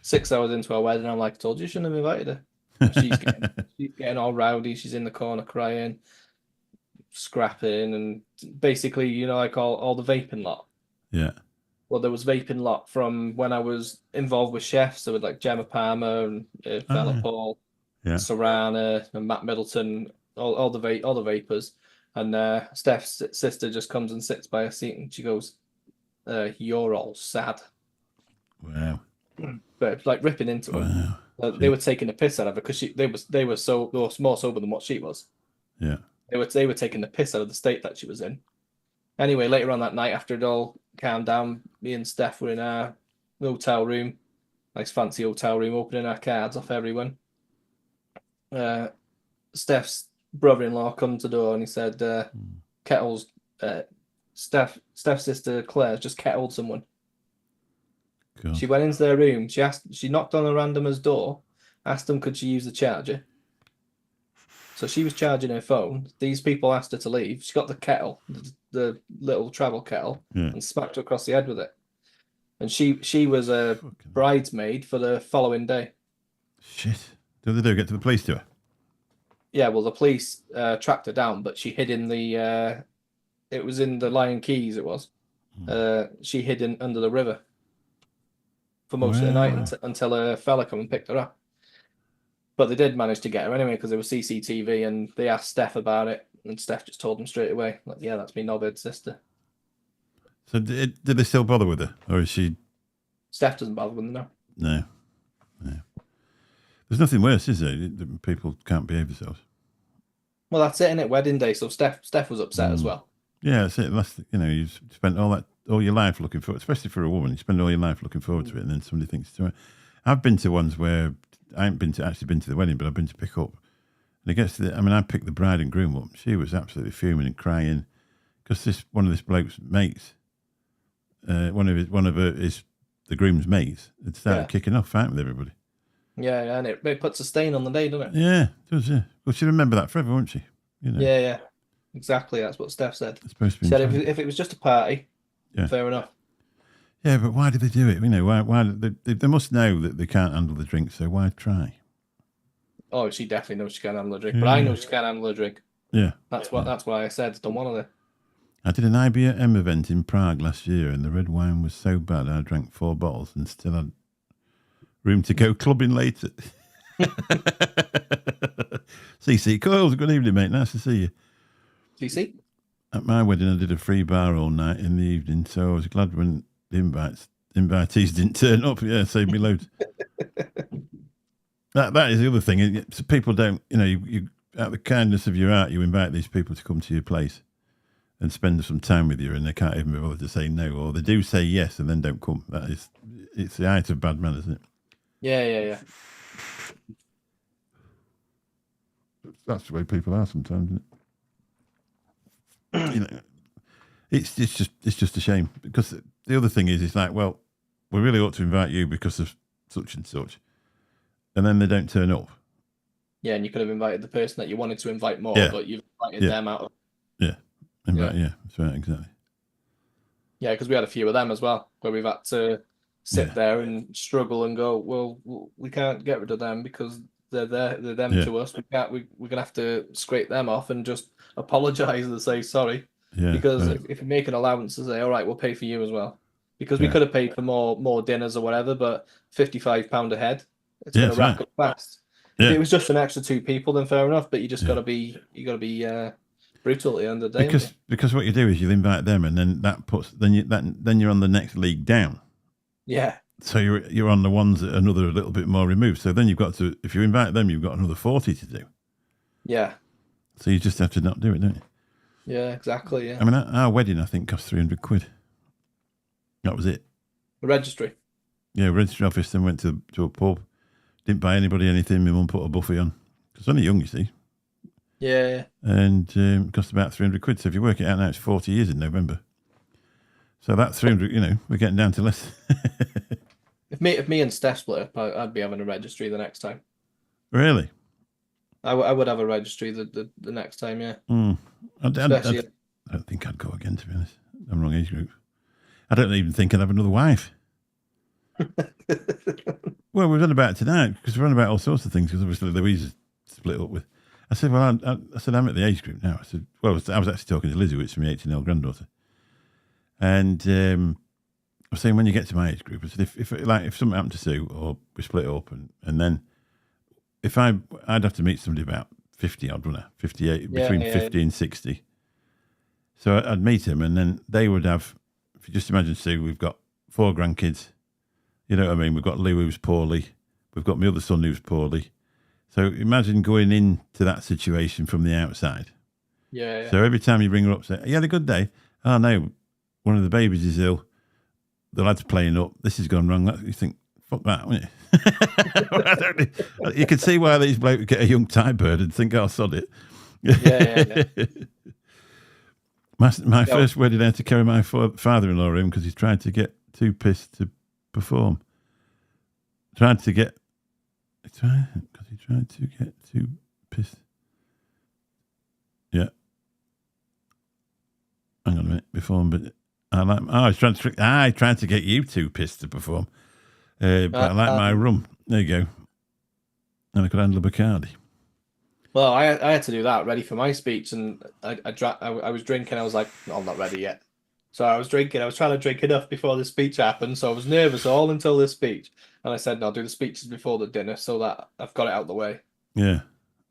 Speaker 2: 6 hours into our wedding, I'm like, I told you shouldn't have invited her. She's getting all rowdy. She's in the corner crying, scrapping, and basically, like all the vaping lot.
Speaker 1: Yeah.
Speaker 2: Well, there was vaping lot from when I was involved with chefs. So with like Gemma Palmer and Fella
Speaker 1: yeah.
Speaker 2: Paul,
Speaker 1: Yeah.
Speaker 2: Sarana and Matt Middleton, all the vapors. And Steph's sister just comes and sits by her seat and she goes, "You're all sad."
Speaker 1: Wow.
Speaker 2: But like ripping into her.
Speaker 1: Wow.
Speaker 2: They were taking the piss out of her because they were more sober than what she was.
Speaker 1: Yeah.
Speaker 2: They were taking the piss out of the state that she was in. Anyway, later on that night, after it all calmed down, me and Steph were in our hotel room, nice fancy hotel room, opening our cards off everyone. Steph's brother-in-law come to the door and he said, "Kettle's Steph's sister Claire just kettled someone."
Speaker 1: Cool.
Speaker 2: She went into their room. She knocked on a randomer's door, asked them could she use the charger. So she was charging her phone. These people asked her to leave. She got the kettle, the little travel kettle, and smacked her across the head with it. And she was a bridesmaid for the following day.
Speaker 1: Shit. Did they do? Get to the police to her?
Speaker 2: Yeah, well, the police tracked her down, but she hid in the. It was in the Lion Keys. It was. She hid under the river for most of the night until a fella come and picked her up. But they did manage to get her anyway because there was CCTV, and they asked Steph about it, and Steph just told them straight away, like, "Yeah, that's me knobhead sister."
Speaker 1: So did they still bother with her, or is she?
Speaker 2: Steph doesn't bother with them now.
Speaker 1: No. There's nothing worse, is there? That people can't behave themselves.
Speaker 2: Well, that's it, innit? Wedding day, so Steph was upset as well.
Speaker 1: Yeah, that's it. You've spent all your life looking forward, especially for a woman. You spend all your life looking forward to it, and then somebody thinks to her. I've been to ones where I haven't been to the wedding, but I've been to pick up. And it gets to I picked the bride and groom up. She was absolutely fuming and crying because one of this bloke's mates, one of the groom's mates, had started kicking off, fighting with everybody.
Speaker 2: Yeah, and it puts a stain on the day, doesn't it?
Speaker 1: Yeah, it does. Yeah. Well, she'd remember that forever, won't she?
Speaker 2: Yeah. Exactly, that's what Steph said.
Speaker 1: It's supposed to be.
Speaker 2: She said if it was just a party,
Speaker 1: Yeah.
Speaker 2: fair enough.
Speaker 1: Yeah, but why do they do it? Why they must know that they can't handle the drink, so why try?
Speaker 2: Oh, she definitely knows she can't handle a drink, but I know she can't handle a drink.
Speaker 1: Yeah.
Speaker 2: That's why I said don't want her.
Speaker 1: I did an IBM event in Prague last year, and the red wine was so bad I drank 4 bottles and still had room to go clubbing later. CC Coils, good evening, mate. Nice to see you.
Speaker 2: CC?
Speaker 1: At my wedding, I did a free bar all night in the evening, so I was glad when the invitees didn't turn up. Yeah, saved me loads. That is the other thing. So people don't, you out of the kindness of your heart, you invite these people to come to your place and spend some time with you, and they can't even be bothered to say no, or they do say yes and then don't come. It's the height of bad manners, isn't it?
Speaker 2: Yeah.
Speaker 1: That's the way people are sometimes, isn't it? It's just a shame, because the other thing is, it's like, well, we really ought to invite you because of such and such, and then they don't turn up.
Speaker 2: Yeah, and you could have invited the person that you wanted to invite more, but you've invited them out.
Speaker 1: Yeah, that's right, exactly.
Speaker 2: Yeah, because we had a few of them as well, where we've had to sit there and struggle and go, well, we can't get rid of them because they're them to us. We're gonna have to scrape them off and just apologise and say sorry.
Speaker 1: Yeah,
Speaker 2: because if you make an allowance and say, all right, we'll pay for you as well, because we
Speaker 1: Yeah.
Speaker 2: could have paid for more dinners or whatever, but £55 a head, it's
Speaker 1: Yeah,
Speaker 2: going to
Speaker 1: that's
Speaker 2: rack up fast.
Speaker 1: Yeah.
Speaker 2: If it was just an extra 2 people, then fair enough. But you just
Speaker 1: Yeah.
Speaker 2: got to be brutal at the end of the day.
Speaker 1: Because what you do is you invite them, and then that puts then you're on the next league down.
Speaker 2: Yeah.
Speaker 1: So you're on the ones that are another a little bit more removed. So then you've got to, if you invite them, you've got another 40 to do.
Speaker 2: Yeah.
Speaker 1: So you just have to not do it, don't you?
Speaker 2: Yeah, exactly. Yeah.
Speaker 1: I mean, our wedding I think cost £300. That was it.
Speaker 2: The registry.
Speaker 1: Yeah, registry office. Then went to a pub. Didn't buy anybody anything. My mum put a buffet on. Because only young, you see.
Speaker 2: Yeah.
Speaker 1: And it cost about £300. So if you work it out now, it's 40 years in November. So that 300, we're getting down to less.
Speaker 2: If me and Steph split up, I'd be having a registry the next time.
Speaker 1: Really?
Speaker 2: I would have a registry the next time. Yeah.
Speaker 1: I don't think I'd go again, to be honest. I'm wrong age group. I don't even think I'd have another wife. Well, we've done about it tonight because we're on about all sorts of things. Because obviously Louise is split up with. I said, well, I said I'm at the age group now. I said, well, I was actually talking to Lizzie, which is my 18-year-old granddaughter, and I was saying when you get to my age group, I said if something happened to Sue or we split up, and then if I'd have to meet somebody about 50 odd, wouldn't I? 58 between 50 and 60. So I'd meet him, and then they would have. If you just imagine, Sue, we've got 4 grandkids. You know what I mean? We've got Lou who's poorly. We've got my other son who's poorly. So imagine going into that situation from the outside.
Speaker 2: Yeah.
Speaker 1: So every time you bring her up, say, you had a good day? Oh, no, one of the babies is ill. The lad's playing up. This has gone wrong. You think, fuck that, wouldn't you? You can see why these blokes get a young Thai bird and think, oh, sod it.
Speaker 2: Yeah.
Speaker 1: My first wedding, I had to carry my father-in-law in because he's trying to get too pissed to perform. Because he tried to get too pissed. Yeah. Hang on a minute. Perform, but he's trying to get you too pissed to perform. But I like my rum. There you go. And I could handle a Bacardi.
Speaker 2: Well, I had to do that ready for my speech, and I was drinking. I was like, no, I'm not ready yet. So I was drinking. I was trying to drink enough before the speech happened. So I was nervous all until the speech. And I said, no, I'll do the speeches before the dinner so that I've got it out of the way.
Speaker 1: Yeah.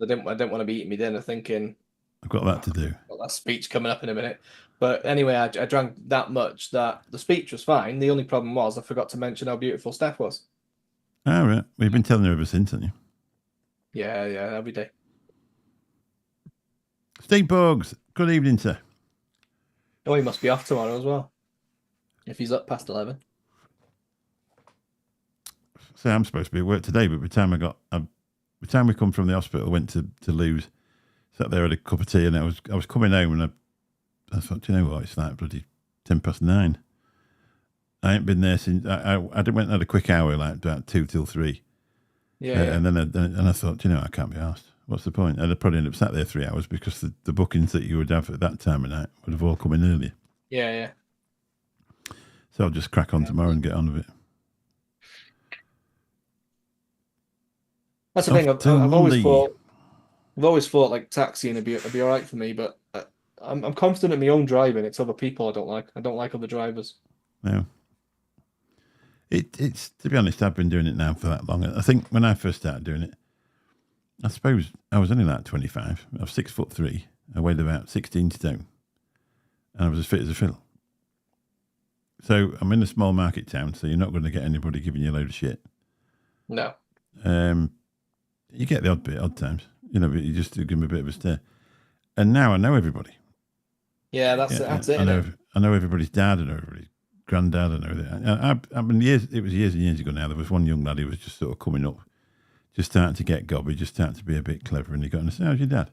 Speaker 2: I didn't want to be eating my dinner thinking,
Speaker 1: I've got that to do.
Speaker 2: Got that speech coming up in a minute. But anyway, I drank that much that the speech was fine. The only problem was I forgot to mention how beautiful Steph was.
Speaker 1: All right. We've been telling her ever since, haven't you?
Speaker 2: Yeah, every day.
Speaker 1: Steve Boggs, good evening, sir.
Speaker 2: Oh, he must be off tomorrow as well. If he's up past 11.
Speaker 1: So I'm supposed to be at work today, but by the time we come from the hospital, I went to Lou's, sat there, had a cup of tea, and I was coming home, and I thought, do you know what? It's like bloody 9:10. I ain't been there since I went and had a quick hour, like about 2 till 3.
Speaker 2: Yeah.
Speaker 1: And then I thought, you know, I can't be asked. What's the point? I'd probably end up sat there 3 hours because the bookings that you would have at that time of night would have all come in earlier.
Speaker 2: Yeah.
Speaker 1: So I'll just crack on tomorrow and get on with it.
Speaker 2: That's the thing. I've always thought like taxiing would be all right for me, but I'm confident in my own driving. It's other people I don't like. I don't like other drivers.
Speaker 1: No. It's to be honest, I've been doing it now for that long. I think when I first started doing it, I suppose I was only like 25. I was 6'3". I weighed about 16 stone, and I was as fit as a fiddle. So I'm in a small market town, so you're not going to get anybody giving you a load of shit.
Speaker 2: No.
Speaker 1: You get the odd times, but you just give them a bit of a stare. And now I know everybody.
Speaker 2: Yeah, that's it.
Speaker 1: I know everybody's dad. I know everybody's granddad. I know that. I mean, it was years and years ago now. There was one young lad who was just sort of coming up, just starting to get gobby, just starting to be a bit clever. And he got in and said, "How's your dad?"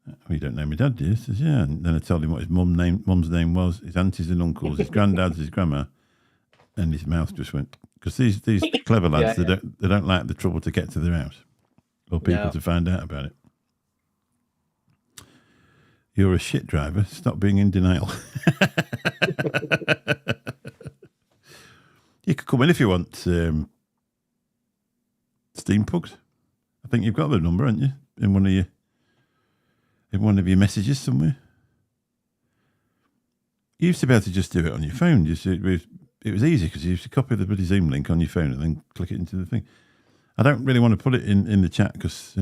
Speaker 1: "Well, you don't know my dad, do you?" He says, "Yeah." And then I told him what his mum's name was, his aunties and uncles, his granddad's, his grandma, and his mouth just went. Because these clever lads, they don't like the trouble to get to their house or people to find out about it. You're a shit driver. Stop being in denial. You could come in if you want, Steam Pugs. I think you've got their number, haven't you? In one of your messages somewhere. You used to be able to just do it on your phone. Just with it was easy because you used to copy the bloody Zoom link on your phone and then click it into the thing. I don't really want to put it in the chat because,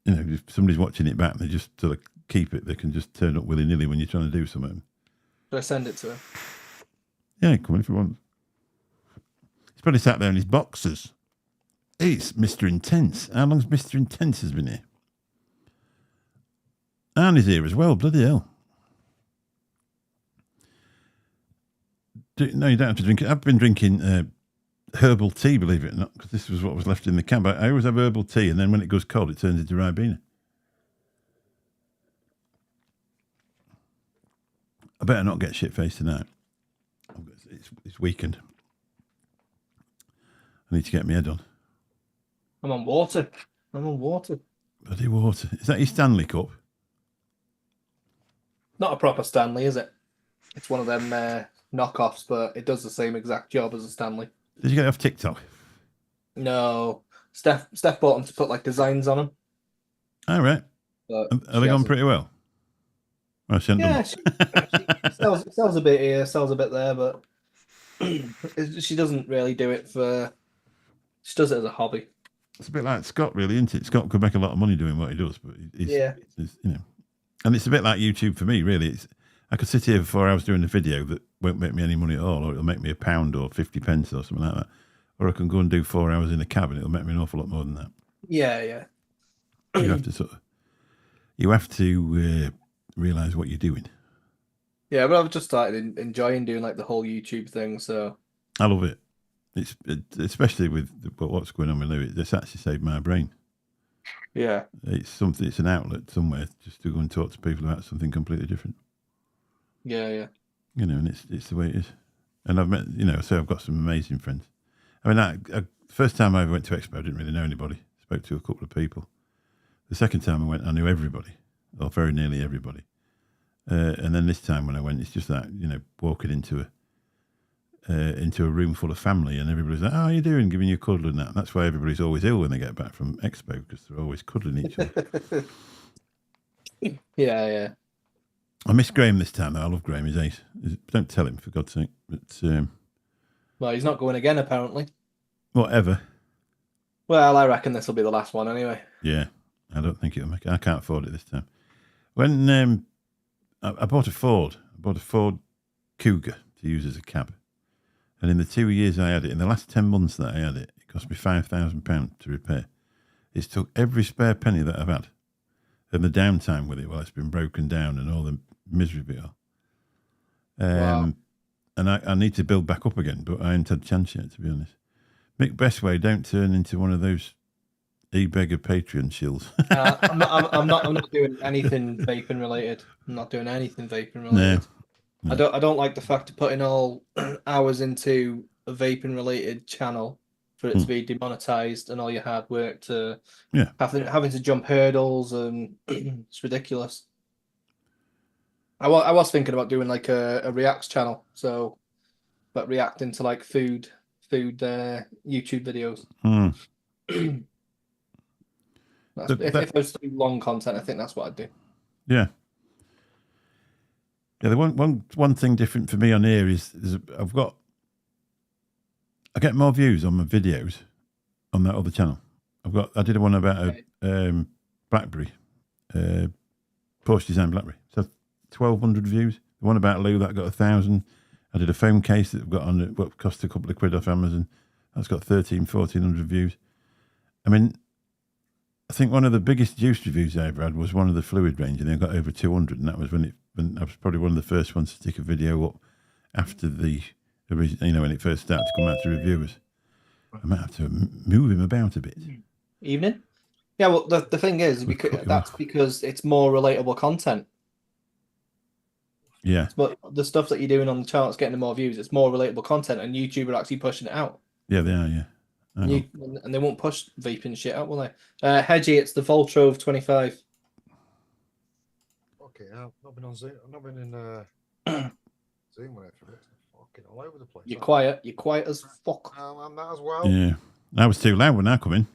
Speaker 1: if somebody's watching it back and they just sort of keep it, they can just turn up willy-nilly when you're trying to do something.
Speaker 2: Should I send it to him?
Speaker 1: Yeah, come on if you want. He's probably sat there in his boxers. It's Mr. Intense. How long's Mr. Intense has been here? And he's here as well, bloody hell. No, you don't have to drink it. I've been drinking herbal tea, believe it or not, because this was what was left in the can. But I always have herbal tea, and then when it goes cold, it turns into Ribena. I better not get shit-faced tonight. It's weekend. I need to get my head on.
Speaker 2: I'm on water.
Speaker 1: Bloody water. Is that your Stanley Cup?
Speaker 2: Not a proper Stanley, is it? It's one of them knockoffs, but it does the same exact job as a Stanley.
Speaker 1: Did you get it off TikTok?
Speaker 2: No. Steph bought them to put like designs on them.
Speaker 1: All right. Are they gone pretty well? Well, she
Speaker 2: sells a bit here, sells a bit there, but she doesn't really do it for. She does it as a hobby.
Speaker 1: It's a bit like Scott, really, isn't it? Scott could make a lot of money doing what he does, but he's, and it's a bit like YouTube for me, really. I could sit here for 4 hours doing a video that won't make me any money at all, or it'll make me £1 or 50 pence or something like that. Or I can go and do 4 hours in a cab and it'll make me an awful lot more than that.
Speaker 2: Yeah.
Speaker 1: You have to realise what you're doing.
Speaker 2: Yeah, but I've just started enjoying doing like the whole YouTube thing, so
Speaker 1: I love it. It's especially with what's going on with Louis. This actually saved my brain.
Speaker 2: Yeah,
Speaker 1: it's an outlet somewhere just to go and talk to people about something completely different.
Speaker 2: Yeah.
Speaker 1: And it's the way it is. And I've met, so I've got some amazing friends. I mean, first time I ever went to Expo, I didn't really know anybody. Spoke to a couple of people. The second time I went, I knew everybody, or very nearly everybody. And then this time when I went, it's just that, walking into a room full of family and everybody's like, how are you doing? Giving you a cuddle and that. That's why everybody's always ill when they get back from Expo, because they're always cuddling each other.
Speaker 2: Yeah.
Speaker 1: I miss Graham this time, though. I love Graham. He's ace. Don't tell him, for God's sake. But
Speaker 2: well, he's not going again, apparently.
Speaker 1: Whatever.
Speaker 2: Well, I reckon this will be the last one anyway.
Speaker 1: Yeah, I don't think it'll make it. I can't afford it this time. When I bought a Ford. I bought a Ford Cougar to use as a cab. And in the 2 years I had it, in the last 10 months that I had it, it cost me £5,000 to repair. It's took every spare penny that I've had. And the downtime with it, well, it's been broken down and all the misery of it all.
Speaker 2: Wow.
Speaker 1: And I need to build back up again, but I haven't had a chance yet, to be honest. Mick Bestway, don't turn into one of those e-beggar Patreon shills.
Speaker 2: I'm not doing anything vaping related. I'm not doing anything vaping related. No. I don't like the fact of putting all hours into a vaping related channel for it to be demonetized and all your hard work to having to jump hurdles, and it's ridiculous. I was thinking about doing like a reacts channel, but reacting to like food YouTube videos. If I was doing long content, I think that's what I'd do.
Speaker 1: Yeah. Yeah, the one thing different for me on here is I get more views on my videos on that other channel. I did one about a BlackBerry, Porsche design BlackBerry. So 1,200 views. The one about Lou that got 1,000. I did a phone case that got on what cost a couple of quid off Amazon. That's got 1,400 views. I mean, I think one of the biggest juice reviews I ever had was one of the fluid range, and they got over 200, and that was when I was probably one of the first ones to stick a video up after the original, when it first started to come out to reviewers. I might have to move him about a bit.
Speaker 2: Evening? Yeah, well, the thing is, because it's more relatable content.
Speaker 1: Yeah.
Speaker 2: But the stuff that you're doing on the channel is getting more views. It's more relatable content, and YouTube are actually pushing it out.
Speaker 1: Yeah, they are, yeah.
Speaker 2: And they won't push vaping shit out, will they? Hedgie, it's the Voltrove 25.
Speaker 4: Okay, I've not been on Zoom. I've not been in Zoom with it for fucking all over the place.
Speaker 2: You're quiet. You're quiet as fuck.
Speaker 4: I'm that as well.
Speaker 1: Yeah. I was too loud when I come in.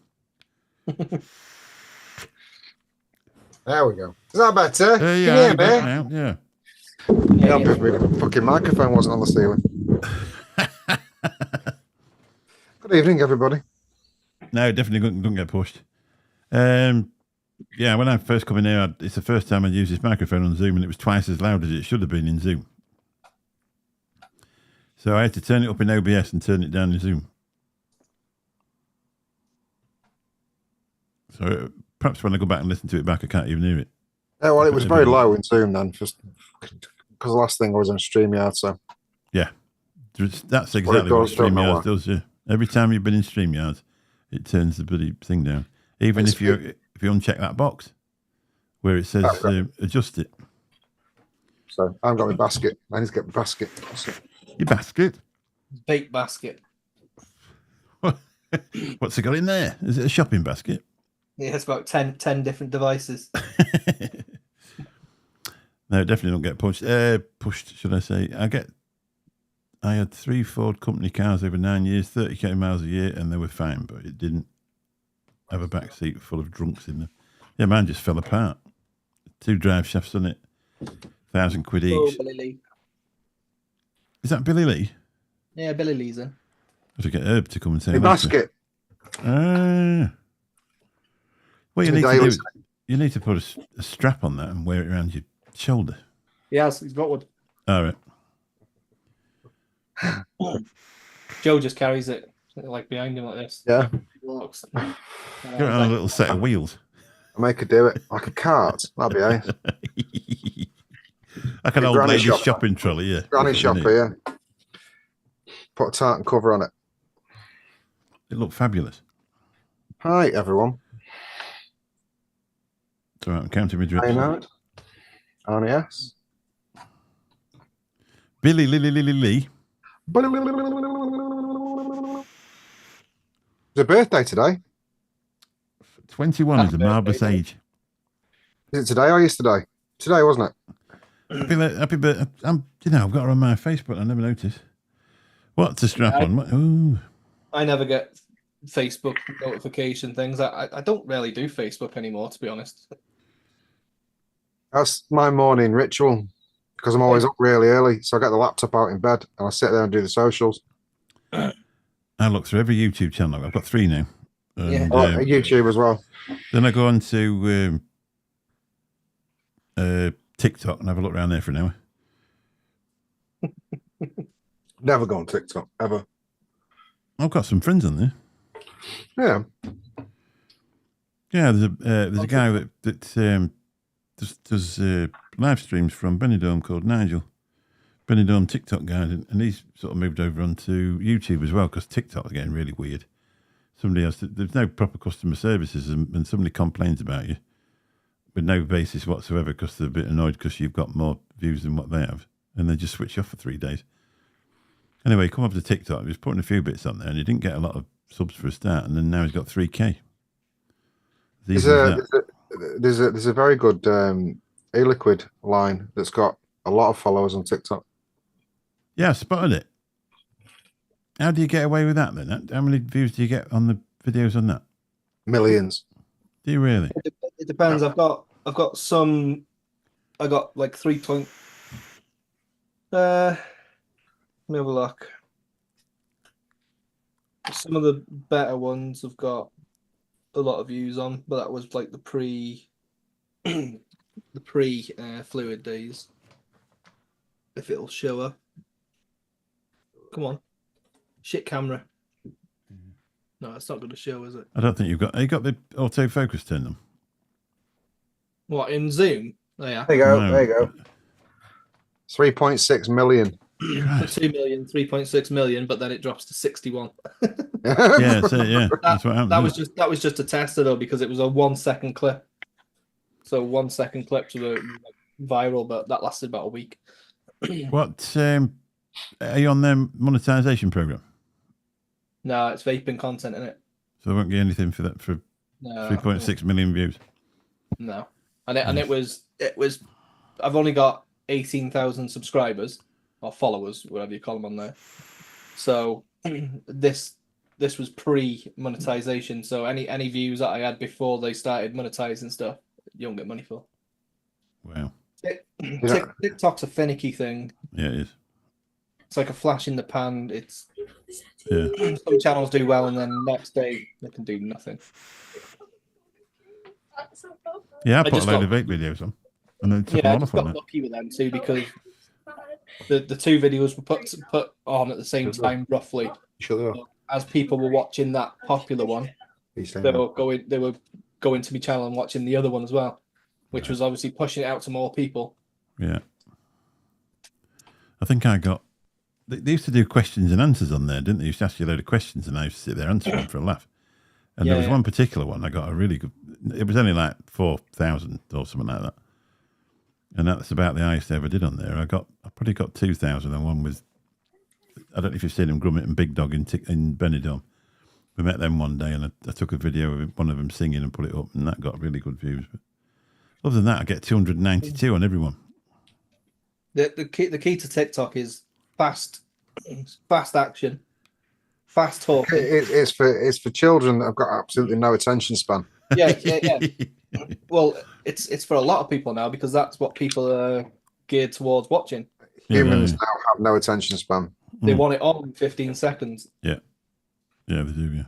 Speaker 4: There we go. Is that better?
Speaker 1: Yeah,
Speaker 4: Can you hear me?
Speaker 1: now, yeah.
Speaker 4: Yeah, I'm just reading. Fucking microphone wasn't on the ceiling. Good evening, everybody.
Speaker 1: No, definitely don't get pushed. Yeah, when I first come in here, it's the first time I used this microphone on Zoom, and it was twice as loud as it should have been in Zoom. So I had to turn it up in OBS and turn it down in Zoom. So perhaps when I go back and listen to it back, I can't even hear it.
Speaker 4: Yeah, well, it was very low in Zoom then, just because the last thing I was on StreamYard, so.
Speaker 1: Yeah, that's
Speaker 4: Well, it
Speaker 1: exactly what
Speaker 4: does, don't know
Speaker 1: StreamYard
Speaker 4: why.
Speaker 1: does. Yeah, every time you've been in StreamYard, it turns the bloody thing down. Even
Speaker 4: It's-
Speaker 1: if you uncheck that box where it says
Speaker 4: Oh, right.
Speaker 1: adjust it.
Speaker 4: So I haven't got my basket. I need to get my basket. So,
Speaker 1: Your basket.
Speaker 2: Bait basket.
Speaker 1: What's it got in there? Is it a shopping basket?
Speaker 2: Yeah, it's about 10 different devices.
Speaker 1: No, definitely don't get pushed. Pushed, should I say? I had 3 Ford company cars over 9 years, 30k miles a year, and they were fine, but it didn't have a back seat full of drunks in them. Yeah, mine just fell apart. 2 drive shafts on it, £1,000 each.
Speaker 2: Oh, Billy Lee.
Speaker 1: Is that Billy Lee?
Speaker 2: Yeah, Billy Lee's in.
Speaker 1: I should get Herb to come and say
Speaker 4: my
Speaker 1: hello to me.
Speaker 4: basket.
Speaker 1: What you
Speaker 4: It's
Speaker 1: need
Speaker 4: my
Speaker 1: to do
Speaker 4: daily
Speaker 1: is you need to put a strap on that and wear it around your shoulder.
Speaker 2: Yes, he's got one.
Speaker 1: All right.
Speaker 2: Joe just carries it like behind him like this.
Speaker 4: Yeah,
Speaker 2: He walks.
Speaker 1: Get it on a little set of wheels.
Speaker 4: I make her do it like a cart. That'd be ace.
Speaker 1: Like an
Speaker 4: A
Speaker 1: old
Speaker 4: granny
Speaker 1: lady's
Speaker 4: shopper.
Speaker 1: shopping trolley, yeah.
Speaker 4: Granny
Speaker 1: That's what you
Speaker 4: shopper,
Speaker 1: need.
Speaker 4: yeah. Put a tartan cover on it.
Speaker 1: It looked fabulous.
Speaker 4: Hi, everyone.
Speaker 1: It's all right, I'm counting my
Speaker 4: Hey,
Speaker 1: drips.
Speaker 4: now. Oh, yes.
Speaker 1: Billy Lee.
Speaker 4: It's a birthday today.
Speaker 1: 21 is
Speaker 2: Happy
Speaker 1: a marvellous
Speaker 2: birthday,
Speaker 1: age.
Speaker 4: Is it today or yesterday? Today, wasn't it?
Speaker 1: Happy birthday. I've got her on my Facebook. I never noticed. What's the strap on? Ooh.
Speaker 2: I never get Facebook notification things. I don't really do Facebook anymore, to be honest.
Speaker 4: That's my morning ritual because I'm always up really early. So I get the laptop out in bed and I sit there and do the socials.
Speaker 1: I look through every YouTube channel. I've got 3 now. And,
Speaker 2: Yeah.
Speaker 4: Oh, YouTube as well.
Speaker 1: then I go on to TikTok and have a look around there for an hour.
Speaker 4: Never go on TikTok, ever.
Speaker 1: I've got some friends on there.
Speaker 4: Yeah.
Speaker 1: Yeah, there's a guy that does live streams from Benidorm called Nigel. Benidorm TikTok guy, and he's sort of moved over onto YouTube as well because TikTok's getting really weird. There's no proper customer services, and somebody complains about you with no basis whatsoever because they're a bit annoyed because you've got more views than what they have, and they just switch you off for 3 days. Anyway, he come up to TikTok, he was putting a few bits on there, and he didn't get a lot of subs for a start, and then now he's got 3K. It's easy as that.
Speaker 4: There's a very good e-liquid line that's got a lot of followers on TikTok.
Speaker 1: Yeah, I spotted it. How do you get away with that then? How many views do you get on the videos on that?
Speaker 4: Millions.
Speaker 1: Do you really?
Speaker 2: It depends. I've got some. I got like 3 point. Let me have a look. Some of the better ones have got a lot of views on, but that was like the pre fluid days. If it'll show up. Come on. Shit camera. No, it's not going to show, is it?
Speaker 1: I don't think you got the autofocus turned on.
Speaker 2: What, in Zoom? Oh, yeah.
Speaker 4: There you go.
Speaker 1: No.
Speaker 4: There you go. 3.6 million.
Speaker 2: 2 million, 3.6 million, but then it drops to 61.
Speaker 1: Yeah, so yeah, that's what happened.
Speaker 2: That was just a tester though, because it was a 1 second clip. So 1 second clips were viral, but that lasted about a week.
Speaker 1: What are you on their monetization program?
Speaker 2: No, it's vaping content in it.
Speaker 1: So I won't get anything for that for
Speaker 2: No,
Speaker 1: 3.6 million views.
Speaker 2: No, and it was. I've only got 18,000 subscribers or followers, whatever you call them on there. So this was pre-monetization. So any views that I had before they started monetizing stuff, you don't get money for.
Speaker 1: Wow.
Speaker 2: TikTok's a finicky thing.
Speaker 1: Yeah, it is.
Speaker 2: It's like a flash in the pan. It's
Speaker 1: Yeah.
Speaker 2: some channels do well, and then next day they can do nothing.
Speaker 1: Yeah, I
Speaker 2: I
Speaker 1: put a
Speaker 2: just
Speaker 1: load
Speaker 2: got-
Speaker 1: of vape videos on. And then took
Speaker 2: Yeah, I
Speaker 1: them all
Speaker 2: just
Speaker 1: off on
Speaker 2: got
Speaker 1: that.
Speaker 2: lucky with them too because the two videos were put on at the same time roughly.
Speaker 4: You sure they are?
Speaker 2: As people were watching that popular one,
Speaker 4: He's saying
Speaker 2: they
Speaker 4: that.
Speaker 2: were going to my channel and watching the other one as well, which was obviously pushing it out to more people.
Speaker 1: Yeah. I think I got. They used to do questions and answers on there, didn't they? They used to ask you a load of questions and I used to sit there answering them for a laugh. And
Speaker 2: Yeah,
Speaker 1: there was
Speaker 2: yeah.
Speaker 1: one particular one I got a really good. It was only like 4,000 or something like that. And that's about the highest I ever did on there. I probably got 2,000, and one was, I don't know if you've seen them, Grummet and Big Dog in Benidorm. We met them one day, and I took a video of one of them singing and put it up, and that got really good views. But other than that, I get 292 on everyone.
Speaker 2: The key to TikTok is fast action, fast talk.
Speaker 4: It's for children that have got absolutely no attention span.
Speaker 2: Yeah. Well, it's for a lot of people now because that's what people are geared towards watching.
Speaker 4: Humans now have no attention span.
Speaker 2: They want it all in 15 seconds.
Speaker 1: Yeah, they do.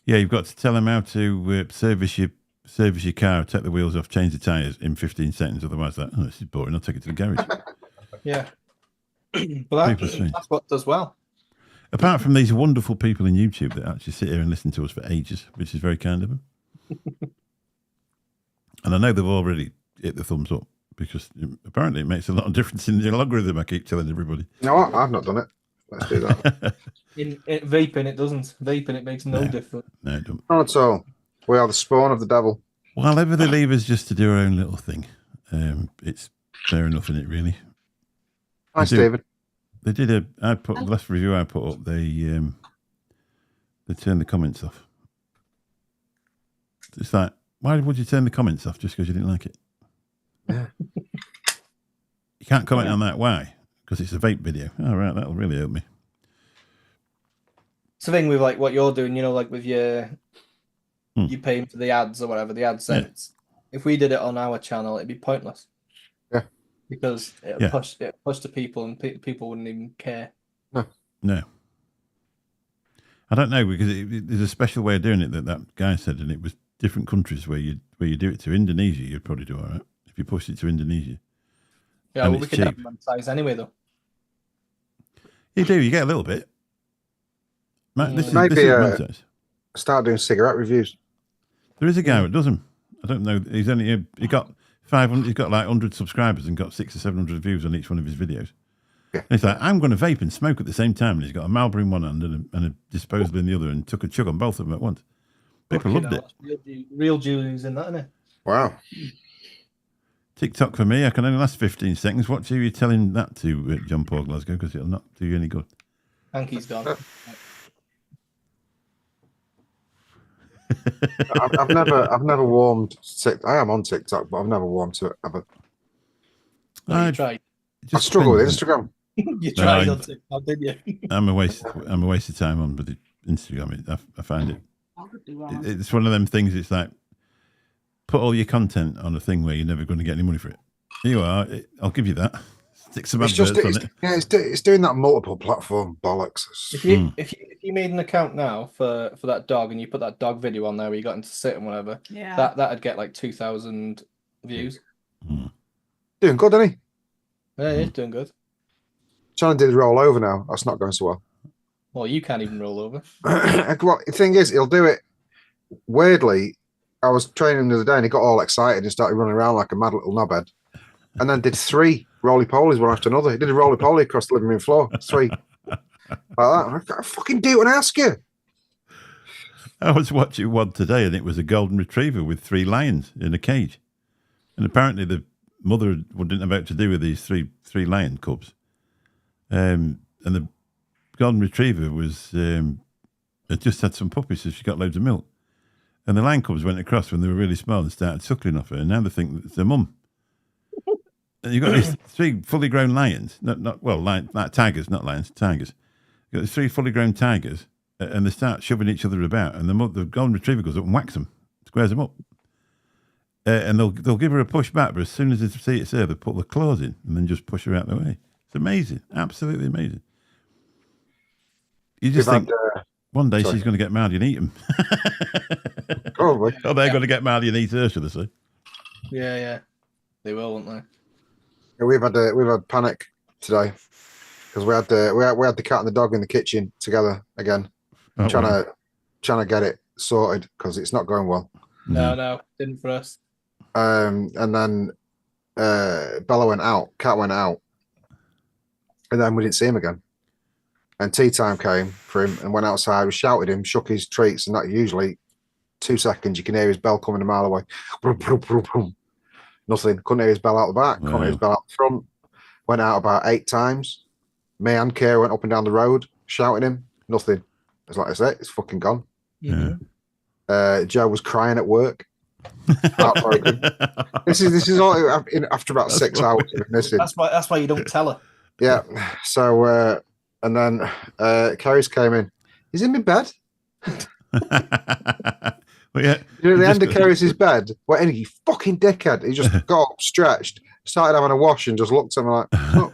Speaker 1: Yeah, you've got to tell them how to service your car, take the wheels off, change the tires in 15 seconds. Otherwise, this is boring. I'll take it to the garage.
Speaker 2: Yeah, but that's what does well.
Speaker 1: Apart from these wonderful people in YouTube that actually sit here and listen to us for ages, which is very kind of them. And I know they've already hit the thumbs up because apparently it makes a lot of difference in the algorithm. I keep telling everybody.
Speaker 4: No, I've not done it. Let's do that.
Speaker 2: In vaping, it doesn't. Vaping, it makes no difference.
Speaker 1: No, it don't.
Speaker 4: Not at all. We are the spawn of the devil.
Speaker 1: Well, ever they leave us just to do our own little thing, it's fair enough in it, really.
Speaker 4: Nice,
Speaker 1: do.
Speaker 4: David.
Speaker 1: They did the last review I put up. They turned the comments off. It's like, why would you turn the comments off just because you didn't like it?
Speaker 4: Yeah.
Speaker 1: You can't comment on that. Why? Because it's a vape video. All right, that'll really help me.
Speaker 2: It's the thing with like what you're doing, like with your you paying for the ads or whatever, the AdSense. If we did it on our channel, it'd be pointless.
Speaker 4: Yeah.
Speaker 2: Because it push to people and people wouldn't even care.
Speaker 1: No. I don't know because there's a special way of doing it that guy said, and it was different countries where you do it to. Indonesia, you'd probably do all right if you pushed it to Indonesia.
Speaker 2: Yeah,
Speaker 1: And
Speaker 2: well, we
Speaker 1: it's
Speaker 2: could have
Speaker 1: cheap.
Speaker 2: monetize anyway though.
Speaker 1: You do. You get a little bit. This is
Speaker 4: Maybe,
Speaker 1: monetized.
Speaker 4: Start doing cigarette reviews.
Speaker 1: There is a guy that does them. I don't know. He got 500. He's got like 100 subscribers and got 600 or 700 views on each one of his videos.
Speaker 4: Yeah.
Speaker 1: And he's like, I'm going to vape and smoke at the same time. And he's got a Marlboro in one hand and a disposable in the other, and took a chug on both of them at once. People loved it.
Speaker 2: Real Julie's in that, isn't it?
Speaker 4: Wow.
Speaker 1: TikTok for me, I can only last 15 seconds. What are you telling that to John Paul Glasgow? Because it'll not do you any good.
Speaker 2: Hanky's gone.
Speaker 4: I've never warmed. I am on TikTok, but I've never warmed to it ever.
Speaker 2: No, you tried.
Speaker 4: I struggle with Instagram.
Speaker 2: You tried
Speaker 1: No,
Speaker 2: on TikTok, didn't you?
Speaker 1: I'm a waste of time on, but Instagram. I find it.
Speaker 3: I could do one.
Speaker 1: It's one of them things. It's like put all your content on a thing where you're never going to get any money for it. Here you are. I'll give you that. Stick some
Speaker 4: It's
Speaker 1: adverts
Speaker 4: just
Speaker 1: on it.
Speaker 4: it's doing that multiple platform bollocks.
Speaker 2: If you made an account now for that dog and you put that dog video on there where you got him to sit and whatever,
Speaker 3: Yeah.
Speaker 2: that'd get like 2,000 views.
Speaker 4: Doing good, isn't he?
Speaker 2: Yeah, he's doing good.
Speaker 4: Trying to do the roll over now. That's not going so well.
Speaker 2: Well, you can't even roll over.
Speaker 4: Well, the thing is, he'll do it weirdly. I was training him the other day and he got all excited and started running around like a mad little knobhead. And then did 3 roly-polies one after another. He did a roly-poly across the living room floor. 3. Like that. I can't fucking do it and ask you.
Speaker 1: I was watching one today, and it was a golden retriever with 3 lions in a cage. And apparently, the mother didn't have out to do with these three lion cubs. And the golden retriever had just had some puppies, so she got loads of milk. And the lion cubs went across when they were really small and started suckling off her. And now they think that it's their mum. And you've got these 3 fully grown lions, like tigers, not lions, tigers. You've got these 3 fully grown tigers, and they start shoving each other about. And the golden retriever goes up and whacks them, squares them up. And they'll give her a push back, but as soon as they see it's there, they put their claws in and then just push her out of the way. It's amazing, absolutely amazing. You
Speaker 4: We've
Speaker 1: just
Speaker 4: had,
Speaker 1: think one day
Speaker 4: sorry.
Speaker 1: she's going to get married and eat them.
Speaker 4: probably.
Speaker 1: Oh, they're going to get married and eat her, should I say?
Speaker 2: Yeah. They will, won't they?
Speaker 4: Yeah, we've had panic today because we had the cat and the dog in the kitchen together again,
Speaker 1: Oh,
Speaker 4: trying
Speaker 1: wow.
Speaker 4: to get it sorted because it's not going well.
Speaker 2: No, didn't for us.
Speaker 4: And then Bella went out, cat went out, and then we didn't see him again. And tea time came for him and went outside. We shouted him, shook his treats, and that usually 2 seconds you can hear his bell coming a mile away. Brum, brum, brum, brum. Nothing. Couldn't hear his bell out the back. Couldn't hear his bell out the front. Went out about 8 times. Me and Kira went up and down the road shouting him. Nothing. It's like I say, it's fucking gone.
Speaker 1: Yeah.
Speaker 4: Joe was crying at work. Heartbroken. This is all after about 6 hours of missing.
Speaker 2: That's why you don't tell her.
Speaker 4: Yeah. So and then Carrie's came in. He's in my bed.
Speaker 1: Well, yeah.
Speaker 4: You know, the
Speaker 1: You
Speaker 4: end of
Speaker 1: just-
Speaker 4: Carrie's bed. Well, any you fucking dickhead. He just got up, stretched, started having a wash, and just looked at me like, oh,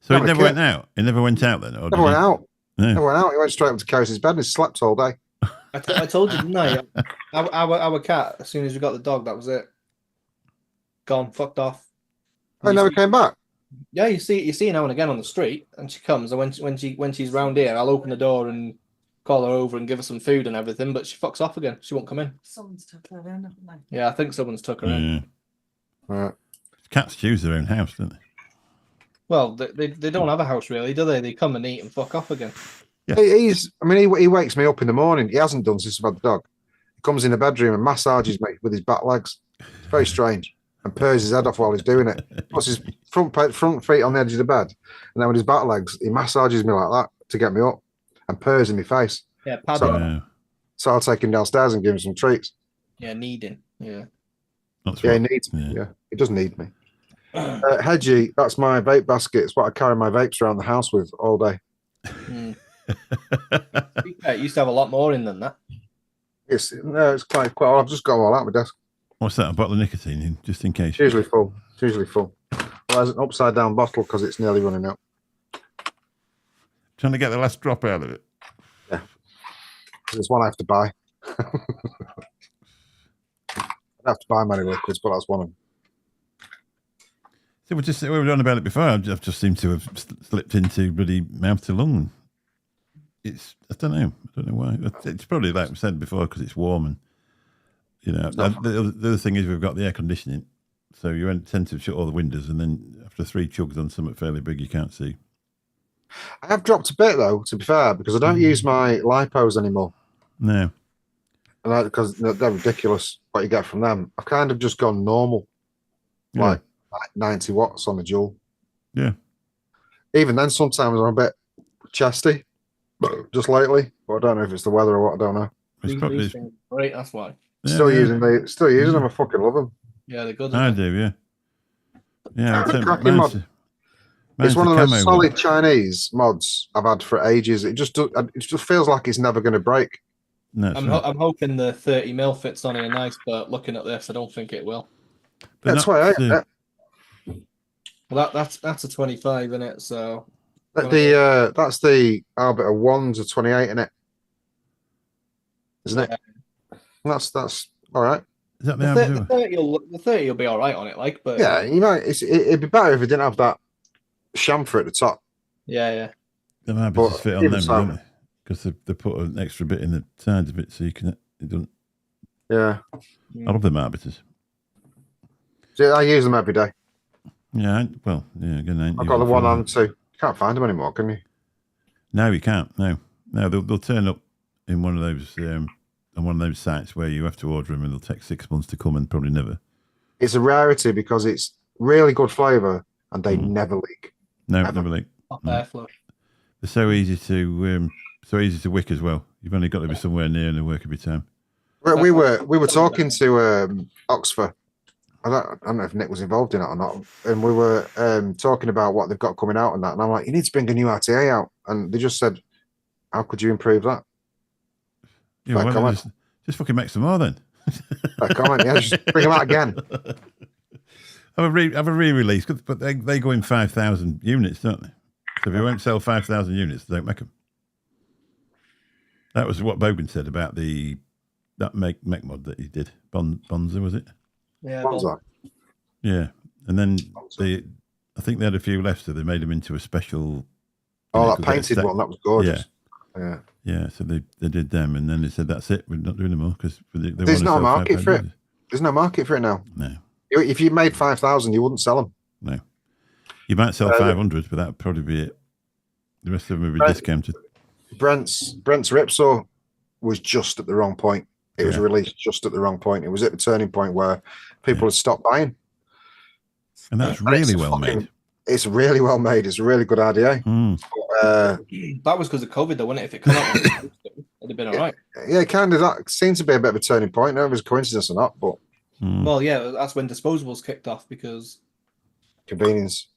Speaker 1: So
Speaker 4: Have
Speaker 1: it
Speaker 4: a
Speaker 1: never
Speaker 4: kid.
Speaker 1: went out. It never went out then. Or
Speaker 4: never went out.
Speaker 1: Yeah.
Speaker 4: Never went out. He went straight up to Carrie's bed and slept all day.
Speaker 2: I told you, didn't I? Our cat, as soon as we got the dog, that was it. Gone, fucked off.
Speaker 4: I never came back.
Speaker 2: Yeah, you see her now and again on the street, and she comes. And when she's round here, I'll open the door and call her over and give her some food and everything. But she fucks off again. She won't come in.
Speaker 3: Someone's took her in, haven't they?
Speaker 2: Yeah, I think someone's took her in.
Speaker 1: Yeah.
Speaker 4: Right.
Speaker 1: Cats choose their own house, don't they?
Speaker 2: Well, they don't have a house really, do they? They come and eat and fuck off again.
Speaker 1: Yeah.
Speaker 4: He wakes me up in the morning. He hasn't done since I've had the dog. He comes in the bedroom and massages me with his back legs. It's very strange. And purrs his head off while he's doing it. Puts his front feet on the edge of the bed. And then with his back legs, he massages me like that to get me up and purrs in my face.
Speaker 2: Yeah, pad
Speaker 4: So-
Speaker 1: Yeah.
Speaker 4: So I'll take him downstairs and give him some treats.
Speaker 2: yeah, kneading. Yeah.
Speaker 1: That's
Speaker 4: Yeah, he
Speaker 1: what,
Speaker 4: needs me.
Speaker 1: yeah.
Speaker 4: Yeah, he does need me. Hedgie, that's my vape basket. It's what I carry my vapes around the house with all day.
Speaker 2: Mm. Yeah, it used to have a lot more in than that.
Speaker 4: It's quite. I've just got them all out of my desk.
Speaker 1: What's that? A bottle of nicotine in, just in case.
Speaker 4: It's usually full. It's usually full. Well, there's an upside down bottle because it's nearly running out.
Speaker 1: Trying to get the last drop out of it.
Speaker 4: There's one I have to buy. I have to buy many liquids, but that's one of them.
Speaker 1: So we were on about it before. I've just seemed to have slipped into bloody mouth to lung. I don't know why. It's probably like we said before because it's warm and the other thing is we've got the air conditioning, so you tend to shut all the windows, and then after 3 chugs on something fairly big, you can't see.
Speaker 4: I have dropped a bit though, to be fair, because I don't use my lipos anymore.
Speaker 1: No,
Speaker 4: And because they're ridiculous what you get from them. I've kind of just gone normal,
Speaker 1: Yeah.
Speaker 4: like 90 watts on the Joule.
Speaker 1: Yeah.
Speaker 4: Even then, sometimes I'm a bit chesty, just lately. But I don't know if it's the weather or what. I don't know.
Speaker 1: it's probably
Speaker 2: These things are great, that's why.
Speaker 4: Still using them. I fucking love them.
Speaker 2: Yeah, they're good.
Speaker 1: I
Speaker 2: aren't they?
Speaker 1: do, yeah. Yeah,
Speaker 4: Cracking mod. It's one of those solid Chinese mods I've had for ages. It just feels like it's never going to break.
Speaker 1: No, it's
Speaker 2: I'm
Speaker 1: not.
Speaker 2: I'm hoping the 30mm fits on here nice, but looking at this, I don't think it will.
Speaker 1: But
Speaker 4: That's
Speaker 1: not
Speaker 4: why
Speaker 1: to-
Speaker 2: Well, that's a 25 in it, so
Speaker 4: that's the Arbiter 1's a 28 in it, isn't it? That's all right.
Speaker 1: Is that the
Speaker 2: the
Speaker 1: Arbiter?
Speaker 2: 30 will be all right on it, like, but
Speaker 4: Yeah, it'd be better if it didn't have that chamfer at the top.
Speaker 2: yeah.
Speaker 1: The Arbiters
Speaker 4: But
Speaker 1: fit on
Speaker 4: even
Speaker 1: them,
Speaker 4: so-
Speaker 1: don't they? Because they put an extra bit in the sides of it, so you can. It doesn't.
Speaker 4: Yeah,
Speaker 1: I love them Arbiters.
Speaker 4: see, I use them every day.
Speaker 1: Yeah, again, I ain't
Speaker 4: I've got the
Speaker 1: using
Speaker 4: one
Speaker 1: them.
Speaker 4: and two. You can't find them anymore, can you?
Speaker 1: No, you can't. No, they'll turn up in one of those on one of those sites where you have to order them, and they'll take 6 months to come, and probably never.
Speaker 4: It's a rarity because it's really good flavour and they never leak.
Speaker 1: No,
Speaker 4: Ever.
Speaker 1: never leak.
Speaker 2: Hot
Speaker 1: No.
Speaker 2: airflow.
Speaker 1: They're so easy to wick as well. You've only got to be somewhere near and they work every time.
Speaker 4: We were talking to Oxford. I don't know if Nick was involved in it or not, and we were talking about what they've got coming out and that. And I'm like, you need to bring a new RTA out, and they just said, "How could you improve that?"
Speaker 1: Yeah,
Speaker 4: Fair
Speaker 1: well,
Speaker 4: comment.
Speaker 1: just fucking make some more then.
Speaker 4: Comment, yeah, just bring them out again.
Speaker 1: have a re-release, but they go in 5,000 units, don't they? So if you won't sell 5,000 units, they don't make them. That was what Bogan said about that mech mod that he did. Bonza, was it?
Speaker 2: Yeah,
Speaker 4: Bonza.
Speaker 1: Yeah, and then I think they had a few left, so they made them into a special.
Speaker 4: Oh, that painted one, that was gorgeous.
Speaker 1: Yeah. Yeah, so they did them, and then they said that's it. We're not doing them more because
Speaker 4: there's no market for it. There's no market for it now.
Speaker 1: No.
Speaker 4: If you made 5,000, you wouldn't sell them.
Speaker 1: No. You might sell 500, but that would probably be it. The rest of them would be discounted.
Speaker 4: Brent's Ripsaw was just at the wrong point. It was released just at the wrong point. It was at the turning point where people had stopped buying.
Speaker 1: And that's really well made.
Speaker 4: It's really well made. It's a really good RDA.
Speaker 2: That was because of COVID, though, wasn't it? If it come out, it'd have been all right.
Speaker 4: Yeah, kind of. That seems to be a bit of a turning point. I don't know if it was a coincidence or not, but
Speaker 2: well, yeah, that's when disposables kicked off because
Speaker 4: convenience.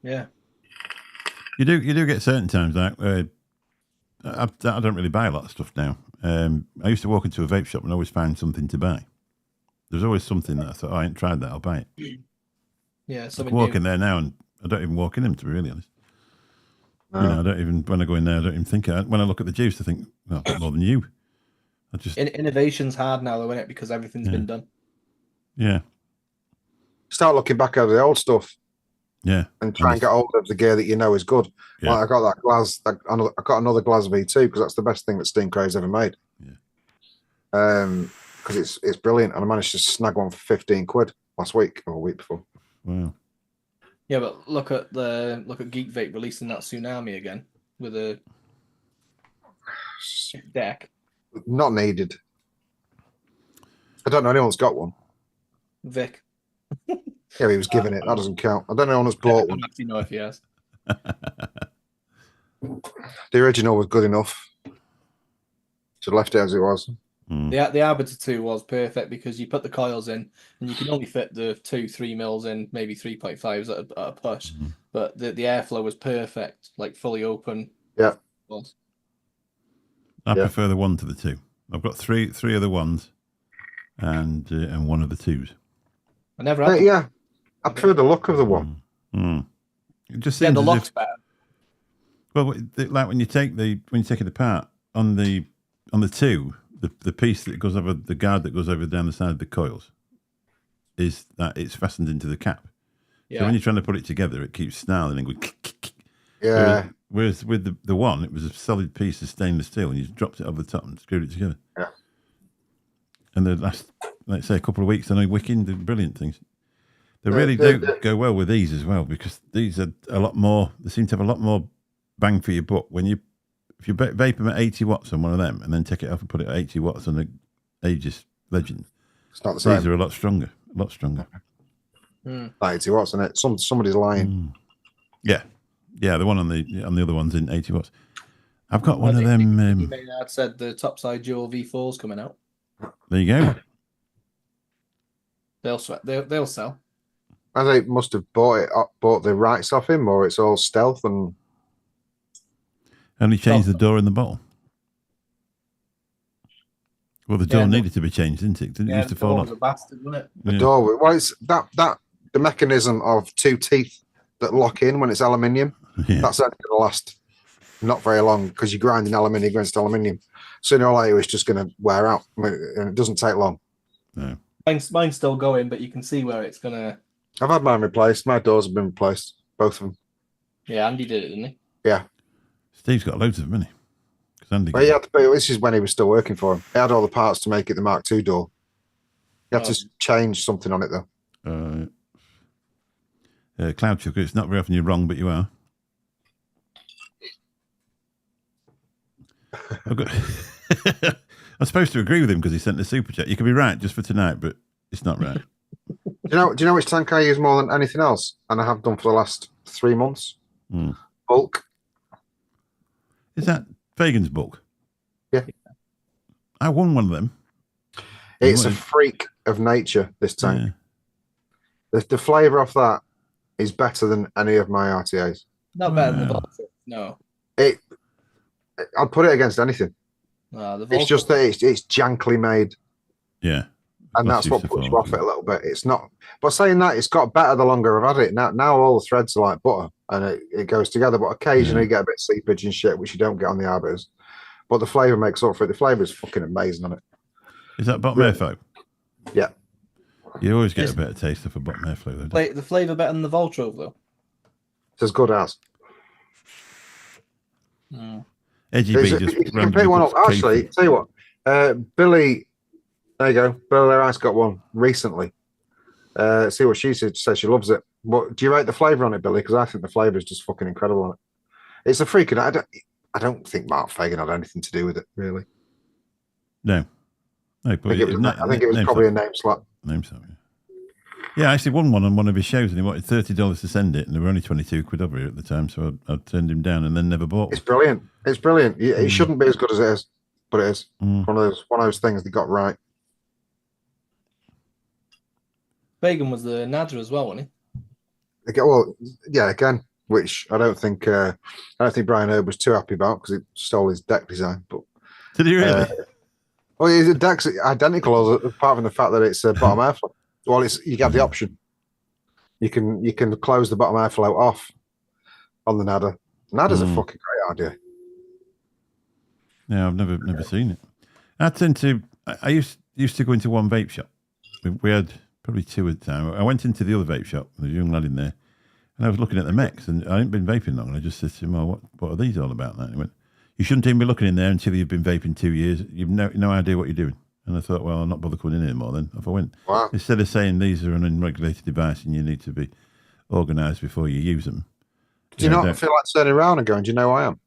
Speaker 2: Yeah,
Speaker 1: you do get certain times like I don't really buy a lot of stuff now. I used to walk into a vape shop and always find something to buy. There's always something that I thought, I ain't tried that, I'll buy it.
Speaker 2: Yeah,
Speaker 1: I walk in there now and I don't even walk in them, to be really honest. You know, I don't even, when I go in there, I don't even think. When I look at the juice, I think, well, I've got more than you. I just
Speaker 2: innovation's hard now, though, isn't it? Because everything's been done.
Speaker 1: Yeah.
Speaker 4: Start looking back over the old stuff.
Speaker 1: Yeah.
Speaker 4: And try and get hold of the gear that you know is good.
Speaker 1: Yeah.
Speaker 4: Like I got that Glaz, I got another Glaz V2 because that's the best thing that Steam Craze ever made.
Speaker 1: Yeah.
Speaker 4: Because it's brilliant, and I managed to snag one for 15 quid last week or a week before.
Speaker 1: Wow.
Speaker 2: Yeah, but look at Geek Vape releasing that Tsunami again with a deck.
Speaker 4: Not needed. I don't know anyone's got one.
Speaker 2: Vic.
Speaker 4: Yeah, he was given it. That doesn't count. I don't know anyone's bought
Speaker 2: I
Speaker 4: one.
Speaker 2: don't actually know if he has.
Speaker 4: The original was good enough. So left it as it was.
Speaker 2: The Arbiter 2 was perfect because you put the coils in and you can only fit the 2-3 mils in, maybe 3.5s at a push. But the airflow was perfect, like fully open.
Speaker 4: Yeah.
Speaker 1: I prefer the 1 to the 2. I've got three of the 1s and 1 of the 2s.
Speaker 2: I never had
Speaker 4: yeah. I prefer the look of the 1.
Speaker 1: It just seems
Speaker 2: the lock's better.
Speaker 1: Well, like when you take it apart on the 2, the piece that goes over the guard that goes over down the side of the coils is that it's fastened into the cap.
Speaker 2: Yeah.
Speaker 1: So when you're trying to put it together, it keeps snarling and going.
Speaker 4: Yeah.
Speaker 1: Whereas with the 1, it was a solid piece of stainless steel, and you just dropped it over the top and screwed it together.
Speaker 4: Yeah.
Speaker 1: And the last, let's say, a couple of weeks, I know Wicking did brilliant things. They really do go well with these as well, because these are a lot more. They seem to have a lot more bang for your buck if you vape them at 80 watts on one of them and then take it off and put it at 80 watts on the Aegis Legend.
Speaker 4: It's not the same.
Speaker 1: These are a lot stronger.
Speaker 4: 80 watts, isn't it? Somebody's lying.
Speaker 1: Yeah, the one on the other one's in 80 watts. I've got one of them.
Speaker 2: Maynard said the Topside Dual V4's coming out.
Speaker 1: There you go.
Speaker 2: They'll sell.
Speaker 4: I think they must have bought the rights off him, or it's all stealth and.
Speaker 1: Only changed the door in the bottle. Well, the door needed to be changed, didn't it? Didn't it used to fall off?
Speaker 2: The bastard, wasn't it?
Speaker 4: The door. Well, it's that the mechanism of 2 teeth that lock in when it's aluminium.
Speaker 1: Yeah.
Speaker 4: That's only going to last not very long because you're grinding aluminium against aluminium. Sooner or later, it's just going to wear out, and it doesn't take long.
Speaker 1: No.
Speaker 2: Mine's still going, but you can see where it's gonna.
Speaker 4: I've had mine replaced. My doors have been replaced, both of them.
Speaker 2: Yeah, Andy did it, didn't he?
Speaker 4: Yeah.
Speaker 1: Steve's got loads of them, hasn't he? Andy.
Speaker 4: But he had to pay, this is when he was still working for him. He had all the parts to make it the Mark II door. You had to change something on it though.
Speaker 1: Cloud Chucker, it's not very often you're wrong, but you are. I'm supposed to agree with him because he sent the super chat. You could be right just for tonight, but it's not right.
Speaker 4: Do you know which tank I use more than anything else? And I have done for the last 3 months? Bulk.
Speaker 1: Is that Fagan's bulk?
Speaker 4: Yeah.
Speaker 1: I won one of them.
Speaker 4: It's a freak of nature, this tank. Yeah. The flavour of that is better than any of my RTAs.
Speaker 2: Not better than the Volta. No.
Speaker 4: I'd put it against anything.
Speaker 2: The
Speaker 4: it's just that it's jankly made.
Speaker 1: Yeah.
Speaker 4: and that's what puts you off it a little bit. It's not, but saying that, it's got better the longer I've had it. Now all the threads are like butter, and it goes together. But occasionally you get a bit of seepage and shit, which you don't get on the Arbiters. But the flavour makes up for it. The flavour is fucking amazing on it.
Speaker 1: Is that bottom airflow?
Speaker 4: Yeah.
Speaker 1: You always get a better taste of a bottom airflow, though.
Speaker 2: The flavour better than the Voltrove, though.
Speaker 4: It's as good as.
Speaker 1: Edgy B just
Speaker 4: you can pick one up. Actually, tell you what, Billy, there you go. Billy Rice got one recently. See what she says she loves it. But do you rate the flavour on it, Billy? Because I think the flavour is just fucking incredible on it. It's a freaking. I don't think Mark Fagan had anything to do with it, really.
Speaker 1: No, but
Speaker 4: I think it was probably a name slap.
Speaker 1: Name slap. Yeah, I actually won one on one of his shows, and he wanted $30 to send it, and there were only 22 quid over here at the time, so I turned him down and then never bought.
Speaker 4: It's brilliant. It's brilliant. It shouldn't be as good as it is, but it is. One of those things they got right.
Speaker 2: Fagan was the Nadra as well, wasn't he?
Speaker 4: Well, yeah, again, which I don't think Brian Herb was too happy about because he stole his deck design. But
Speaker 1: did he really?
Speaker 4: Well, his deck's identical, apart from the fact that it's bottom airflow. Well, you have the option. You can close the bottom airflow off on the Nada. Nada's a fucking great idea.
Speaker 1: Yeah, I've never seen it. I used to go into one vape shop. We had probably two at the time. I went into the other vape shop. There was a young lad in there, and I was looking at the mechs, and I hadn't been vaping long. And I just said to him, "Well, what are these all about?" And he went, "You shouldn't even be looking in there until you've been vaping 2 years. You've no idea what you're doing." And I thought, well, I'll not bother coming in anymore then. Off I went.
Speaker 4: Wow.
Speaker 1: Instead of saying these are an unregulated device and you need to be organised before you use them.
Speaker 4: Do you not feel like turning around and going, do you know who I am?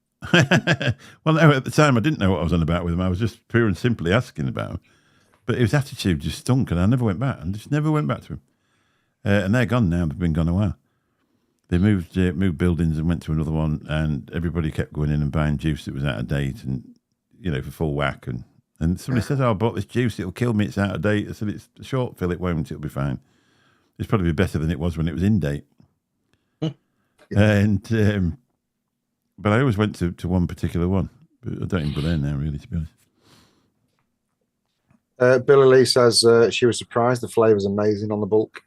Speaker 1: Well, no, at the time I didn't know what I was on about with him. I was just pure and simply asking about him. But his attitude just stunk and I never went back. And just never went back to him. And they're gone now. They've been gone a while. They moved buildings and went to another one, and everybody kept going in and buying juice that was out of date and, for full whack. And somebody says, "Oh, I bought this juice. It'll kill me. It's out of date." I said, "It's a short fill. It won't. It'll be fine. It's probably better than it was when it was in date." And but I always went to one particular one. But I don't even go there now, really, to be honest.
Speaker 4: Billy Lee says she was surprised. The flavour's amazing on the bulk.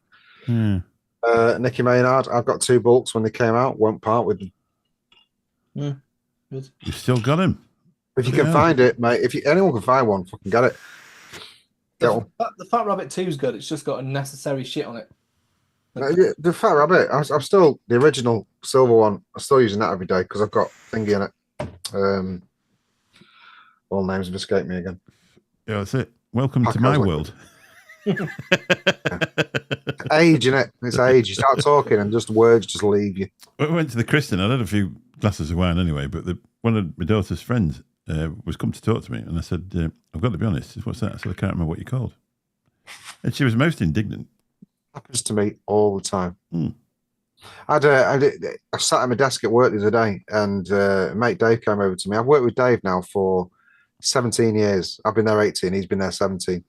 Speaker 1: Yeah.
Speaker 4: Nicky Maynard, I've got 2 bulks when they came out. Won't part with them.
Speaker 2: Good.
Speaker 1: You've still got him.
Speaker 4: If you can find it, mate. If anyone can find one, fucking get it.
Speaker 2: The Fat Rabbit 2 is good. It's just got unnecessary shit on it.
Speaker 4: The Fat Rabbit, I'm still the original silver one. I'm still using that every day because I've got thingy in it. All names have escaped me again.
Speaker 1: Yeah, that's it. Welcome to my world.
Speaker 4: Age, innit? It's age. You start talking and just words just leave you.
Speaker 1: I went to the christening. I had a few glasses of wine anyway, but one of my daughter's friends was come to talk to me, and I said, "I've got to be honest. What's that?" I said, "I can't remember what you called." And she was most indignant.
Speaker 4: Happens to me all the time. I sat at my desk at work the other day, and mate Dave came over to me. I've worked with Dave now for 17 years. I've been there 18. He's been there 17.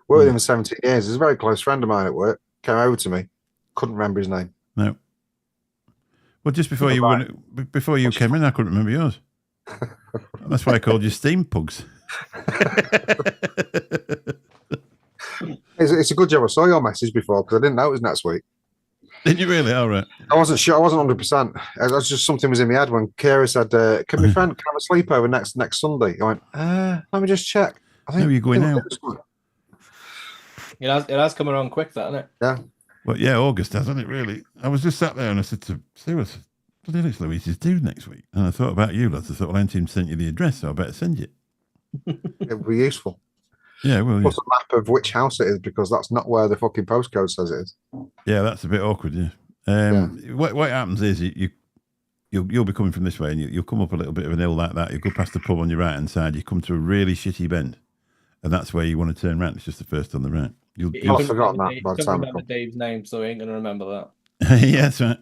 Speaker 4: Worked with him for 17 years. He's a very close friend of mine at work. Came over to me. Couldn't remember his name.
Speaker 1: No. Well, just before you came in, I couldn't remember yours. That's why I called you Steam Pugs.
Speaker 4: It's a good job I saw your message before because I didn't know it was next week.
Speaker 1: Didn't you really? All right.
Speaker 4: I wasn't sure. I wasn't 100%. It was just something was in my head when Kira said, "Can my friend have a sleepover next Sunday?" I went, "Let me just check." I think
Speaker 1: you're going out.
Speaker 2: It has come around quick, that, hasn't it?
Speaker 4: Yeah.
Speaker 1: Well, yeah, August, hasn't it, really? I was just sat there and I said to Sue, "What is Louise's due next week?" And I thought about you, lads. I thought, well, I haven't even sent you the address, so I better send you.
Speaker 4: It would be useful.
Speaker 1: Yeah, well,
Speaker 4: Plus a map of which house it is because that's not where the fucking postcode says it is.
Speaker 1: Yeah, that's a bit awkward, yeah. What happens is you'll be coming from this way and you'll come up a little bit of an hill like that. You go past the pub on your right-hand side, you come to a really shitty bend, and that's where you want to turn around. It's just the first on the right.
Speaker 4: I've forgotten that by the time.
Speaker 2: Remember Dave's name, so he ain't going to remember that.
Speaker 1: Yeah, that's right.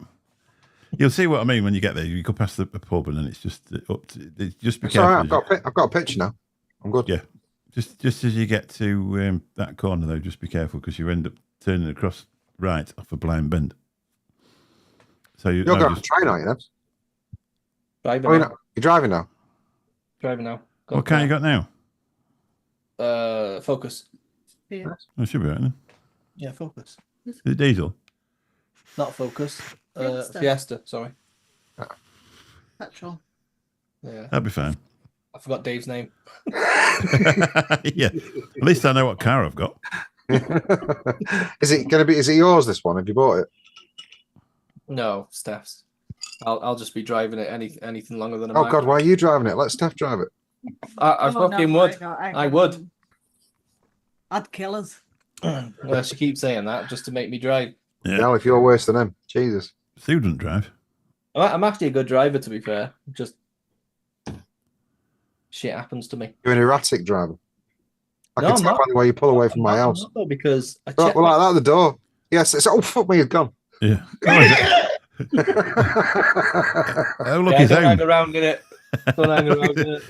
Speaker 1: You'll see what I mean when you get there. You go past the pub and then it's just up to. It's just be careful.
Speaker 4: Right, I've got a picture now. I'm good.
Speaker 1: Yeah, just as you get to that corner though, just be careful because you end up turning across right off a blind bend. So you're
Speaker 4: going to train, aren't you? Then?
Speaker 2: Driving now.
Speaker 4: You're driving now.
Speaker 2: Driving now.
Speaker 1: What car you got now?
Speaker 2: Focus.
Speaker 3: Yeah.
Speaker 1: Oh, it should be right then.
Speaker 2: Yeah, Focus.
Speaker 1: Is it diesel?
Speaker 2: Not Focus.
Speaker 3: Fiesta.
Speaker 2: Fiesta. Sorry.
Speaker 3: Petrol.
Speaker 2: Yeah,
Speaker 1: That'd be fine.
Speaker 2: I forgot Dave's name.
Speaker 1: Yeah. At least I know what car I've got.
Speaker 4: Is it yours, this one? Have you bought it?
Speaker 2: No, Steph's. I'll just be driving it anything longer than a
Speaker 4: Oh
Speaker 2: mile.
Speaker 4: God, why are you driving it? Let Steph drive it.
Speaker 2: I
Speaker 3: Oh,
Speaker 2: fucking
Speaker 3: no,
Speaker 2: would.
Speaker 3: I
Speaker 2: would.
Speaker 3: couldn't. I'd kill us.
Speaker 2: Well, she keeps saying that just to make me drive.
Speaker 1: Yeah.
Speaker 4: Now, if you're worse than him, Jesus.
Speaker 1: Sue doesn't drive.
Speaker 2: I'm actually a good driver, to be fair. Just shit happens to me.
Speaker 4: You're an erratic driver. I
Speaker 2: No,
Speaker 4: can
Speaker 2: I'm
Speaker 4: tell
Speaker 2: not.
Speaker 4: by the way you pull away from my
Speaker 2: I'm
Speaker 4: house.
Speaker 2: not, though, because I
Speaker 4: Right,
Speaker 2: checked.
Speaker 4: well, like that at the door. Yes, it's fuck me, it's gone.
Speaker 1: Yeah. Oh, is it? Oh, look,
Speaker 2: Yeah,
Speaker 1: he's
Speaker 2: don't hang
Speaker 1: home.
Speaker 2: around in it. Don't hang around in it.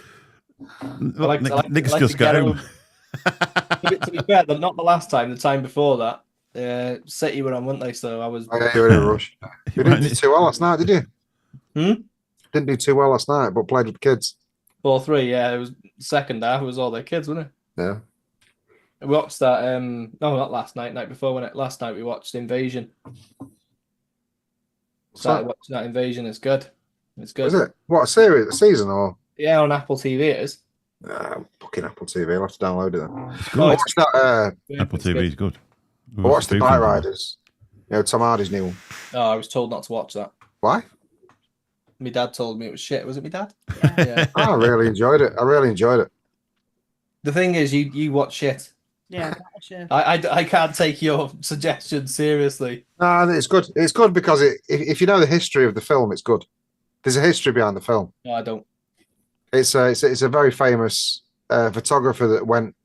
Speaker 1: Look, Nick's
Speaker 2: I like
Speaker 1: just
Speaker 2: to
Speaker 1: got
Speaker 2: get
Speaker 1: home.
Speaker 2: To be fair, not the last time. The time before that, City were on, weren't they? So I was.
Speaker 4: Oh, yeah, you're in a rush. You didn't do too well last night, did you?
Speaker 2: Hmm?
Speaker 4: Didn't do too well last night, but played with the kids.
Speaker 2: 4-3. Yeah, it was second half. It was all their kids, wasn't it?
Speaker 4: Yeah.
Speaker 2: We watched that. No, not last night. Night before, wasn't it? Last night we watched Invasion. Started watching that Invasion. It's good. It's good.
Speaker 4: Is it? What, a series, a season, or?
Speaker 2: Yeah, on Apple TV it is.
Speaker 4: Fucking Apple TV. I'll have to download it then.
Speaker 1: It's
Speaker 4: I
Speaker 1: good.
Speaker 4: watched that.
Speaker 1: Apple
Speaker 2: It's
Speaker 1: TV
Speaker 2: good.
Speaker 1: is good.
Speaker 4: I watched the Bike Riders. You know, Tom Hardy's new one.
Speaker 2: Oh, I was told not to watch that.
Speaker 4: Why?
Speaker 2: My dad told me it was shit. Was it my dad?
Speaker 3: Yeah.
Speaker 2: Yeah.
Speaker 4: I really enjoyed it. I really enjoyed it.
Speaker 2: The thing is, you watch shit.
Speaker 3: Yeah, that was shit.
Speaker 2: I can't take your suggestions seriously.
Speaker 4: No, it's good. It's good because if you know the history of the film, it's good. There's a history behind the film.
Speaker 2: No, I don't.
Speaker 4: It's a very famous photographer that went.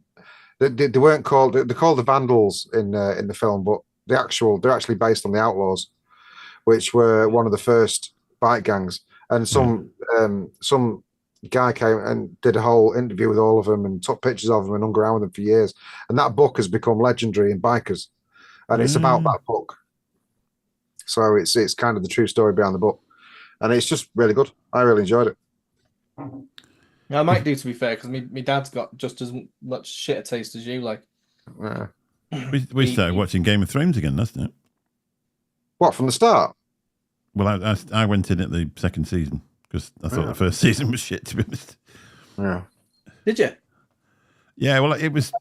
Speaker 4: They weren't called. They're called the Vandals in the film, but they're actually based on the Outlaws, which were one of the first bike gangs. And some guy came and did a whole interview with all of them and took pictures of them and hung around with them for years. And that book has become legendary in bikers, and it's about that book. So it's kind of the true story behind the book, and it's just really good. I really enjoyed it.
Speaker 2: No, I might do, to be fair, because my dad's got just as much shit a taste as you. Like,
Speaker 4: Yeah.
Speaker 1: We started watching Game of Thrones again, hasn't it?
Speaker 4: What, from the start?
Speaker 1: Well, I went in at the second season because I thought the first season was shit, to be honest.
Speaker 4: Yeah.
Speaker 2: did you?
Speaker 1: Yeah, well, it was.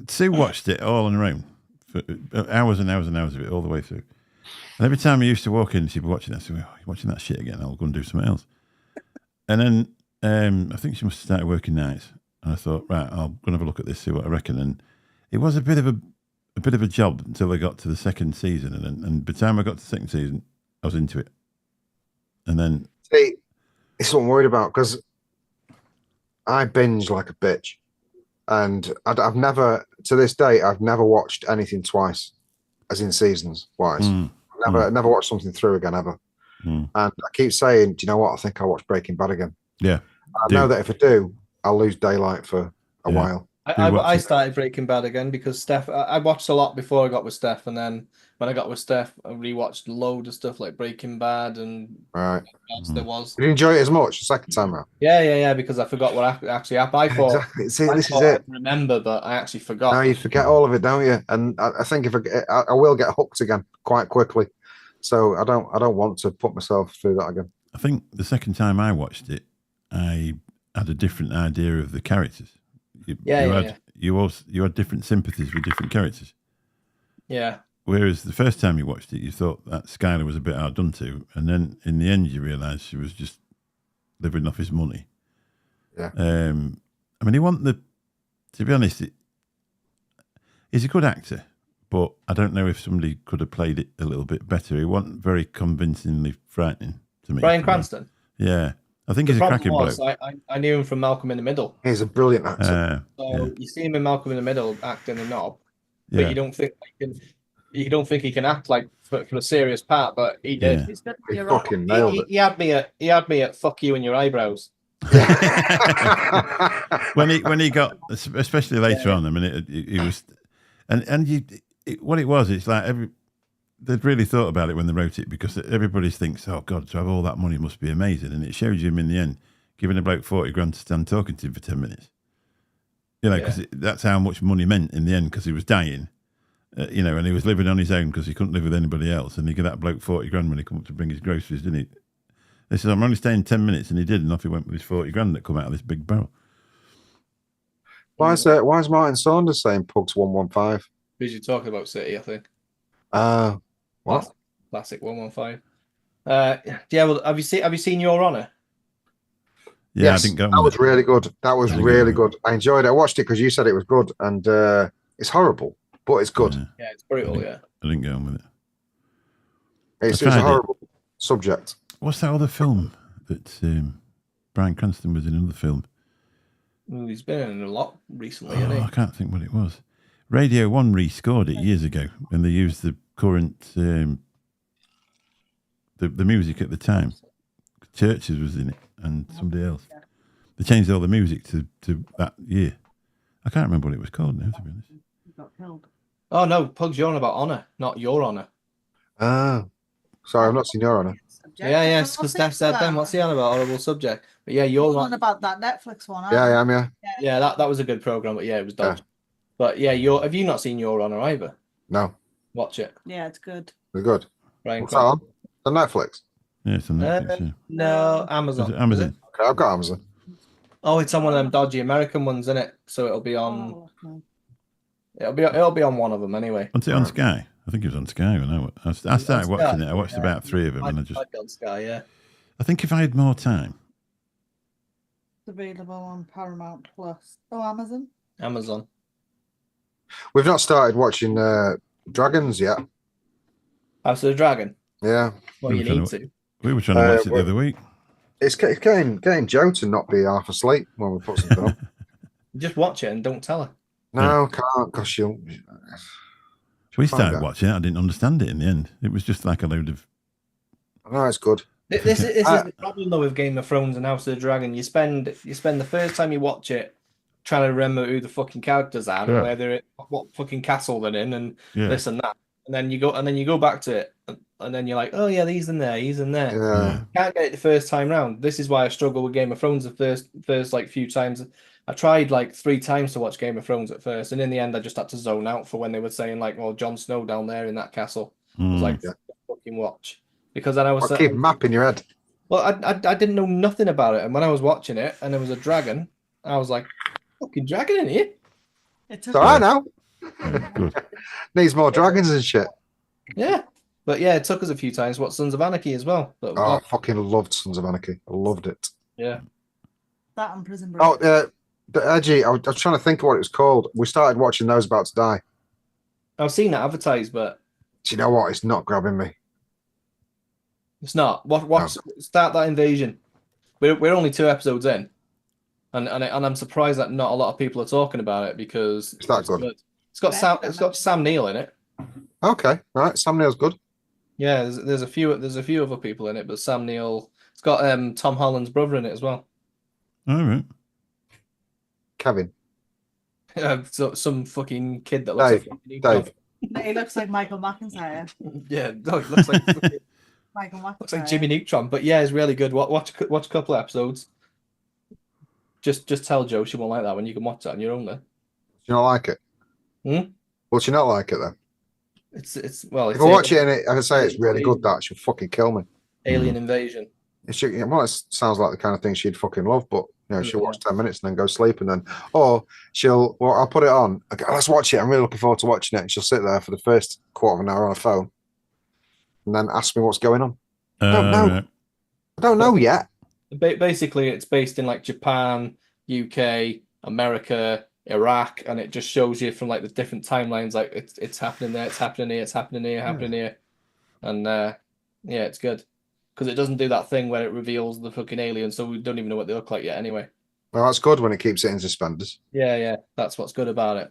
Speaker 1: Sue watched it all on her own for hours and hours and hours of it all the way through. And every time I used to walk in, she'd be watching that. So, you're watching that shit again? I'll go and do something else. And then I think she must have started working nights. And I thought, right, I'll go and have a look at this, see what I reckon. And it was a bit of a job until I got to the second season. And by the time I got to the second season, I was into it. And then
Speaker 4: See, it's what I'm worried about because I binge like a bitch. And I've never, to this day, I've never watched anything twice, as in seasons wise. Never watched something through again ever. And I keep saying, do you know what? I think I'll watch Breaking Bad again.
Speaker 1: Yeah,
Speaker 4: I know that if I do, I'll lose daylight for a while.
Speaker 2: I started Breaking Bad again because Steph. I watched a lot before I got with Steph, and then when I got with Steph, I rewatched a load of stuff like Breaking Bad and
Speaker 4: Right.
Speaker 2: what else there was.
Speaker 4: Did you enjoy it as much the second time around?
Speaker 2: Yeah, because I forgot what actually happened. I thought
Speaker 4: Exactly. See,
Speaker 2: I
Speaker 4: this is
Speaker 2: thought
Speaker 4: it.
Speaker 2: I'd remember, but I actually forgot.
Speaker 4: Now you forget all of it, don't you? And I think if I will get hooked again quite quickly, so I don't want to put myself through that again.
Speaker 1: I think the second time I watched it, I had a different idea of the characters. You had different sympathies with different characters.
Speaker 2: Yeah.
Speaker 1: Whereas the first time you watched it, you thought that Skylar was a bit hard done to, and then in the end, you realised she was just living off his money.
Speaker 4: Yeah.
Speaker 1: I mean, to be honest, he's a good actor, but I don't know if somebody could have played it a little bit better. He wasn't very convincingly frightening to me.
Speaker 2: Bryan Cranston.
Speaker 1: Yeah. I think he's a cracking bloke.
Speaker 2: I knew him from Malcolm in the Middle.
Speaker 4: He's a brilliant actor.
Speaker 2: So you see him in Malcolm in the Middle acting a knob, but you don't think he can act like for a serious part, but he did.
Speaker 1: Yeah.
Speaker 4: He fucking nailed it.
Speaker 2: He had me at fuck you and your eyebrows.
Speaker 1: when he got, especially later on, I mean, he was, what it was, it's like they'd really thought about it when they wrote it because everybody thinks, oh God, to have all that money must be amazing, and it shows you him in the end giving a bloke 40 grand to stand talking to him for 10 minutes. You know, because that's how much money meant in the end. Because he was dying, you know, and he was living on his own because he couldn't live with anybody else. And he gave that bloke 40 grand when he come up to bring his groceries, didn't he? They said, "I'm only staying 10 minutes," and he did, and off he went with his 40 grand that come out of this big barrel.
Speaker 4: Why is Martin Saunders saying Pugs 115?
Speaker 2: Because you're talking about City, I think.
Speaker 4: What?
Speaker 2: Classic 115. Yeah. Well, have you seen Your Honor?
Speaker 1: Yeah,
Speaker 4: Yes,
Speaker 1: I didn't go.
Speaker 4: that was really good. That was
Speaker 1: I didn't
Speaker 4: really
Speaker 1: go.
Speaker 4: good. I enjoyed it. I watched it because you said it was good, and it's horrible, but it's good.
Speaker 2: Yeah, it's brutal. Yeah.
Speaker 1: I didn't go on with it.
Speaker 4: It's
Speaker 1: I
Speaker 4: a
Speaker 1: tried it.
Speaker 4: horrible subject.
Speaker 1: What's that other film that Bryan Cranston was in? Another film.
Speaker 2: Well, he's been in a lot recently,
Speaker 1: Oh,
Speaker 2: hasn't
Speaker 1: I can't think what it was. Radio 1 rescored it years ago when they used the current the music at the time. Churches was in it and somebody else. They changed all the music to that year. I can't remember what it was called now, to be honest.
Speaker 3: He got killed.
Speaker 2: Oh no, Pugs, you're on about Honor, not Your Honor.
Speaker 4: Sorry, I've not seen Your Honor.
Speaker 2: Yeah, yes, because Steph said then, what's he on about? Horrible subject. But yeah, you're
Speaker 3: on
Speaker 2: on.
Speaker 3: about that Netflix one.
Speaker 4: Yeah, I
Speaker 3: aren't
Speaker 4: am. Yeah.
Speaker 2: Yeah, that was a good program, but yeah, it was dodgy.
Speaker 4: Yeah.
Speaker 2: But yeah, have you not seen Your Honor either?
Speaker 4: No,
Speaker 2: Watch it.
Speaker 3: you? Yeah, it's good.
Speaker 4: we're good.
Speaker 2: Brian
Speaker 4: What's that on? The Netflix.
Speaker 1: Yeah, it's on Netflix. Yeah.
Speaker 2: No,
Speaker 1: Is
Speaker 2: Amazon.
Speaker 1: it Amazon?
Speaker 4: Okay, I've got Amazon.
Speaker 2: Oh, it's on one of them dodgy American ones, isn't it? So it'll be on.
Speaker 3: Oh, no.
Speaker 2: It'll be on one of them anyway.
Speaker 1: Was it on Sky? I think it was on Sky when I started
Speaker 2: on
Speaker 1: watching
Speaker 2: Sky?
Speaker 1: it. I watched about 3 of them, and I just.
Speaker 2: Might be on Sky, yeah.
Speaker 1: I think if I had more time,
Speaker 3: It's available on Paramount Plus. Oh, Amazon.
Speaker 2: Amazon.
Speaker 4: We've not started watching Dragons yet.
Speaker 2: House of the Dragon.
Speaker 4: Yeah,
Speaker 2: Well, you
Speaker 1: Okay,
Speaker 2: need to.
Speaker 1: we were trying to watch it the
Speaker 4: well-
Speaker 1: other week.
Speaker 4: it's getting Joe to not be half asleep when we put something on.
Speaker 2: Just watch it and don't tell her.
Speaker 4: No, can't, because she'll.
Speaker 1: We
Speaker 4: find
Speaker 1: started
Speaker 4: out.
Speaker 1: watching it. I didn't understand it in the end. It was just like a load of.
Speaker 4: No, it's good.
Speaker 2: This is the problem though with Game of Thrones and House of the Dragon. You spend the first time you watch it trying to remember who the fucking characters are, and
Speaker 1: Yeah.
Speaker 2: where they're what fucking castle they're in, and
Speaker 1: Yeah.
Speaker 2: this and that. And then you go back to it, and then you're like, oh yeah, he's in there.
Speaker 4: Yeah.
Speaker 2: Can't get it the first time round. This is why I struggle with Game of Thrones the first like few times. I tried like 3 times to watch Game of Thrones at first, and in the end, I just had to zone out for when they were saying like, "Well, Jon Snow down there in that castle." I was like,
Speaker 4: Yeah.
Speaker 2: "Fucking watch," because then I was
Speaker 4: I'll keep a map in your head.
Speaker 2: well, I didn't know nothing about it, and when I was watching it, and there was a dragon, I was like, "Fucking dragon in here!"
Speaker 3: It
Speaker 4: So I know.
Speaker 1: Yeah, good.
Speaker 4: Needs more dragons and shit.
Speaker 2: Yeah, but yeah, it took us a few times. What Sons of Anarchy as well. But,
Speaker 4: Oh, I fucking loved Sons of Anarchy. I loved it.
Speaker 2: yeah,
Speaker 3: That and Prison Break.
Speaker 4: Oh, Edgy, I was trying to think of what it was called. We started watching Those About to Die.
Speaker 2: I've seen that advertised, but
Speaker 4: Do you know what? It's not grabbing me.
Speaker 2: it's not. What? Start that invasion. We're only 2 episodes in, and I'm surprised that not a lot of people are talking about it because
Speaker 4: It's that good.
Speaker 2: It's got Sam Neill in it.
Speaker 4: Okay, right. Sam Neill's good.
Speaker 2: Yeah, there's a few other people in it, but Sam Neill. It's got Tom Holland's brother in it as well.
Speaker 1: All right.
Speaker 4: Kevin.
Speaker 2: So some fucking kid that looks like
Speaker 4: Dave.
Speaker 3: He looks like Michael McIntyre.
Speaker 2: Yeah, no, it looks like
Speaker 3: Michael McIntyre.
Speaker 2: looks like Jimmy Neutron. But yeah, it's really good. Watch a couple of episodes. Just tell Joe she won't like that when you can watch that on your own. Then
Speaker 4: Do you not like it?
Speaker 2: Hmm?
Speaker 4: Well, do you not like it then?
Speaker 2: it's
Speaker 4: If I watch it and I say it's really good, that she'll fucking kill me.
Speaker 2: Alien Invasion.
Speaker 4: Well, it sounds like the kind of thing she'd fucking love, but she'll watch 10 minutes and then go sleep, and then I'll put it on. Okay, let's watch it. I'm really looking forward to watching it. And she'll sit there for the first quarter of an hour on a phone, and then ask me what's going on. don't know.
Speaker 1: Right.
Speaker 4: I don't know yet.
Speaker 2: Basically, it's based in like Japan, UK, America, Iraq, and it just shows you from like the different timelines. Like it's happening there, it's happening here, it's happening here, happening here, and yeah, it's good because it doesn't do that thing where it reveals the fucking aliens, so we don't even know what they look like yet. Anyway,
Speaker 4: Well, that's good when it keeps it in suspenders.
Speaker 2: yeah, that's what's good about it,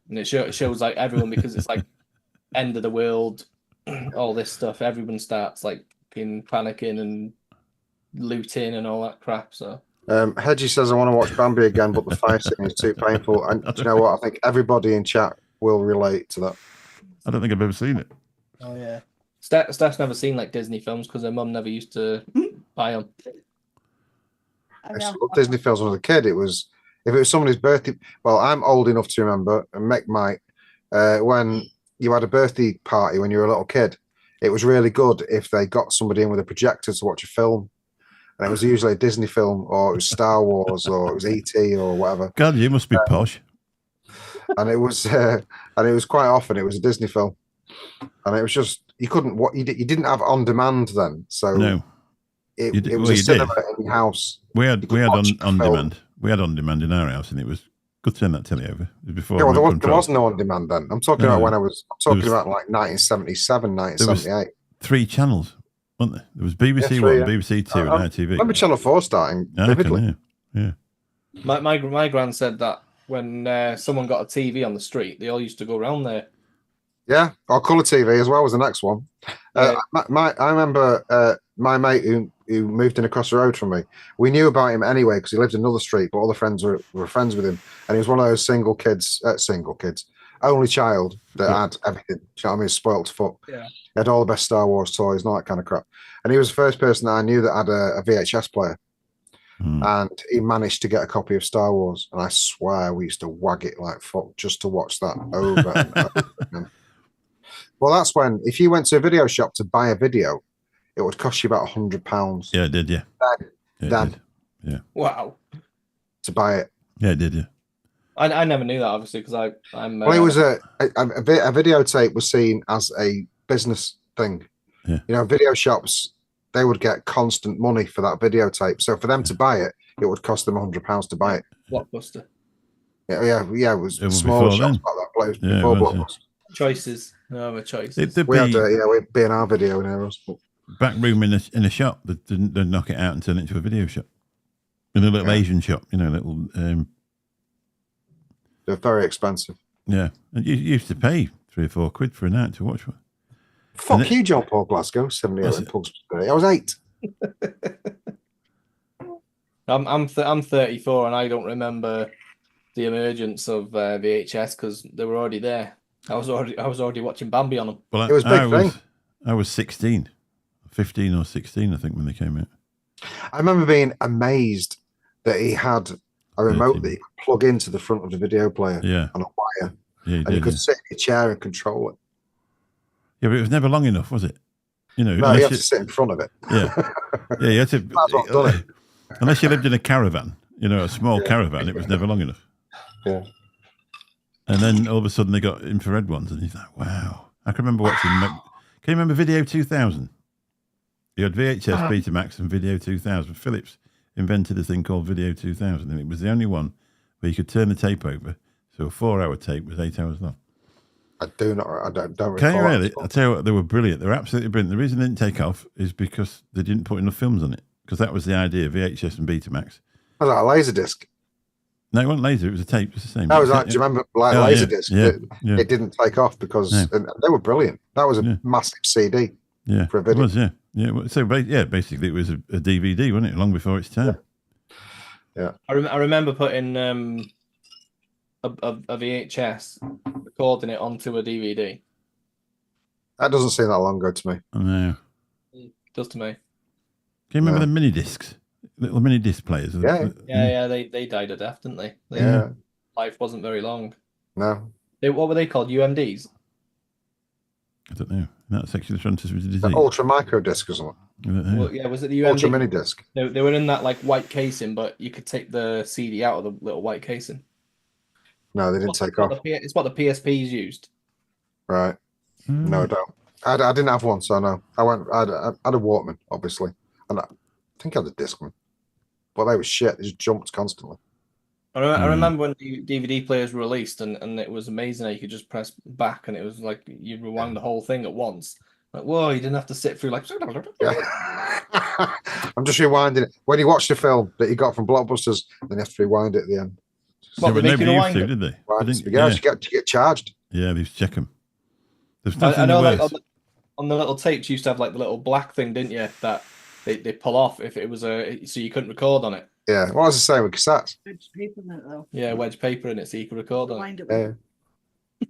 Speaker 2: and it shows like everyone because it's like end of the world, all this stuff. Everyone starts like panicking and looting and all that crap. So.
Speaker 4: Hedgie says I want to watch Bambi again, but the fire scene is too painful. And do you know what? I think everybody in chat will relate to that.
Speaker 1: I don't think I've ever seen it.
Speaker 2: Oh yeah, Steph's never seen like Disney films because her mum never used to buy them.
Speaker 3: I
Speaker 4: I
Speaker 3: mean,
Speaker 4: used to love Disney films when I was a kid. It was If it was somebody's birthday, well, I'm old enough to remember, and Mick might, when you had a birthday party when you were a little kid, it was really good if they got somebody in with a projector to watch a film. And it was usually a Disney film, or it was Star Wars, or it was E.T. or whatever.
Speaker 1: God, you must be posh.
Speaker 4: And it was quite often it was a Disney film, and it was just you didn't have on demand then, so
Speaker 1: No,
Speaker 4: it was a cinema in your house.
Speaker 1: we had
Speaker 4: watch
Speaker 1: on
Speaker 4: the film.
Speaker 1: demand. We had on demand in our house, and it was good to turn that telly over. It was before
Speaker 4: Yeah, well,
Speaker 1: remote
Speaker 4: there
Speaker 1: control.
Speaker 4: was no on demand then. I'm talking
Speaker 1: No,
Speaker 4: about
Speaker 1: no.
Speaker 4: when I'm talking
Speaker 1: was-
Speaker 4: about like 1977, 1978.
Speaker 1: 3 channels, weren't there? There was BBC
Speaker 4: Yeah,
Speaker 1: One,
Speaker 4: three, yeah.
Speaker 1: BBC Two, and ITV.
Speaker 4: Remember Channel 4 starting
Speaker 1: I
Speaker 4: vividly?
Speaker 1: reckon, yeah.
Speaker 2: My gran said that when someone got a TV on the street, they all used to go around there.
Speaker 4: Yeah, or colour TV as well was the next one.
Speaker 2: Yeah.
Speaker 4: I remember my mate who moved in across the road from me. We knew about him anyway because he lived in another street, but all the friends were friends with him, and he was one of those single kids, only child that
Speaker 1: Yeah.
Speaker 4: had everything. Do you know what I mean? Spoiled to fuck.
Speaker 2: Yeah.
Speaker 4: He had all the best Star Wars toys and all that kind of crap. And he was the first person that I knew that had a VHS player.
Speaker 1: Hmm.
Speaker 4: And he managed to get a copy of Star Wars, and I swear we used to wag it like fuck just to watch that over and over again. Well, that's when if you went to a video shop to buy a video, it would cost you about £100
Speaker 1: Yeah, it did, yeah.
Speaker 4: Then-
Speaker 1: Yeah, it
Speaker 4: then.
Speaker 1: did.
Speaker 2: Wow.
Speaker 4: to buy it.
Speaker 1: Yeah, it did, yeah.
Speaker 2: I never knew that, obviously, because I'm.
Speaker 4: Well, it was a videotape was seen as a business thing.
Speaker 1: Yeah.
Speaker 4: You know, video shops, they would get constant money for that videotape. So for them to buy it, it would cost them £100 to buy it.
Speaker 2: Blockbuster.
Speaker 4: Yeah. It was
Speaker 1: It was
Speaker 4: smaller
Speaker 1: before
Speaker 4: shops
Speaker 1: then.
Speaker 4: like that, but it was
Speaker 1: Yeah, it
Speaker 4: before
Speaker 1: was, yeah.
Speaker 4: Blockbuster.
Speaker 2: Choices. No other choices.
Speaker 1: There'd
Speaker 4: We had
Speaker 1: be
Speaker 4: we had B&R video in ours.
Speaker 1: back room in a shop that they'd knock it out and turn it into a video shop. In a little
Speaker 4: Yeah.
Speaker 1: Asian shop, you know, little
Speaker 4: They're very expensive.
Speaker 1: yeah. And you used to pay £3 or £4 for a night to watch one.
Speaker 4: Fuck
Speaker 1: it-
Speaker 4: you, John Paul Glasgow. 78
Speaker 1: Was
Speaker 4: in
Speaker 1: it?
Speaker 4: Pugs Bay. I was 8.
Speaker 2: I'm 34 and I don't remember the emergence of VHS because they were already there. I was already watching Bambi on them.
Speaker 1: Well,
Speaker 4: It was a big thing.
Speaker 1: I was 16, 15 or 16, I think, when they came out.
Speaker 4: I remember being amazed that he had a remote that you could plug into the front of the video player
Speaker 1: Yeah,
Speaker 4: on a wire,
Speaker 1: yeah, you
Speaker 4: and you
Speaker 1: did,
Speaker 4: could
Speaker 1: yeah.
Speaker 4: sit in your chair and control it.
Speaker 1: Yeah, but it was never long enough, was it? You know,
Speaker 4: No, you
Speaker 1: unless
Speaker 4: have to sit in front of it.
Speaker 1: yeah, yeah, you had to.
Speaker 4: Might as well have done
Speaker 1: Unless you lived in a caravan, you know, a small caravan, it was never long enough.
Speaker 4: Yeah.
Speaker 1: And then all of a sudden they got infrared ones, and he's like, wow. I can remember watching. Can you remember Video 2000? You had VHS, Betamax, and Video 2000. Philips invented a thing called Video 2000, and it was the only one where you could turn the tape over. So a 4-hour tape was 8 hours long.
Speaker 4: I don't recall.
Speaker 1: Can you
Speaker 4: that
Speaker 1: really?
Speaker 4: at all.
Speaker 1: I tell you what, they were brilliant. They were absolutely brilliant. The reason they didn't take off is because they didn't put enough films on it. Because that was the idea, VHS and Betamax.
Speaker 4: Was that a laser disc?
Speaker 1: No, it wasn't laser. It was a tape. It was the same.
Speaker 4: That was like, do you remember like
Speaker 1: Oh,
Speaker 4: laser
Speaker 1: yeah,
Speaker 4: disc?
Speaker 1: yeah,
Speaker 4: It,
Speaker 1: yeah.
Speaker 4: it didn't take off because
Speaker 1: No.
Speaker 4: and they were brilliant. That was a
Speaker 1: Yeah.
Speaker 4: massive CD.
Speaker 1: Yeah,
Speaker 4: for a
Speaker 1: it
Speaker 4: video.
Speaker 1: was. Yeah, yeah. Well, so basically, it was a DVD, wasn't it? Long before its time.
Speaker 2: I remember putting a VHS, recording it onto a DVD.
Speaker 4: That doesn't seem that long ago to me.
Speaker 1: I know.
Speaker 2: Does to me.
Speaker 1: Can you remember
Speaker 4: No.
Speaker 1: the mini discs? Little mini disc players.
Speaker 4: Yeah.
Speaker 2: Yeah, they died a death, didn't they?
Speaker 4: Yeah.
Speaker 2: Life wasn't very long.
Speaker 4: No.
Speaker 2: What were they called? UMDs?
Speaker 1: I don't know. In that section of the front is a
Speaker 4: The
Speaker 1: disease.
Speaker 4: ultra micro disc or something.
Speaker 1: I don't know.
Speaker 2: Well, yeah, was it the
Speaker 4: Ultra
Speaker 2: UMD?
Speaker 4: mini disc.
Speaker 2: They were in that like white casing, but you could take the CD out of the little white casing.
Speaker 4: No, they didn't take
Speaker 2: What
Speaker 4: off.
Speaker 2: It's what the PSPs used.
Speaker 4: Right. No, I don't. I didn't have one, so no. I had a Walkman, obviously, and I think I had a Discman, but they were shit. They just jumped constantly.
Speaker 2: I remember when DVD players were released, and it was amazing how you could just press back, and it was like you rewind the whole thing at once. Like, whoa, you didn't have to sit through like.
Speaker 4: Yeah. I'm just rewinding it. When you watch the film that you got from Blockbusters, then you have to rewind it at the end.
Speaker 2: What,
Speaker 1: but
Speaker 2: they make
Speaker 1: nobody
Speaker 2: you
Speaker 1: used to,
Speaker 2: rewind
Speaker 1: did they?
Speaker 4: Right,
Speaker 1: They
Speaker 4: so
Speaker 1: didn't-
Speaker 4: you get charged.
Speaker 1: yeah, they used to check them. There's
Speaker 2: I
Speaker 1: nothing
Speaker 2: know, like
Speaker 1: worse.
Speaker 2: on the little tapes, you used to have like the little black thing, didn't you? That they pull off if it was so you couldn't record on it.
Speaker 4: Yeah. Well, I was the same with cassettes.
Speaker 3: It's paper in it though.
Speaker 2: Yeah, wedge paper in it, so you could record on it.
Speaker 3: Wind it with.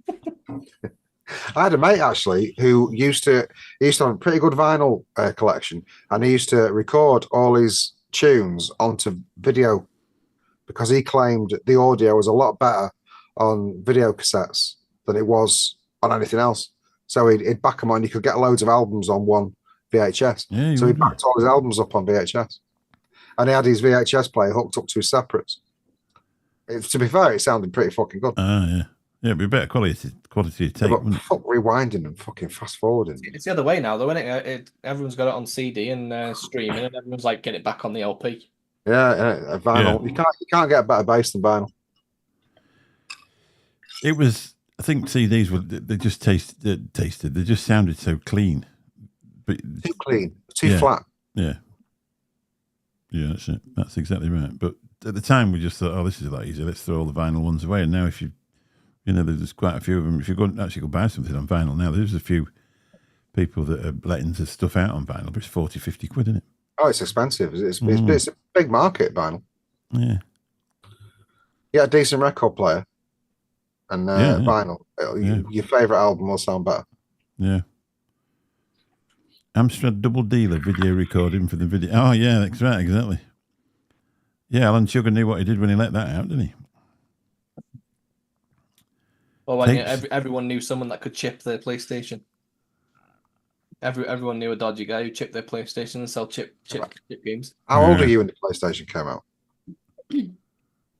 Speaker 4: Yeah. I had a mate actually who used to have a pretty good vinyl collection, and he used to record all his tunes onto video because he claimed the audio was a lot better on video cassettes than it was on anything else. So he'd back them on. You could get loads of albums on one VHS.
Speaker 1: Yeah,
Speaker 4: So he backed all his albums up on VHS. And he had his VHS player hooked up to his separates. To be fair, it sounded pretty fucking good.
Speaker 1: Yeah. Yeah, it'd be better quality of tape,
Speaker 4: But
Speaker 1: wouldn't it?
Speaker 4: fuck rewinding and fucking fast forwarding.
Speaker 2: It's the other way now, though, isn't it? Everyone's got it on CD and streaming, and everyone's like, get it back on the LP.
Speaker 4: Yeah, vinyl. You can't get a better bass than vinyl.
Speaker 1: It was. I think CDs were. They just tasted. They just sounded so clean, but
Speaker 4: Too clean, too flat.
Speaker 1: Yeah. Yeah, that's it. That's exactly right. But at the time, we just thought, "Oh, this is a lot easier. Let's throw all the vinyl ones away." And now, if there's quite a few of them. If you actually go buy something on vinyl now, there's a few people that are letting the stuff out on vinyl, but it's 40, 50 quid, isn't it?
Speaker 4: Oh, it's expensive. It's a big market, vinyl.
Speaker 1: Yeah.
Speaker 4: You get a decent record player and vinyl. Your favourite album will sound better.
Speaker 1: Yeah. Amstrad Double Dealer video recording for the video. Oh, yeah, that's right, exactly. Yeah, Alan Sugar knew what he did when he let that out, didn't he?
Speaker 2: Well, when everyone knew someone that could chip their PlayStation. Everyone knew a dodgy guy who chipped their PlayStation and sell chip games.
Speaker 4: How old are you when the PlayStation came out?
Speaker 2: Don't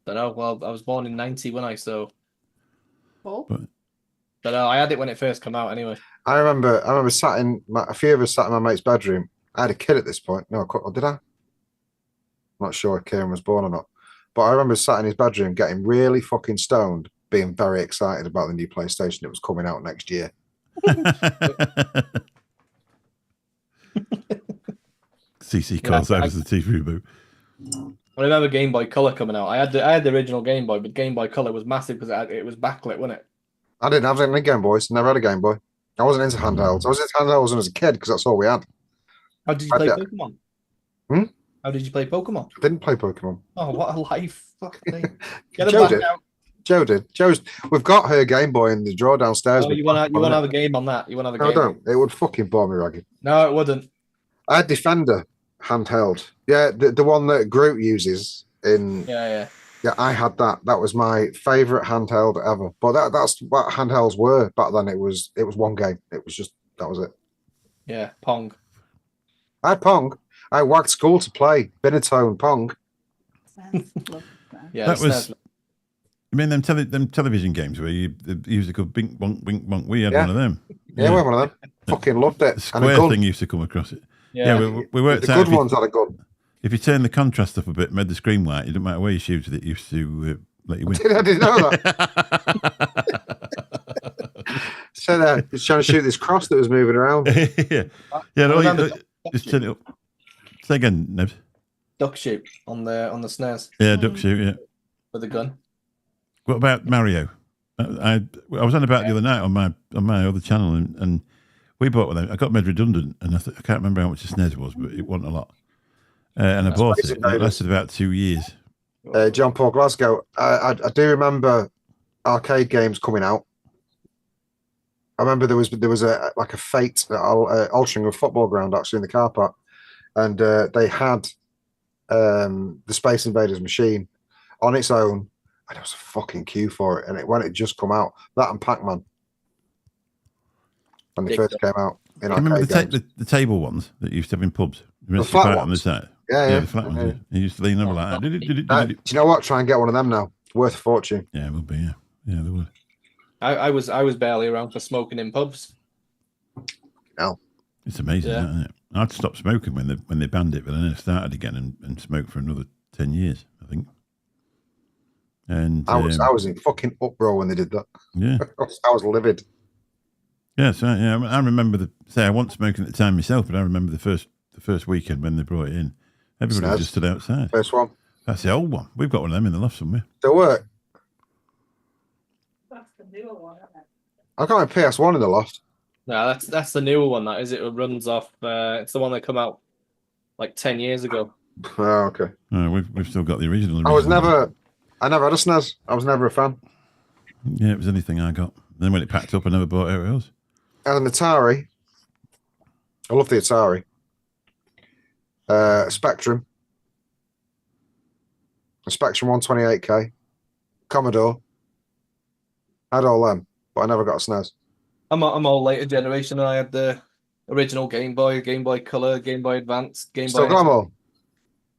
Speaker 2: know. Well, I was born in '90 when
Speaker 3: Cool.
Speaker 2: Don't know. I had it when it first came out anyway.
Speaker 4: I remember a few of us sat in my mate's bedroom. I had a kid at this point. No, did I? I'm not sure if Kieran was born or not. But I remember sat in his bedroom getting really fucking stoned, being very excited about the new PlayStation that was coming out next year.
Speaker 1: CC calls out as the TV reboot.
Speaker 2: I remember Game Boy Color coming out. I had the original Game Boy, but Game Boy Color was massive because it was backlit, wasn't it?
Speaker 4: I didn't have any Game Boys. Never had a Game Boy. I wasn't into handhelds. I was into handhelds when I was a kid because that's all we had.
Speaker 2: How did you play Pokemon?
Speaker 4: Hmm?
Speaker 2: How did you play Pokemon?
Speaker 4: I didn't play Pokemon.
Speaker 2: Oh, what a life! Fuck me.
Speaker 4: Joe did. Joe did. We've got her Game Boy in the drawer downstairs.
Speaker 2: Oh, you want to have a game on that? You want to have a game?
Speaker 4: No, I don't. It would fucking bore me ragged.
Speaker 2: No, it wouldn't.
Speaker 4: I had Defender handheld. Yeah, the one that Groot uses in.
Speaker 2: Yeah.
Speaker 4: Yeah, I had that. That was my favourite handheld ever. But that's what handhelds were back then. It was one game. It was just that was it.
Speaker 2: Yeah, Pong.
Speaker 4: I had Pong. I whacked school to play Binatone Pong.
Speaker 2: Yeah,
Speaker 1: that was. I mean, them television games where you used to go bink bonk bink bonk. We had one of them.
Speaker 4: Yeah, we had one of them. Fucking loved it.
Speaker 1: The square thing used to come across it. Yeah, we worked
Speaker 4: the
Speaker 1: out.
Speaker 4: good ones had a gun.
Speaker 1: If you turn the contrast up a bit, made the screen white, it didn't matter where you shooted it, used to let you win.
Speaker 4: I didn't know that. So he's trying to shoot this cross that was moving around.
Speaker 1: Just turn it up. Say again, Nebs.
Speaker 2: Duck shoot on the SNES.
Speaker 1: Yeah, duck shoot. Yeah,
Speaker 2: with a gun.
Speaker 1: What about Mario? I was on about the other night on my other channel, and we bought one of them. I got made redundant, and I can't remember how much the SNES was, but it wasn't a lot. And I bought it. It lasted about 2 years.
Speaker 4: John Paul Glasgow. I do remember arcade games coming out. I remember there was a fete at Altrincham football ground actually in the car park, and they had the Space Invaders machine on its own, and there was a fucking queue for it. And when it just come out, that and Pac-Man when they first came out. In
Speaker 1: remember the table ones that you used to have in pubs?
Speaker 4: The flat ones.
Speaker 1: On the side.
Speaker 4: Yeah,
Speaker 1: the flat ones. Yeah. You used to lean over like that.
Speaker 4: Do you know what? Try and get one of them now. Worth a fortune.
Speaker 1: Yeah, it would be. Yeah, they would.
Speaker 2: I was barely around for smoking in pubs.
Speaker 4: No,
Speaker 1: it's amazing, isn't it? I'd stopped smoking when they banned it, but then I started again and smoked for another 10 years, I think. And
Speaker 4: I was in fucking uproar when they did that.
Speaker 1: Yeah,
Speaker 4: I was livid.
Speaker 1: Yeah, so yeah, I remember I wasn't smoking at the time myself, but I remember the first weekend when they brought it in. Everybody just stood outside.
Speaker 4: First one.
Speaker 1: That's the old one. We've got one of them in the loft somewhere.
Speaker 4: Still work.
Speaker 3: That's the newer one, isn't it?
Speaker 4: I got a PS1 in the loft.
Speaker 2: No, that's the newer one. That is. It runs off. It's the one that come out like 10 years ago.
Speaker 4: Oh, okay.
Speaker 1: We've still got the original.
Speaker 4: I never had a SNES. I was never a fan.
Speaker 1: Yeah, it was anything I got. Then when it packed up, I never bought it else.
Speaker 4: And an Atari. I love the Atari. Spectrum. a Spectrum 128K, Commodore. I had all them, but I never got a SNES.
Speaker 2: I'm all later generation. I had the original Game Boy, Game Boy Color, Game Boy Advance, Game
Speaker 4: Still
Speaker 2: Boy.
Speaker 4: got them all?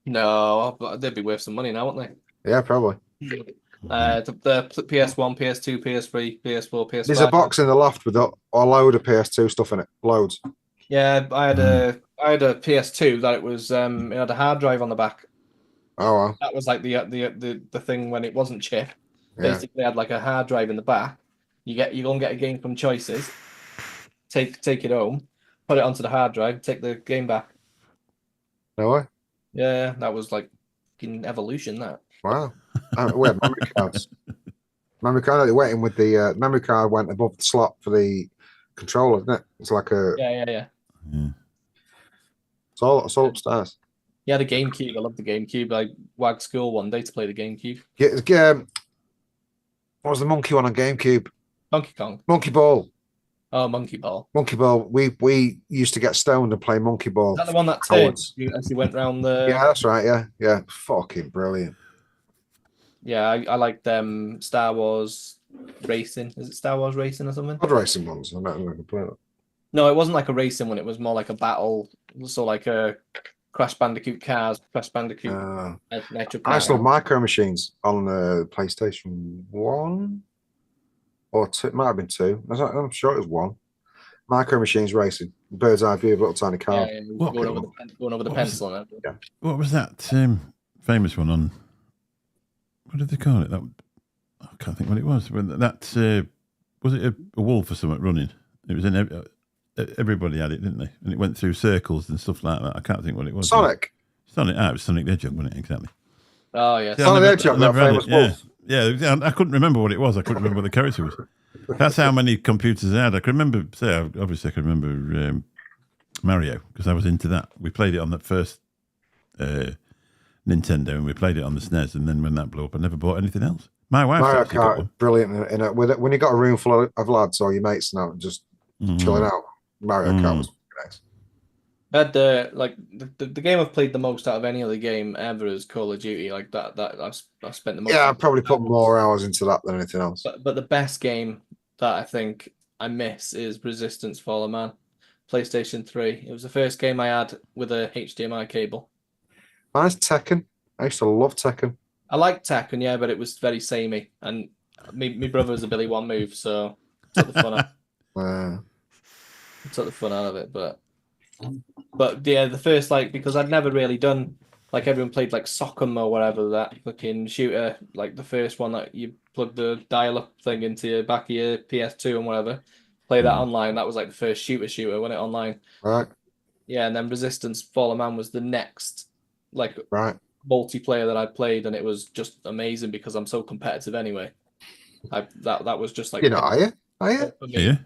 Speaker 2: No, but they'd be worth some money now, wouldn't
Speaker 4: Yeah, probably.
Speaker 2: they? The PS1, PS2, PS3, PS4, PS5.
Speaker 4: There's a box in the loft with a load of PS2 stuff in it. Loads.
Speaker 2: Yeah, I had a PS2 that it was it had a hard drive on the back.
Speaker 4: Oh well.
Speaker 2: That was like the thing when it wasn't chip.
Speaker 4: Yeah.
Speaker 2: Basically, had like a hard drive in the back. You go and get a game from Choices. Take it home, put it onto the hard drive, take the game back.
Speaker 4: No way.
Speaker 2: Yeah, that was like in evolution. That.
Speaker 4: Wow. We had memory cards. Memory card. They went in with the memory card went above the slot for the controller, didn't it? It's like a.
Speaker 2: Yeah.
Speaker 1: Yeah.
Speaker 4: It's all upstairs.
Speaker 2: Yeah, the GameCube. I love the GameCube. I wagged school one day to play the GameCube.
Speaker 4: Yeah. What was the monkey one on GameCube?
Speaker 2: Donkey Kong.
Speaker 4: Monkey Ball.
Speaker 2: Oh, Monkey Ball.
Speaker 4: Monkey Ball. We used to get stoned and play Monkey Ball.
Speaker 2: Is that the one that
Speaker 4: Forwards.
Speaker 2: turned as you went round the?
Speaker 4: Yeah, that's right. Yeah. Fucking brilliant.
Speaker 2: Yeah, I like them. Star Wars Racing. Is it Star Wars Racing or something?
Speaker 4: Odd racing ones. I'm not going to play that.
Speaker 2: No, it wasn't like a racing one. It was more like a battle. So like a Crash Bandicoot cars, Crash Bandicoot Nitro
Speaker 4: I
Speaker 2: Cars.
Speaker 4: still Micro Machines on the PlayStation 1 or 2. It might have been 2. I'm sure it was 1. Micro Machines Racing. Bird's eye view of a little tiny car.
Speaker 2: Yeah,
Speaker 1: What-
Speaker 2: going over the
Speaker 1: what was
Speaker 2: pencil. And everything.
Speaker 1: What was that famous one on? What did they call it? That I can't think what it was. That was it a wolf or something running? It was in everybody had it, didn't they? And it went through circles and stuff like that. I can't think what it was.
Speaker 4: Sonic.
Speaker 1: Sonic. It was Sonic the Hedgehog, wasn't it? Exactly.
Speaker 2: Oh yeah.
Speaker 1: Yeah,
Speaker 4: Sonic the
Speaker 1: I
Speaker 4: Hedgehog, that
Speaker 1: never had
Speaker 4: famous
Speaker 1: it.
Speaker 4: wolf.
Speaker 1: Yeah, I couldn't remember what it was. I couldn't remember what the character was. That's how many computers I had. I can remember. Obviously, I can remember Mario because I was into that. We played it on that first Nintendo, and we played it on the SNES. And then when that blew up, I never bought anything else. My wife
Speaker 4: Mario
Speaker 1: actually got
Speaker 4: Kart,
Speaker 1: one.
Speaker 4: brilliant. When you got a room full of lads or your mates now, just chilling out. Mario Kart was nice.
Speaker 2: I had the game I've played the most out of any other game ever is Call of Duty. Like that I've spent the most.
Speaker 4: Yeah, I probably put more hours into that than anything else.
Speaker 2: But the best game that I think I miss is Resistance Fallen Man, PlayStation 3. It was the first game I had with a HDMI cable.
Speaker 4: Mine's Tekken. I used to love Tekken.
Speaker 2: I liked Tekken, yeah, but it was very samey. And my brother was a Billy One move, so took the fun out. Took the fun out of it. But yeah, the first because I'd never really done everyone played Socom or whatever, that fucking shooter, the first one that you plug the dial-up thing into your back of your PS2 and whatever. Play that online. That was the first shooter, wasn't it, online?
Speaker 4: Right.
Speaker 2: Yeah, and then Resistance Fallen Man was the next
Speaker 4: Right.
Speaker 2: multiplayer that I played, and it was just amazing because I'm so competitive anyway. That was just
Speaker 4: You're not, are you? Are you?
Speaker 1: Yeah.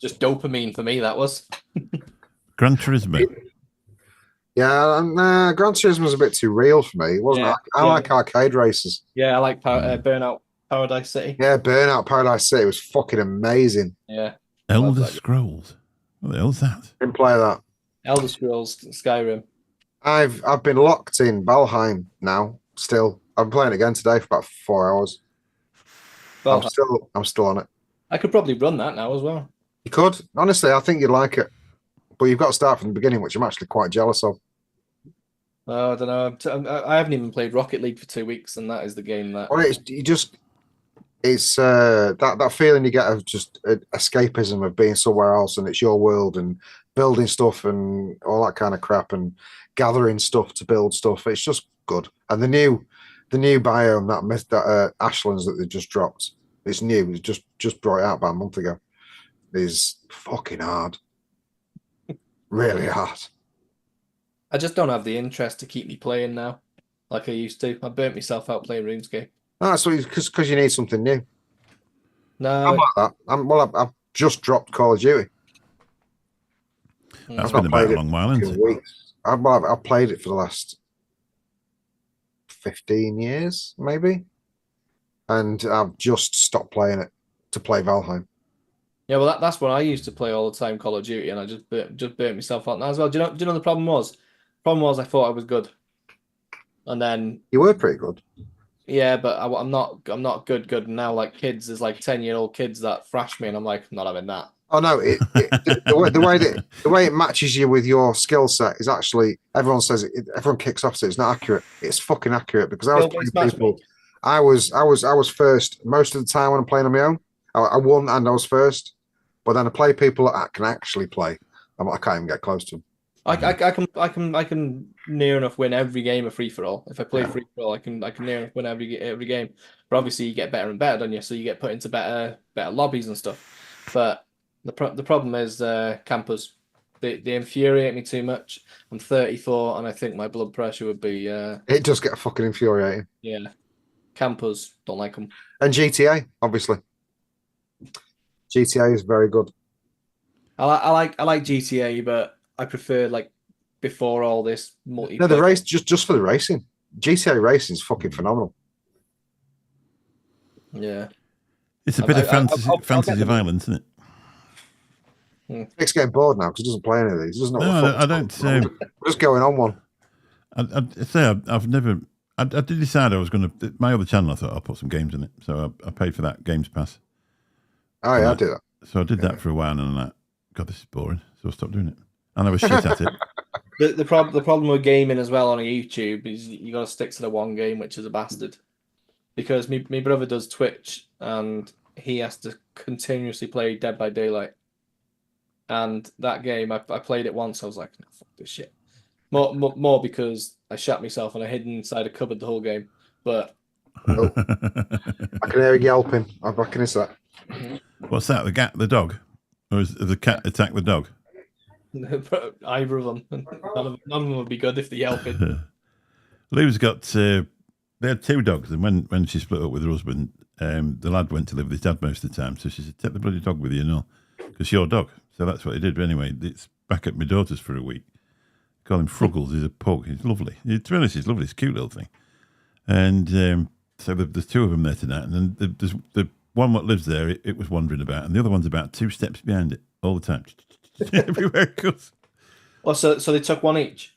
Speaker 2: Just dopamine for me. That was.
Speaker 1: Gran Turismo.
Speaker 4: Yeah, Gran Turismo was a bit too real for me. It wasn't.
Speaker 2: Yeah,
Speaker 4: I like arcade races.
Speaker 2: Yeah, I like Burnout Paradise City.
Speaker 4: Yeah, Burnout Paradise City was fucking amazing.
Speaker 2: Yeah.
Speaker 1: Elder
Speaker 2: that.
Speaker 1: Scrolls. What the hell's that?
Speaker 4: Didn't play that.
Speaker 2: Elder Scrolls Skyrim.
Speaker 4: I've been locked in Valheim now. Still, I'm playing again today for about 4 hours.
Speaker 2: Well,
Speaker 4: I'm still on it.
Speaker 2: I could probably run that now as well.
Speaker 4: You could honestly, I think you'd like it, but you've got to start from the beginning, which I'm actually quite jealous of.
Speaker 2: I don't know. I haven't even played Rocket League for 2 weeks, and that is the game that.
Speaker 4: Well, it's that feeling you get of just escapism of being somewhere else and it's your world and building stuff and all that kind of crap and gathering stuff to build stuff. It's just good. And the new biome that Ashlands that they just dropped, it's new. It just brought it out about a month ago. Is fucking hard, really hard.
Speaker 2: I just don't have the interest to keep me playing now, like I used to. I burnt myself out playing RuneScape.
Speaker 4: No, that's because you need something new.
Speaker 2: No,
Speaker 4: I'm like that. I've just dropped Call of Duty.
Speaker 1: That's
Speaker 4: I've
Speaker 1: been
Speaker 4: not
Speaker 1: about
Speaker 4: played
Speaker 1: a
Speaker 4: it
Speaker 1: long while,
Speaker 4: in
Speaker 1: isn't it?
Speaker 4: weeks. I've played it for the last 15 years, maybe, and I've just stopped playing it to play Valheim.
Speaker 2: yeah, well that's what I used to play all the time, Call of Duty, and I just burnt myself out now as well. Do you know the problem was? The problem was I thought I was good. and then
Speaker 4: You were pretty good.
Speaker 2: yeah, but I'm not good now. Like kids, there's like 10-year-old kids that thrash me, and I'm like, I'm not having that.
Speaker 4: Oh no, the way it matches you with your skill set is actually everyone says everyone kicks off. So it's not accurate. It's fucking accurate because I was
Speaker 2: Skill-based
Speaker 4: playing people.
Speaker 2: matchmaking.
Speaker 4: I was first most of the time when I'm playing on my own. I won and I was first, but then I play people that I can actually play. I can't even get close to them.
Speaker 2: I can near enough win every game of free for all. If I play free for all, I can near enough win every game. But obviously, you get better and better, don't you? So you get put into better lobbies and stuff. But the problem is campers. They infuriate me too much. I'm 34, and I think my blood pressure would be
Speaker 4: It does get fucking infuriating.
Speaker 2: yeah. Campers, don't like them.
Speaker 4: And GTA, obviously. GTA is very good.
Speaker 2: I like GTA, but I prefer like before all this multiplayer.
Speaker 4: No, the race just for the racing. GTA racing is fucking phenomenal.
Speaker 2: Yeah,
Speaker 1: It's a bit of fantasy,
Speaker 2: I'll
Speaker 1: fantasy
Speaker 2: get them.
Speaker 1: violence, isn't it?
Speaker 4: Nick's getting bored now because he doesn't play any of these. He doesn't know what the
Speaker 1: No,
Speaker 4: fuck's
Speaker 1: I don't.
Speaker 4: We're just going on one.
Speaker 1: I'd say I've never. I did decide I was going to. My other channel, I thought I'll put some games in it. So I paid for that Games Pass.
Speaker 4: Oh yeah, I do that.
Speaker 1: So I did that for a while, and I'm like, God, this is boring. So I stopped doing it. And I was shit at it.
Speaker 2: The problem with gaming as well on YouTube is you got to stick to the one game, which is a bastard. Because my brother does Twitch and he has to continuously play Dead by Daylight. And that game, I played it once. I was like, no, fuck this shit. More because I shat myself and I hid inside a cupboard the whole game. But
Speaker 4: I can hear a yelping. I reckon it's that.
Speaker 1: What's that? The dog, or is the cat attack the dog?
Speaker 2: either of them, none of them would be good if they yelping.
Speaker 1: Lou's got. They had two dogs, and when she split up with her husband, the lad went to live with his dad most of the time. So she said, "Take the bloody dog with you, and all, because your dog." So that's what he did. But anyway, it's back at my daughter's for a week. Call him Fruggles. He's a pug. He's lovely. To be honest, he's lovely. He's a cute little thing. And so there's two of them there tonight. And then there's the one that lives there. It was wandering about, and the other one's about 2 steps behind it all the time. Everywhere it goes.
Speaker 2: Oh, so they took one each.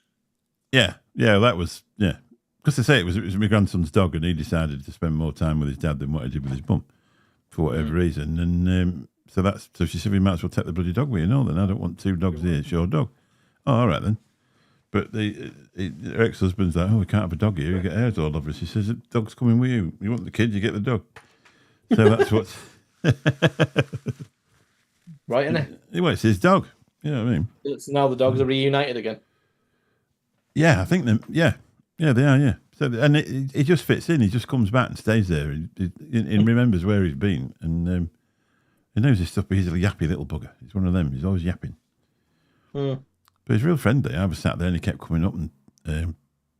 Speaker 1: Yeah, that was Because they say it was my grandson's dog, and he decided to spend more time with his dad than what he did with his mum, for whatever reason. And so she said, "We might as well take the bloody dog with you." No, then I don't want two dogs here. It's your dog. Oh, all right then. But her ex-husband's like, "Oh, we can't have a dog here. You get hairs all over us." She says, "The dog's coming with you. You want the kid, you get the dog." So that's what.
Speaker 2: Right, innit?
Speaker 1: Well, it's his dog. You know what I mean?
Speaker 2: So now the dogs are reunited again.
Speaker 1: Yeah, I think them. Yeah, they are. Yeah. So and it just fits in. He just comes back and stays there. He remembers where he's been, and he knows his stuff. But he's a yappy little bugger. He's one of them. He's always yapping. But he's real friendly. I was sat there and he kept coming up and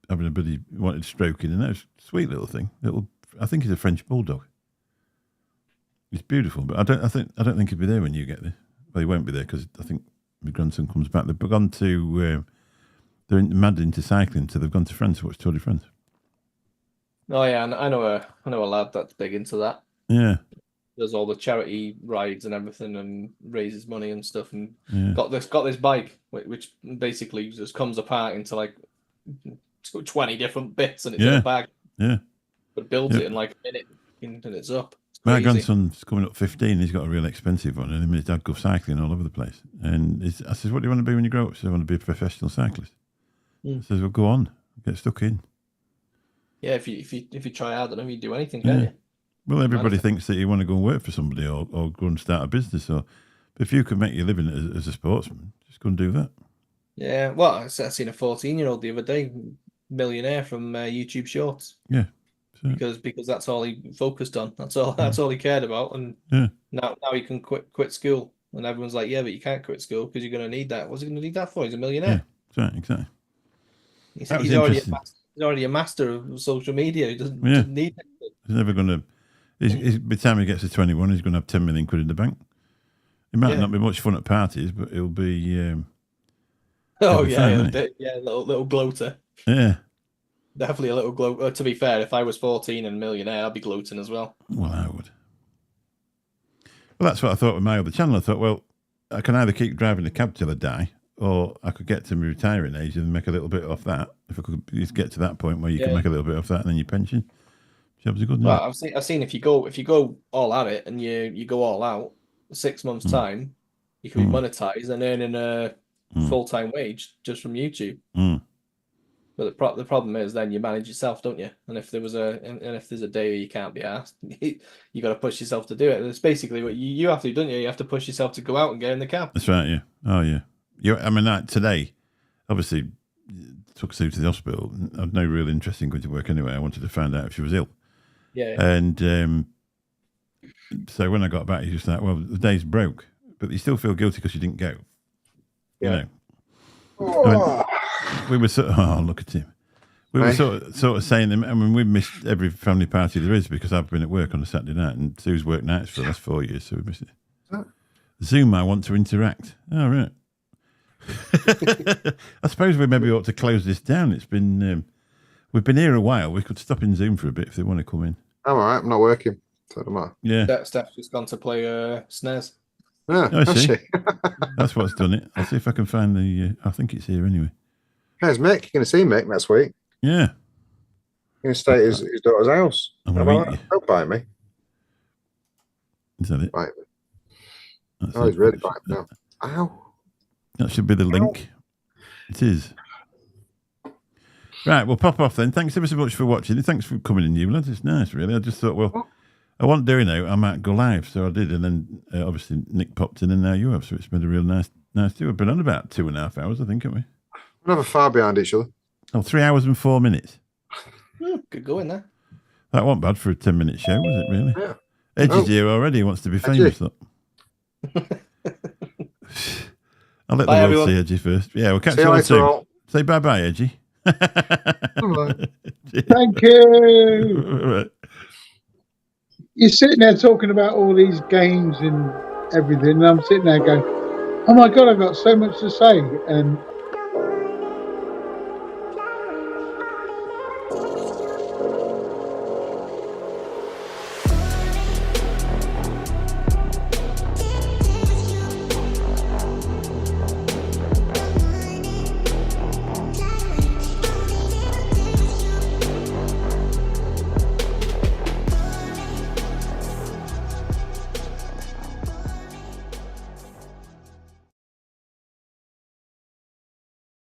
Speaker 1: having a buddy wanted stroking, and that was a sweet little thing. I think he's a French bulldog. He's beautiful, but I don't think he'll be there when you get there. Well, he won't be there because I think my grandson comes back. They've gone to they're mad into cycling, so they've gone to France to watch Tour de France.
Speaker 2: Oh yeah, I know a lad that's big into that.
Speaker 1: Yeah.
Speaker 2: Does all the charity rides and everything, and raises money and stuff, and
Speaker 1: Yeah.
Speaker 2: got this bike which basically just comes apart into like 20 different bits, and it's in a bag.
Speaker 1: Yeah.
Speaker 2: But builds it in like a minute, and it's up. It's
Speaker 1: My
Speaker 2: crazy.
Speaker 1: grandson's coming up 15. He's got a real expensive one, and him and his dad go cycling all over the place. And I says, "What do you want to be when you grow up?" He says, "I want to be a professional cyclist." I says, "Well, go on, get stuck in."
Speaker 2: Yeah, if you try hard enough, you do anything, can't you?
Speaker 1: Well, everybody thinks that you want to go and work for somebody or go and start a business. But if you could make your living as a sportsman, just go and do that.
Speaker 2: Yeah, well, I seen a 14-year-old the other day, millionaire from YouTube Shorts.
Speaker 1: Yeah.
Speaker 2: Because that's all he focused on. That's all he cared about. And now he can quit school. And everyone's like, yeah, but you can't quit school because you're going to need that. What's he going to need that for? He's a millionaire.
Speaker 1: Yeah, exactly.
Speaker 2: He's
Speaker 1: interesting.
Speaker 2: already a master of social media. He doesn't need it.
Speaker 1: He's never going to. By the time he gets to 21, he's going to have 10 million quid in the bank. It might not be much fun at parties, but it'll be.
Speaker 2: Oh
Speaker 1: fun,
Speaker 2: yeah, little bloater.
Speaker 1: Yeah.
Speaker 2: Definitely a little gloat. To be fair, if I was 14 and millionaire, I'd be gloating as well.
Speaker 1: Well, I would. Well, that's what I thought with my other channel. I thought, well, I can either keep driving the cab till I die, or I could get to my retiring age and make a little bit off that. If I could just get to that point where you can
Speaker 2: Yeah.
Speaker 1: make a little bit off that and then your pension. Jobs are good.
Speaker 2: Well,
Speaker 1: Well,
Speaker 2: I've seen if you go all at it and you go all out, 6 months time, you can be monetized and earning a full-time wage just from YouTube. But the problem is then you manage yourself, don't you? And if there's a day you can't be asked, you got to push yourself to do it. And it's basically what you have to do, don't you? You have to push yourself to go out and get in the cab.
Speaker 1: that's right. Yeah. Oh yeah. I mean, today, obviously, took Sue to the hospital. I had no real interest in going to work anyway. I wanted to find out if she was ill.
Speaker 2: Yeah.
Speaker 1: And so when I got back, he was like, "Well, the day's broke, but you still feel guilty because you didn't go."
Speaker 2: Yeah.
Speaker 1: You know. I mean, we were sort of, oh, look at him. We were sort of saying, I mean, we've missed every family party there is because I've been at work on a Saturday night and Sue's worked nights for the last 4 years, so we missed it. Zoom, I want to interact. Oh, right. I suppose we maybe ought to close this down. It's been, we've been here a while. We could stop in Zoom for a bit if they want to come in.
Speaker 4: I'm all right. I'm not working. So don't matter.
Speaker 1: Yeah.
Speaker 2: Steph's just gone to play SNES.
Speaker 4: Yeah,
Speaker 1: Oh, I
Speaker 4: has
Speaker 1: see.
Speaker 4: she?
Speaker 1: That's what's done it. I'll see if I can find the, I think it's here anyway.
Speaker 4: There's Mick. You're going to see Mick next week.
Speaker 1: Yeah.
Speaker 4: You're going to stay at his daughter's house.
Speaker 1: I'm
Speaker 4: How
Speaker 1: gonna
Speaker 4: about
Speaker 1: meet
Speaker 4: that? Don't bite me.
Speaker 1: Is that it?
Speaker 4: Bite me.
Speaker 1: That's
Speaker 4: Oh,
Speaker 1: it.
Speaker 4: he's really biting now. Ow.
Speaker 1: That should be the link. It is. Right, we'll pop off then. Thanks ever so much for watching. Thanks for coming in, you lads. It's nice, really. I just thought, well, I wasn't doing it. I might go live, so I did. And then obviously Nick popped in and now you have. So it's been a real nice do. We've been on about 2.5 hours, I think, haven't we?
Speaker 4: We're never far behind each other.
Speaker 1: Oh, 3 hours and 4 minutes.
Speaker 2: Good going there.
Speaker 1: That wasn't bad for a 10-minute show, was it, really?
Speaker 4: Yeah.
Speaker 1: Edgy's here already. He wants to be famous. Look. I'll let the
Speaker 2: Bye,
Speaker 1: world
Speaker 2: everyone.
Speaker 1: see Edgy first. Yeah, we'll catch
Speaker 4: See
Speaker 1: you
Speaker 4: you
Speaker 1: all
Speaker 4: later,
Speaker 1: soon.
Speaker 4: all.
Speaker 1: Say bye-bye, Edgy.
Speaker 5: Thank you. You're sitting there talking about all these games and everything, and I'm sitting there going, "Oh my god, I've got so much to say," and